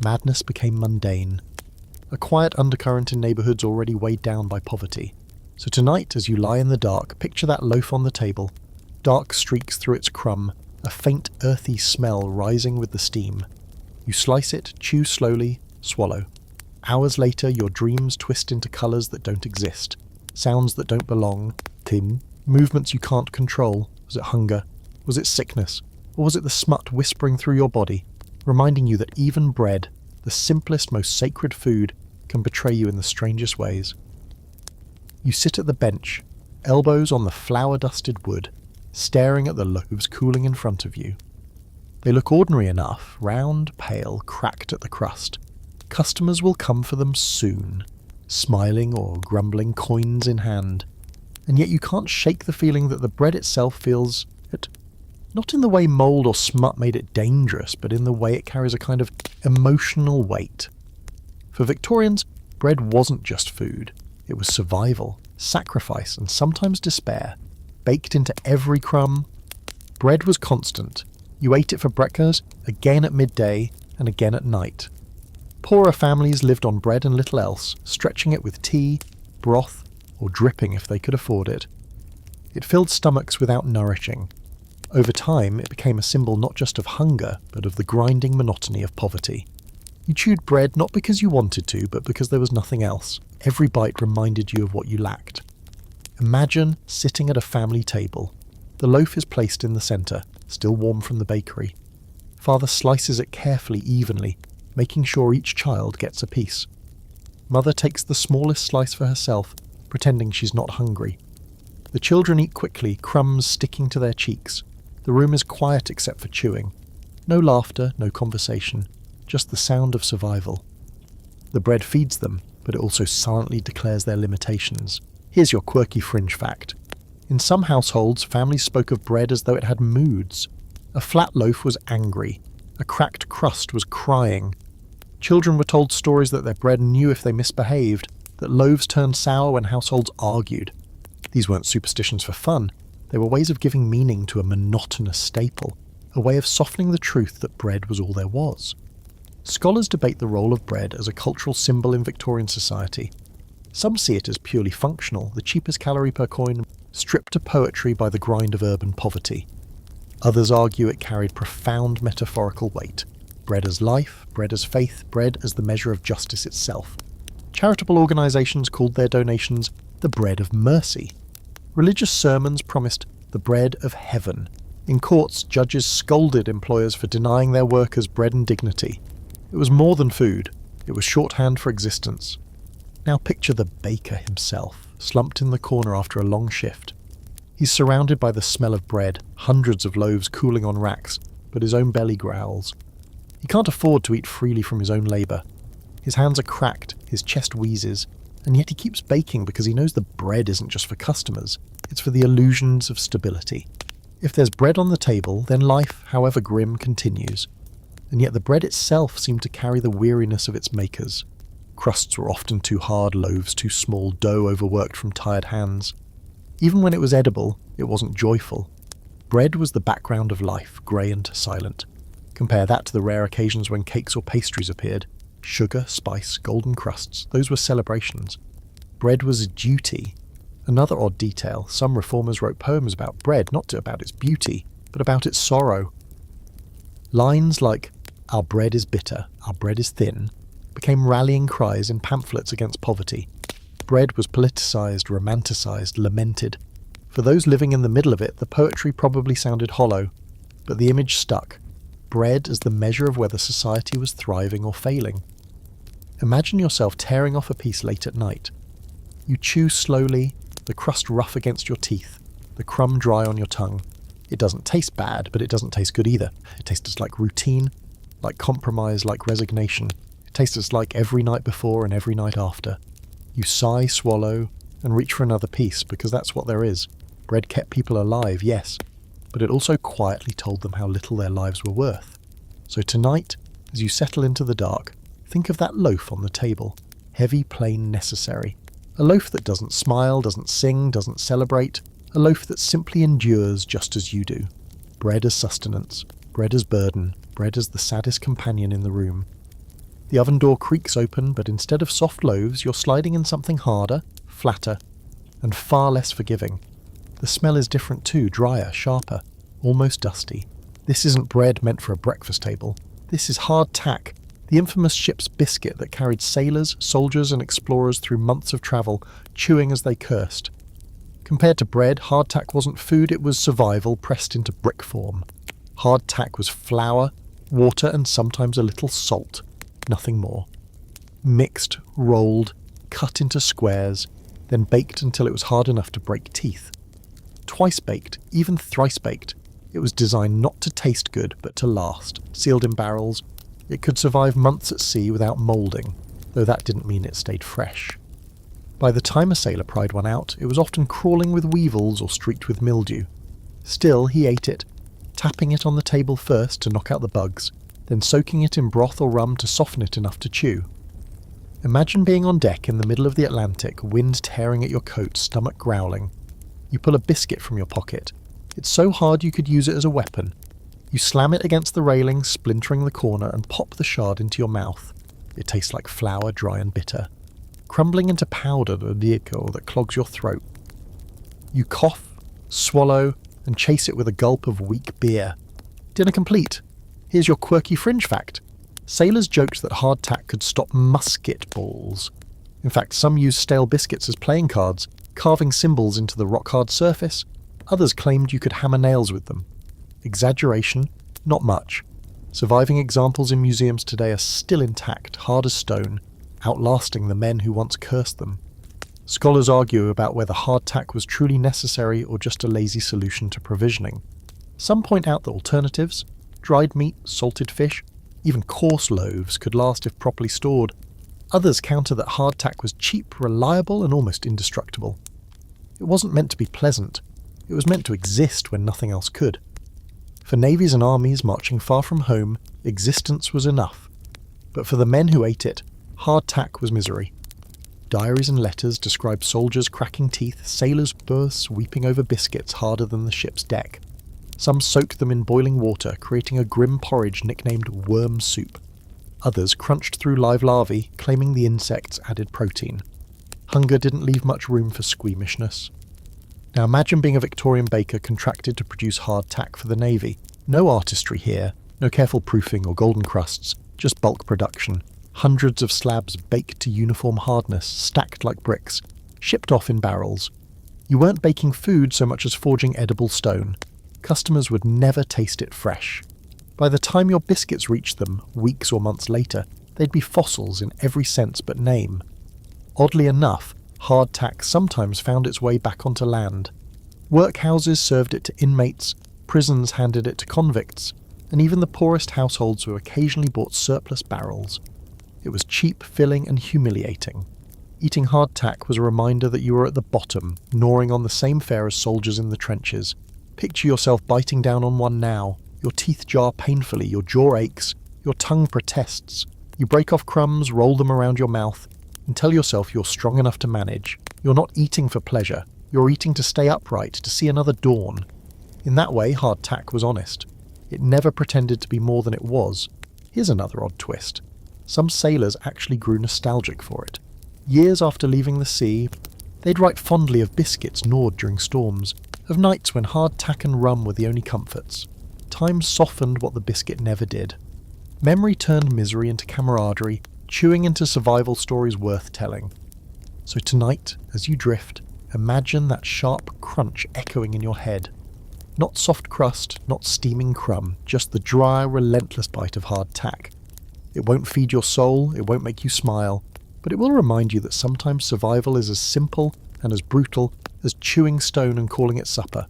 [SPEAKER 1] Madness became mundane. A quiet undercurrent in neighbourhoods already weighed down by poverty. So tonight, as you lie in the dark, picture that loaf on the table. Dark streaks through its crumb, a faint earthy smell rising with the steam. You slice it, chew slowly, swallow. Hours later, your dreams twist into colours that don't exist, sounds that don't belong, tin, movements you can't control. Was it hunger? Was it sickness? Or was it the smut whispering through your body, reminding you that even bread, the simplest, most sacred food, can betray you in the strangest ways? You sit at the bench, elbows on the flour-dusted wood, staring at the loaves cooling in front of you. They look ordinary enough, round, pale, cracked at the crust. Customers will come for them soon, smiling or grumbling, coins in hand. And yet you can't shake the feeling that the bread itself feels it, not in the way mould or smut made it dangerous, but in the way it carries a kind of emotional weight. For Victorians, bread wasn't just food. It was survival, sacrifice, and sometimes despair, baked into every crumb. Bread was constant. You ate it for breakfast, again at midday, and again at night. Poorer families lived on bread and little else, stretching it with tea, broth, or dripping if they could afford it. It filled stomachs without nourishing. Over time, it became a symbol not just of hunger, but of the grinding monotony of poverty. You chewed bread not because you wanted to, but because there was nothing else. Every bite reminded you of what you lacked. Imagine sitting at a family table. The loaf is placed in the centre, still warm from the bakery. Father slices it carefully, evenly, making sure each child gets a piece. Mother takes the smallest slice for herself, pretending she's not hungry. The children eat quickly, crumbs sticking to their cheeks. The room is quiet except for chewing. No laughter, no conversation, just the sound of survival. The bread feeds them, but it also silently declares their limitations. Here's your quirky fringe fact. In some households, families spoke of bread as though it had moods. A flat loaf was angry. A cracked crust was crying. Children were told stories that their bread knew if they misbehaved, that loaves turned sour when households argued. These weren't superstitions for fun. They were ways of giving meaning to a monotonous staple, a way of softening the truth that bread was all there was. Scholars debate the role of bread as a cultural symbol in Victorian society. Some see it as purely functional, the cheapest calorie per coin, stripped to poetry by the grind of urban poverty. Others argue it carried profound metaphorical weight. Bread as life, bread as faith, bread as the measure of justice itself. Charitable organisations called their donations the bread of mercy. Religious sermons promised the bread of heaven. In courts, judges scolded employers for denying their workers bread and dignity. It was more than food. It was shorthand for existence. Now picture the baker himself, slumped in the corner after a long shift. He's surrounded by the smell of bread, hundreds of loaves cooling on racks, but his own belly growls. He can't afford to eat freely from his own labour. His hands are cracked, his chest wheezes, and yet he keeps baking because he knows the bread isn't just for customers, it's for the illusions of stability. If there's bread on the table, then life, however grim, continues. And yet the bread itself seemed to carry the weariness of its makers. Crusts were often too hard, loaves too small, dough overworked from tired hands. Even when it was edible, it wasn't joyful. Bread was the background of life, grey and silent. Compare that to the rare occasions when cakes or pastries appeared. Sugar, spice, golden crusts, those were celebrations. Bread was a duty. Another odd detail, some reformers wrote poems about bread, not about its beauty, but about its sorrow. Lines like, "Our bread is bitter, our bread is thin," became rallying cries in pamphlets against poverty. Bread was politicised, romanticised, lamented. For those living in the middle of it, the poetry probably sounded hollow, but the image stuck. Bread as the measure of whether society was thriving or failing. Imagine yourself tearing off a piece late at night. You chew slowly, the crust rough against your teeth, the crumb dry on your tongue. It doesn't taste bad, but it doesn't taste good either. It tastes like routine, like compromise, like resignation. It tastes like every night before and every night after. You sigh, swallow, and reach for another piece, because that's what there is. Bread kept people alive, yes, but it also quietly told them how little their lives were worth. So tonight, as you settle into the dark, think of that loaf on the table. Heavy, plain, necessary. A loaf that doesn't smile, doesn't sing, doesn't celebrate. A loaf that simply endures just as you do. Bread as sustenance. Bread as burden. Bread as the saddest companion in the room. The oven door creaks open, but instead of soft loaves, you're sliding in something harder, flatter, and far less forgiving. The smell is different too, drier, sharper, almost dusty. This isn't bread meant for a breakfast table. This is hardtack, the infamous ship's biscuit that carried sailors, soldiers and explorers through months of travel, chewing as they cursed. Compared to bread, hardtack wasn't food, it was survival pressed into brick form. Hardtack was flour, water and sometimes a little salt, nothing more. Mixed, rolled, cut into squares, then baked until it was hard enough to break teeth. Twice baked, even thrice baked, it was designed not to taste good but to last, sealed in barrels. It could survive months at sea without moulding, though that didn't mean it stayed fresh. By the time a sailor pried one out, it was often crawling with weevils or streaked with mildew. Still, he ate it, tapping it on the table first to knock out the bugs, then soaking it in broth or rum to soften it enough to chew. Imagine being on deck in the middle of the Atlantic, wind tearing at your coat, stomach growling. You pull a biscuit from your pocket. It's so hard you could use it as a weapon. You slam it against the railing, splintering the corner, and pop the shard into your mouth. It tastes like flour, dry and bitter, crumbling into powder that clogs your throat. You cough, swallow, and chase it with a gulp of weak beer. Dinner complete. Here's your quirky fringe fact. Sailors joked that hardtack could stop musket balls. In fact, some used stale biscuits as playing cards, carving symbols into the rock-hard surface. Others claimed you could hammer nails with them. Exaggeration? Not much. Surviving examples in museums today are still intact, hard as stone, outlasting the men who once cursed them. Scholars argue about whether hardtack was truly necessary or just a lazy solution to provisioning. Some point out that alternatives, dried meat, salted fish, even coarse loaves could last if properly stored. Others counter that hardtack was cheap, reliable, and almost indestructible. It wasn't meant to be pleasant. It was meant to exist when nothing else could. For navies and armies marching far from home, existence was enough. But for the men who ate it, hardtack was misery. Diaries and letters describe soldiers cracking teeth, sailors' berths weeping over biscuits harder than the ship's deck. Some soaked them in boiling water, creating a grim porridge nicknamed worm soup. Others crunched through live larvae, claiming the insects added protein. Hunger didn't leave much room for squeamishness. Now imagine being a Victorian baker contracted to produce hardtack for the Navy. No artistry here, no careful proofing or golden crusts, just bulk production. Hundreds of slabs baked to uniform hardness, stacked like bricks, shipped off in barrels. You weren't baking food so much as forging edible stone. Customers would never taste it fresh. By the time your biscuits reached them, weeks or months later, they'd be fossils in every sense but name. Oddly enough, hardtack sometimes found its way back onto land. Workhouses served it to inmates, prisons handed it to convicts, and even the poorest households who occasionally bought surplus barrels. It was cheap, filling, and humiliating. Eating hardtack was a reminder that you were at the bottom, gnawing on the same fare as soldiers in the trenches. Picture yourself biting down on one now. Your teeth jar painfully, your jaw aches, your tongue protests. You break off crumbs, roll them around your mouth, and tell yourself you're strong enough to manage. You're not eating for pleasure. You're eating to stay upright, to see another dawn. In that way, hardtack was honest. It never pretended to be more than it was. Here's another odd twist. Some sailors actually grew nostalgic for it. Years after leaving the sea, They'd write fondly of biscuits gnawed during storms, of nights when hardtack and rum were the only comforts. Time softened what the biscuit never did. Memory turned misery into camaraderie, chewing into survival stories worth telling. So tonight, as you drift, imagine that sharp crunch echoing in your head. Not soft crust, not steaming crumb, just the dry, relentless bite of hardtack. It won't feed your soul, it won't make you smile, but it will remind you that sometimes survival is as simple and as brutal as chewing stone and calling it supper.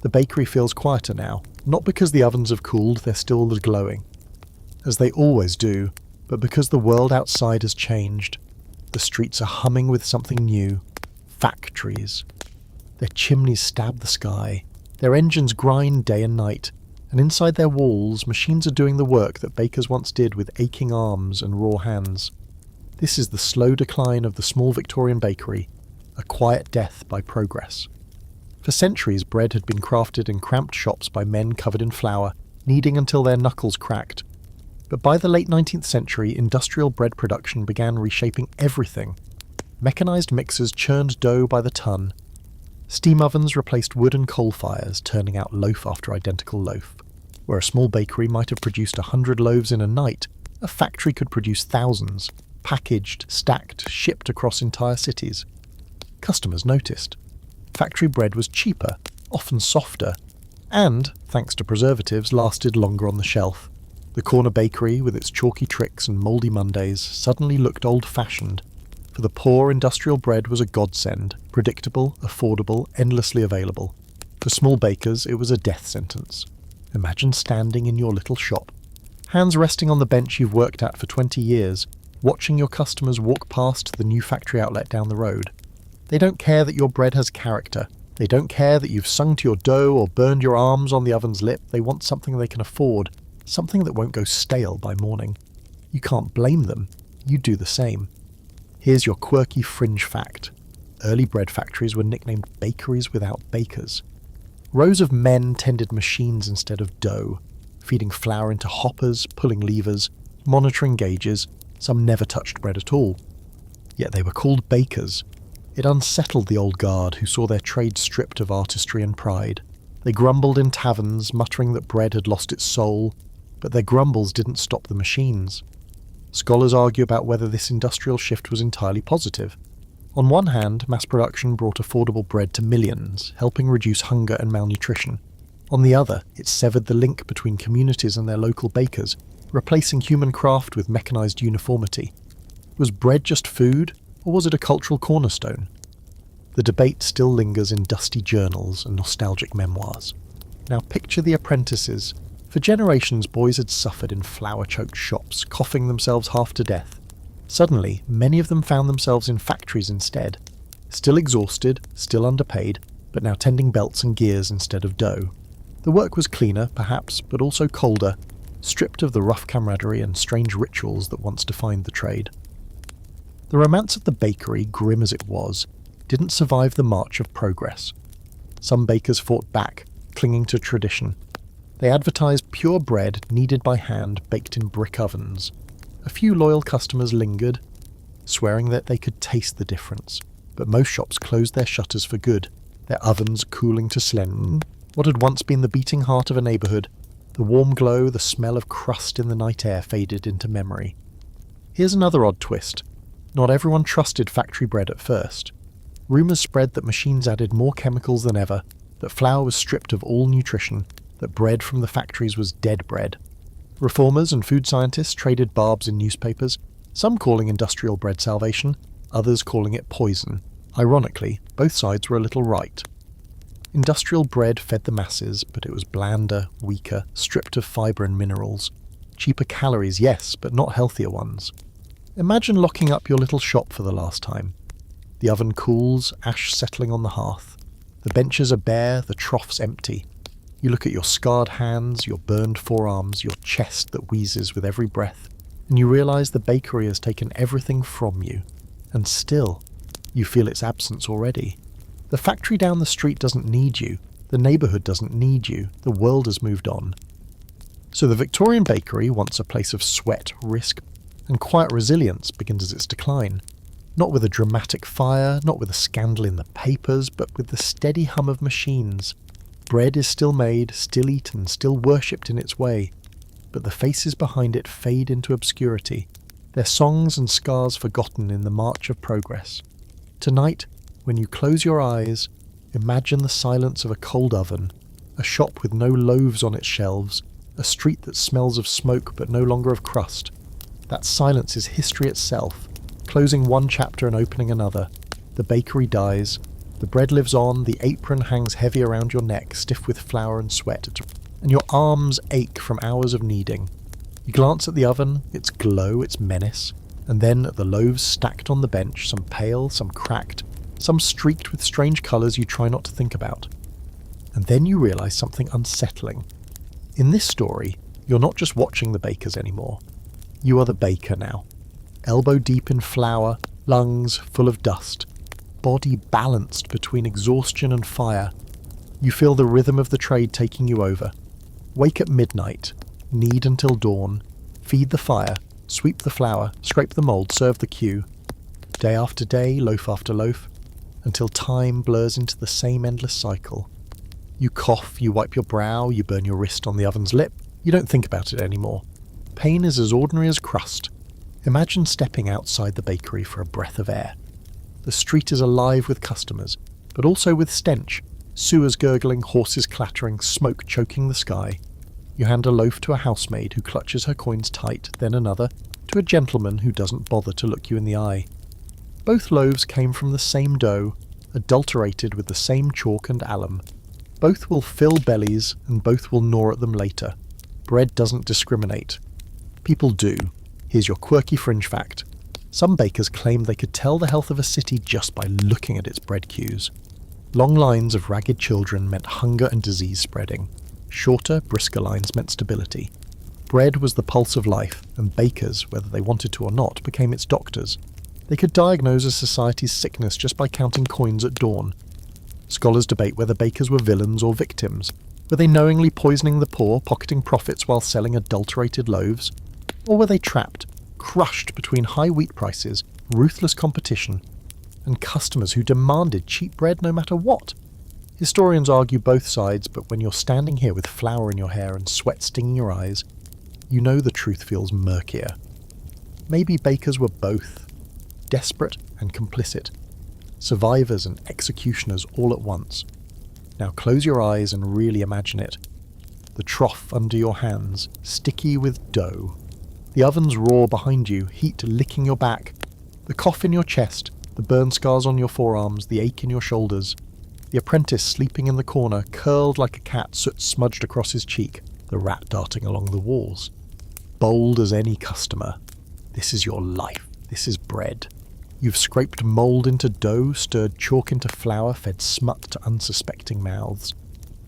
[SPEAKER 1] The bakery feels quieter now, not because the ovens have cooled, they're still as glowing, as they always do, but because the world outside has changed. The streets are humming with something new. Factories. Their chimneys stab the sky, their engines grind day and night, and inside their walls, machines are doing the work that bakers once did with aching arms and raw hands. This is the slow decline of the small Victorian bakery, a quiet death by progress. For centuries, bread had been crafted in cramped shops by men covered in flour, kneading until their knuckles cracked. But by the late 19th century, industrial bread production began reshaping everything. Mechanized mixers churned dough by the ton. Steam ovens replaced wood and coal fires, turning out loaf after identical loaf. Where a small bakery might have produced 100 loaves in a night, a factory could produce thousands, packaged, stacked, shipped across entire cities. Customers noticed. Factory bread was cheaper, often softer, and, thanks to preservatives, lasted longer on the shelf. The corner bakery, with its chalky tricks and mouldy Mondays, suddenly looked old-fashioned. For the poor, industrial bread was a godsend, predictable, affordable, endlessly available. For small bakers, it was a death sentence. Imagine standing in your little shop, hands resting on the bench you've worked at for 20 years, watching your customers walk past the new factory outlet down the road. They don't care that your bread has character. They don't care that you've sung to your dough or burned your arms on the oven's lip. They want something they can afford, something that won't go stale by morning. You can't blame them. You do the same. Here's your quirky fringe fact. Early bread factories were nicknamed bakeries without bakers. Rows of men tended machines instead of dough, feeding flour into hoppers, pulling levers, monitoring gauges. Some never touched bread at all. Yet they were called bakers. It unsettled the old guard who saw their trade stripped of artistry and pride. They grumbled in taverns, muttering that bread had lost its soul, but their grumbles didn't stop the machines. Scholars argue about whether this industrial shift was entirely positive. On one hand, mass production brought affordable bread to millions, helping reduce hunger and malnutrition. On the other, it severed the link between communities and their local bakers, replacing human craft with mechanized uniformity. Was bread just food, or was it a cultural cornerstone? The debate still lingers in dusty journals and nostalgic memoirs. Now picture the apprentices. For generations, boys had suffered in flour-choked shops, coughing themselves half to death. Suddenly, many of them found themselves in factories instead. Still exhausted, still underpaid, but now tending belts and gears instead of dough. The work was cleaner, perhaps, but also colder, stripped of the rough camaraderie and strange rituals that once defined the trade. The romance of the bakery, grim as it was, didn't survive the march of progress. Some bakers fought back, clinging to tradition. They advertised pure bread kneaded by hand, baked in brick ovens. A few loyal customers lingered, swearing that they could taste the difference, but most shops closed their shutters for good, their ovens cooling to slend. What had once been the beating heart of a neighbourhood, the warm glow, the smell of crust in the night air faded into memory. Here's another odd twist. Not everyone trusted factory bread at first. Rumours spread that machines added more chemicals than ever, that flour was stripped of all nutrition, that bread from the factories was dead bread. Reformers and food scientists traded barbs in newspapers, some calling industrial bread salvation, others calling it poison. Ironically, both sides were a little right. Industrial bread fed the masses, but it was blander, weaker, stripped of fibre and minerals. Cheaper calories, yes, but not healthier ones. Imagine locking up your little shop for the last time. The oven cools, ash settling on the hearth. The benches are bare, the troughs empty. You look at your scarred hands, your burned forearms, your chest that wheezes with every breath, and you realise the bakery has taken everything from you. And still, you feel its absence already. The factory down the street doesn't need you. The neighbourhood doesn't need you. The world has moved on. So the Victorian bakery, once a place of sweat, risk, and quiet resilience, begins its decline. Not with a dramatic fire, not with a scandal in the papers, but with the steady hum of machines. Bread is still made, still eaten, still worshipped in its way, but the faces behind it fade into obscurity, their songs and scars forgotten in the march of progress. Tonight, when you close your eyes, imagine the silence of a cold oven, a shop with no loaves on its shelves, a street that smells of smoke but no longer of crust. That silence is history itself, closing one chapter and opening another. The bakery dies, the bread lives on, the apron hangs heavy around your neck, stiff with flour and sweat, and your arms ache from hours of kneading. You glance at the oven, its glow, its menace, and then at the loaves stacked on the bench, some pale, some cracked, some streaked with strange colours you try not to think about. And then you realise something unsettling. In this story, you're not just watching the bakers anymore. You are the baker now. Elbow deep in flour, lungs full of dust, body balanced between exhaustion and fire. You feel the rhythm of the trade taking you over. Wake at midnight, knead until dawn, feed the fire, sweep the flour, scrape the mould, serve the queue. Day after day, loaf after loaf, until time blurs into the same endless cycle. You cough, you wipe your brow, you burn your wrist on the oven's lip. You don't think about it anymore. Pain is as ordinary as crust. Imagine stepping outside the bakery for a breath of air. The street is alive with customers, but also with stench. Sewers gurgling, horses clattering, smoke choking the sky. You hand a loaf to a housemaid who clutches her coins tight, then another, to a gentleman who doesn't bother to look you in the eye. Both loaves came from the same dough, adulterated with the same chalk and alum. Both will fill bellies, and both will gnaw at them later. Bread doesn't discriminate. People do. Here's your quirky fringe fact. Some bakers claimed they could tell the health of a city just by looking at its bread queues. Long lines of ragged children meant hunger and disease spreading. Shorter, brisker lines meant stability. Bread was the pulse of life, and bakers, whether they wanted to or not, became its doctors. They could diagnose a society's sickness just by counting coins at dawn. Scholars debate whether bakers were villains or victims. Were they knowingly poisoning the poor, pocketing profits while selling adulterated loaves? Or were they trapped, crushed between high wheat prices, ruthless competition, and customers who demanded cheap bread no matter what? Historians argue both sides, but when you're standing here with flour in your hair and sweat stinging your eyes, you know the truth feels murkier. Maybe bakers were both, desperate and complicit, survivors and executioners all at once. Now close your eyes and really imagine it. The trough under your hands, sticky with dough. The oven's roar behind you, heat licking your back. The cough in your chest, the burn scars on your forearms, the ache in your shoulders. The apprentice sleeping in the corner, curled like a cat, soot smudged across his cheek, the rat darting along the walls. Bold as any customer. This is your life. This is bread. You've scraped mould into dough, stirred chalk into flour, fed smut to unsuspecting mouths.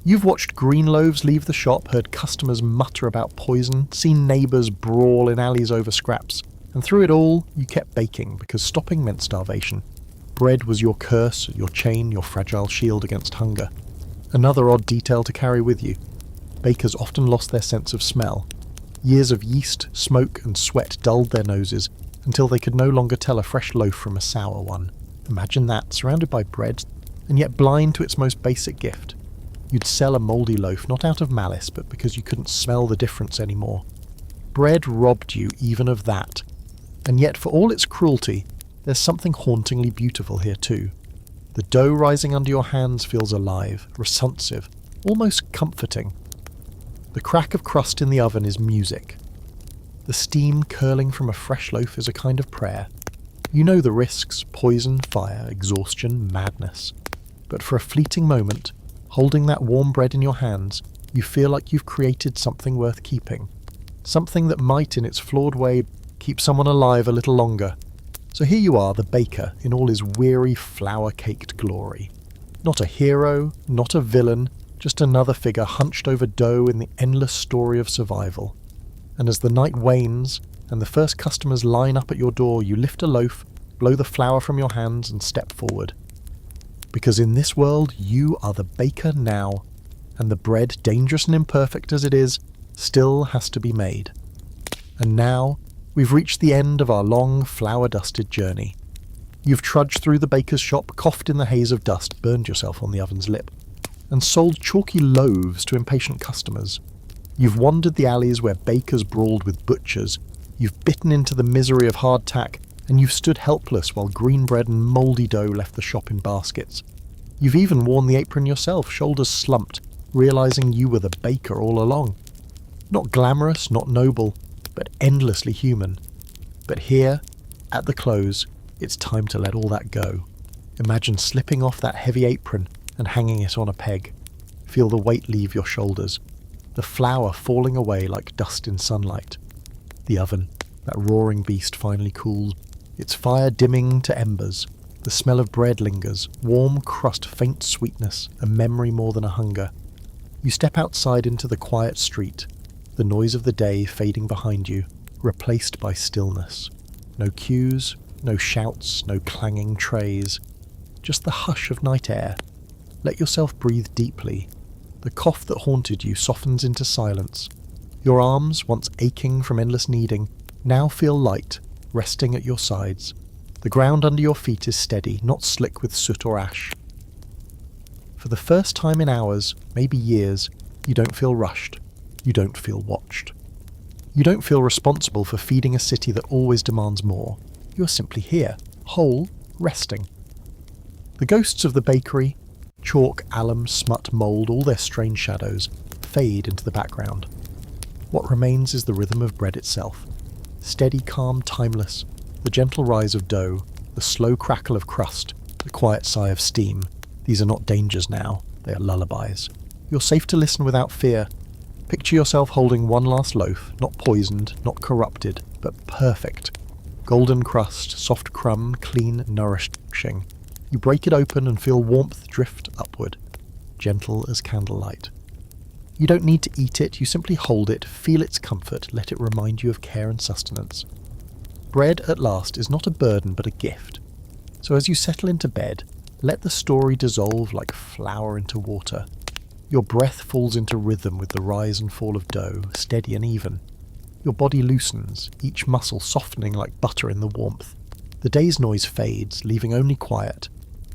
[SPEAKER 1] You've watched green loaves leave the shop, heard customers mutter about poison, seen neighbours brawl in alleys over scraps, and through it all, you kept baking because stopping meant starvation. Bread was your curse, your chain, your fragile shield against hunger. Another odd detail to carry with you. Bakers often lost their sense of smell. Years of yeast, smoke and sweat dulled their noses, until they could no longer tell a fresh loaf from a sour one. Imagine that, surrounded by bread, and yet blind to its most basic gift. You'd sell a mouldy loaf not out of malice, but because you couldn't smell the difference anymore. Bread robbed you even of that. And yet, for all its cruelty, there's something hauntingly beautiful here too. The dough rising under your hands feels alive, responsive, almost comforting. The crack of crust in the oven is music. The steam curling from a fresh loaf is a kind of prayer. You know the risks: poison, fire, exhaustion, madness. But for a fleeting moment, holding that warm bread in your hands, you feel like you've created something worth keeping. Something that might, in its flawed way, keep someone alive a little longer. So here you are, the baker, in all his weary, flour-caked glory. Not a hero, not a villain, just another figure hunched over dough in the endless story of survival. And as the night wanes, and the first customers line up at your door, you lift a loaf, blow the flour from your hands, and step forward. Because in this world, you are the baker now, and the bread, dangerous and imperfect as it is, still has to be made. And now, we've reached the end of our long, flour-dusted journey. You've trudged through the baker's shop, coughed in the haze of dust, burned yourself on the oven's lip, and sold chalky loaves to impatient customers. You've wandered the alleys where bakers brawled with butchers. You've bitten into the misery of hardtack, and you've stood helpless while green bread and mouldy dough left the shop in baskets. You've even worn the apron yourself, shoulders slumped, realizing you were the baker all along. Not glamorous, not noble, but endlessly human. But here, at the close, it's time to let all that go. Imagine slipping off that heavy apron and hanging it on a peg. Feel the weight leave your shoulders. The flour falling away like dust in sunlight. The oven, that roaring beast, finally cools, its fire dimming to embers. The smell of bread lingers, warm crust, faint sweetness, a memory more than a hunger. You step outside into the quiet street, the noise of the day fading behind you, replaced by stillness. No cues, no shouts, no clanging trays, just the hush of night air. Let yourself breathe deeply. The cough that haunted you softens into silence. Your arms, once aching from endless kneading, now feel light, resting at your sides. The ground under your feet is steady, not slick with soot or ash. For the first time in hours, maybe years, you don't feel rushed. You don't feel watched. You don't feel responsible for feeding a city that always demands more. You are simply here, whole, resting. The ghosts of the bakery, chalk, alum, smut, mould, all their strange shadows, fade into the background. What remains is the rhythm of bread itself. Steady, calm, timeless. The gentle rise of dough, the slow crackle of crust, the quiet sigh of steam. These are not dangers now, they are lullabies. You're safe to listen without fear. Picture yourself holding one last loaf, not poisoned, not corrupted, but perfect. Golden crust, soft crumb, clean, nourishing. You break it open and feel warmth drift upward, gentle as candlelight. You don't need to eat it, you simply hold it, feel its comfort, let it remind you of care and sustenance. Bread, at last, is not a burden but a gift. So as you settle into bed, let the story dissolve like flour into water. Your breath falls into rhythm with the rise and fall of dough, steady and even. Your body loosens, each muscle softening like butter in the warmth. The day's noise fades, leaving only quiet.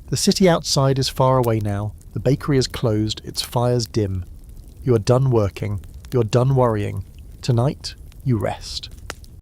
[SPEAKER 1] The city outside is far away now, the bakery is closed, its fires dim. You are done working, you are done worrying. Tonight, you rest.